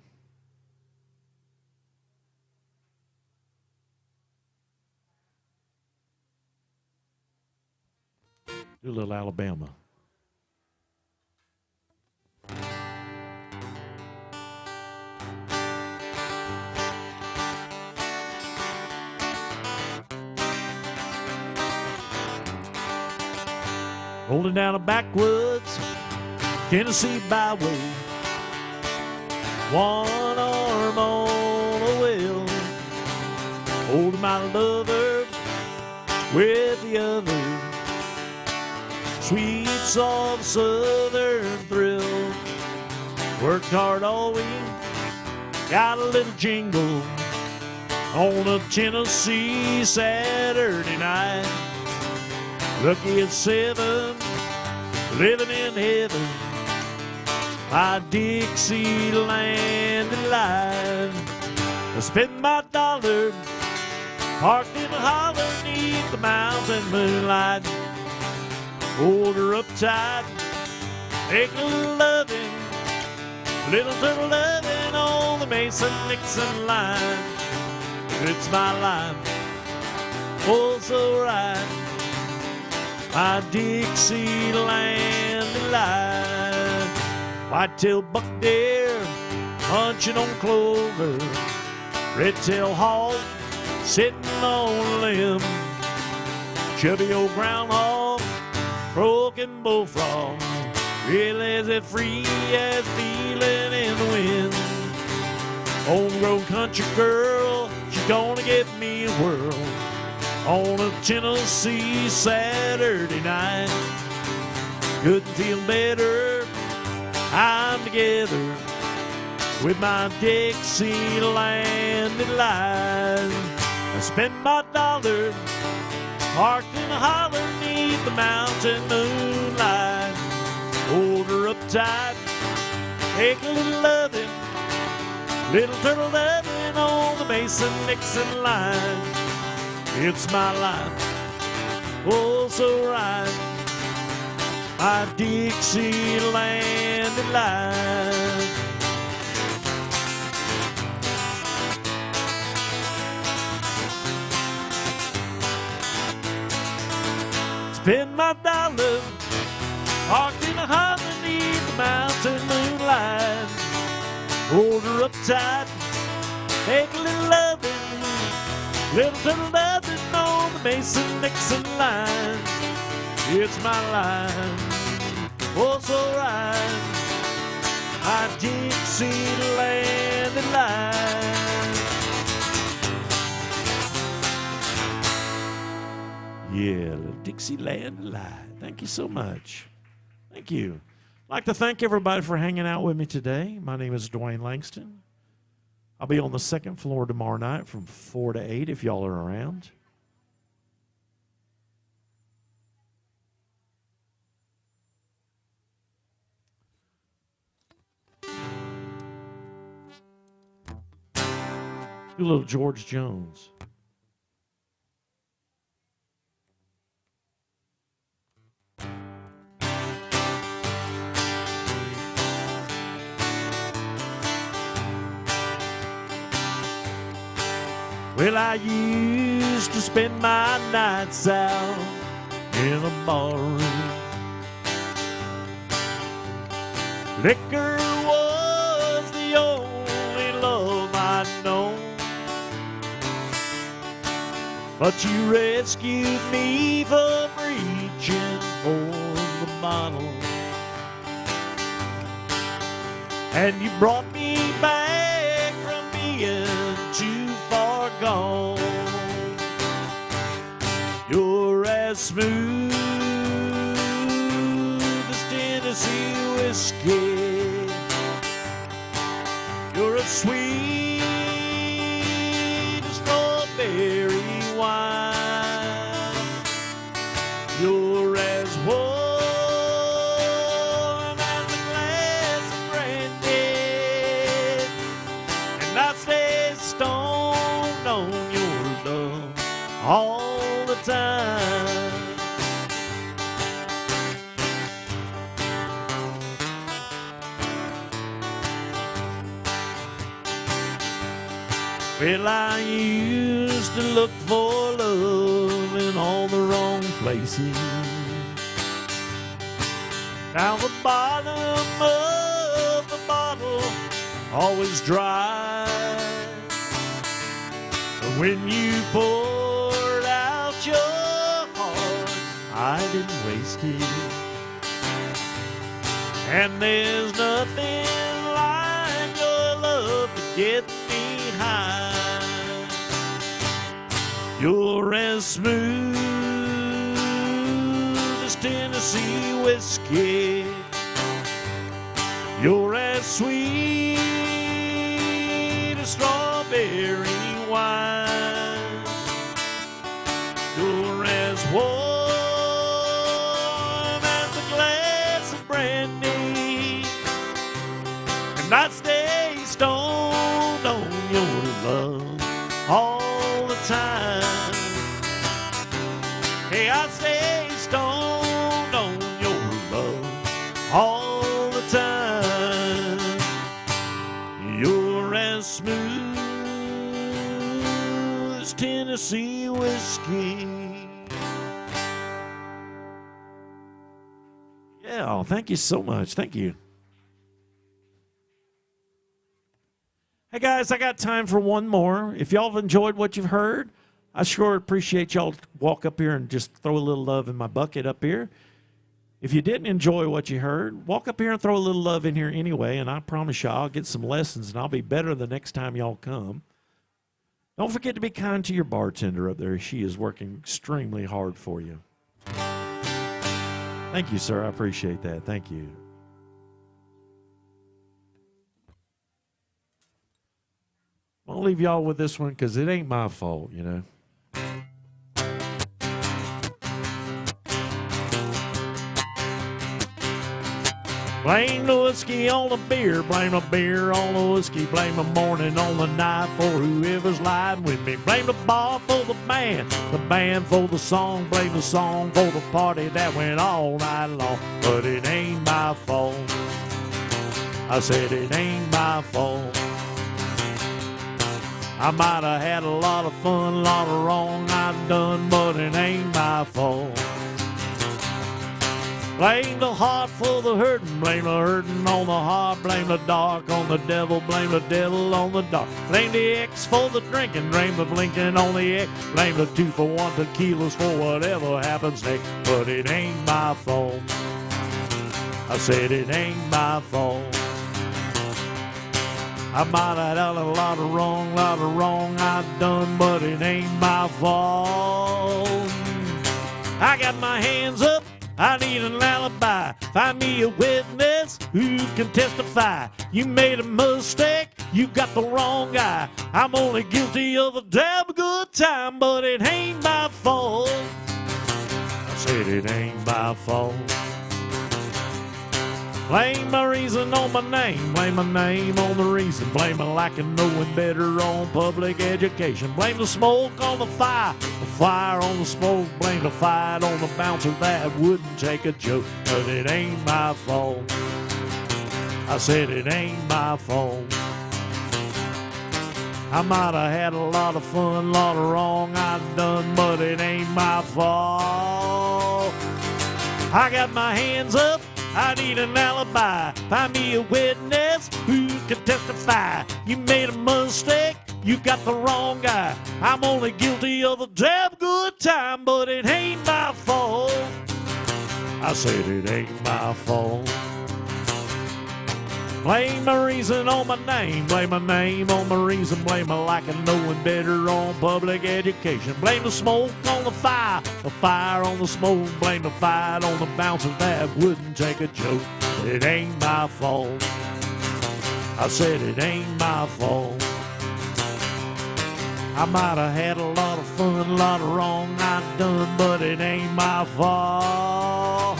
Do a little Alabama. Rolling down a backwoods Tennessee byway, one arm on a wheel, holding my lover with the other. Sweet, soft, southern thrill. Worked hard all week, got a little jingle on a Tennessee Saturday night. Lucky at 7, living in heaven, my Dixieland delight. I spend my dollar parked in a holler neath the mountain moonlight. Hold her up tight, make a little loving, little turtle loving on the Mason-Dixon line. It's my life, oh so right, my Dixieland delight. White-tailed buck deer munching on clover, red-tailed hog sitting on a limb, chubby old groundhog, broken bullfrog, really as free as feeling in the wind. Homegrown country girl, she's gonna give me a whirl on a Tennessee Saturday night. Couldn't feel better, I'm together with my Dixieland delight. I spend my dollar parked in a holler neath the mountain moonlight. Hold her up tight, take a little loving, little turtle loving on the Mason-Dixon line. It's my life, oh so right, my Dixieland delight. Spend my dollar parked in a holler neath the mountain moonlight. Hold her up tight, take a little loving, little turtle loving on the Mason-Dixon line. It's my line, oh so right, my Dixieland delight. Yeah, little Dixieland delight. Thank you so much. Thank you. I'd like to thank everybody for hanging out with me today. My name is Dwayne Langston. I'll be on the second floor tomorrow night from 4 to 8 if y'all are around. Do a little George Jones. Well, I used to spend my nights out in a barroom. Liquor was the only love I'd known, but you rescued me from reaching for the bottle, and you brought me back from being too far gone. You're as smooth as Tennessee whiskey. You're as sweet as strawberry wine. You're as warm as a glass of brandy, and I stay stoned on your love all the time. Well, I used to look for love in all the wrong places. Now the bottom of the bottle always dry. But when you poured out your heart, I didn't waste it. And there's nothing like your love to get me high. You're as smooth as Tennessee whiskey. You're as sweet as strawberry wine. You're as warm as a glass of brandy. And I stay stoned on your love all the time. Hey, I stay stoned on your love all the time. You're as smooth as Tennessee whiskey. Yeah, oh, thank you so much. Thank you. Hey guys, I got time for one more. If y'all have enjoyed what you've heard, I sure appreciate y'all walk up here and just throw a little love in my bucket up here. If you didn't enjoy what you heard, walk up here and throw a little love in here anyway, and I promise y'all I'll get some lessons and I'll be better the next time y'all come. Don't forget to be kind to your bartender up there. She is working extremely hard for you. Thank you, sir. I appreciate that. Thank you. I'll leave y'all with this one because it ain't my fault, you know. Blame the whiskey on the beer, blame the beer on the whiskey, blame the morning on the night for whoever's lying with me. Blame the bar for the band for the song for the party that went all night long. But it ain't my fault. I said it ain't my fault. I might have had a lot of fun, a lot of wrong I've done, but it ain't my fault. Blame the heart for the hurting, blame the hurting on the heart, blame the dark on the devil on the dark. Blame the X for the drinking, blame the blinking on the X, blame the 2 for 1 tequilas for whatever happens next. But it ain't my fault. I said it ain't my fault. I might have done a lot of wrong I've done, but it ain't my fault. I got my hands up, I need an alibi. Find me a witness who can testify. You made a mistake, you got the wrong guy. I'm only guilty of a damn good time, but it ain't my fault. I said it ain't my fault. Blame my reason on my name, blame my name on the reason, blame my lack of knowing better on public education, blame the smoke on the fire on the smoke, blame the fight on the bouncer that wouldn't take a joke. But it ain't my fault. I said it ain't my fault. I might have had a lot of fun, a lot of wrong I've done, but it ain't my fault. I got my hands up, I need an alibi. Find me a witness who can testify. You made a mistake, you got the wrong guy. I'm only guilty of a damn good time, but it ain't my fault. I said it ain't my fault. Blame my reason on my name, blame my name on my reason, blame my lack of knowing better on public education. Blame the smoke on the fire on the smoke, blame the fight on the bouncer that wouldn't take a joke. It ain't my fault. I said it ain't my fault. I might have had a lot of fun, a lot of wrong I've done, but it ain't my fault.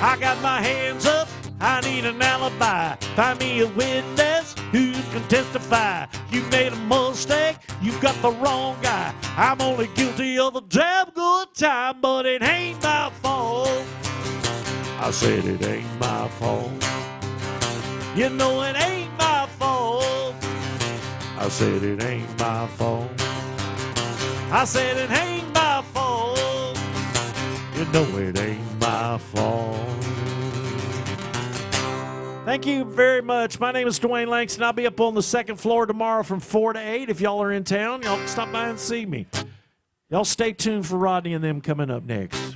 I got my hands up, I need an alibi. Find me a witness who can testify. You made a mistake, you got the wrong guy. I'm only guilty of a damn good time, but it ain't my fault. I said it ain't my fault. You know it ain't my fault. I said it ain't my fault. I said it ain't my fault. You know it ain't my fault. Thank you very much. My name is Dwayne Langston. I'll be up on the second floor tomorrow from 4 to 8. If y'all are in town, y'all stop by and see me. Y'all stay tuned for Rodney and them coming up next.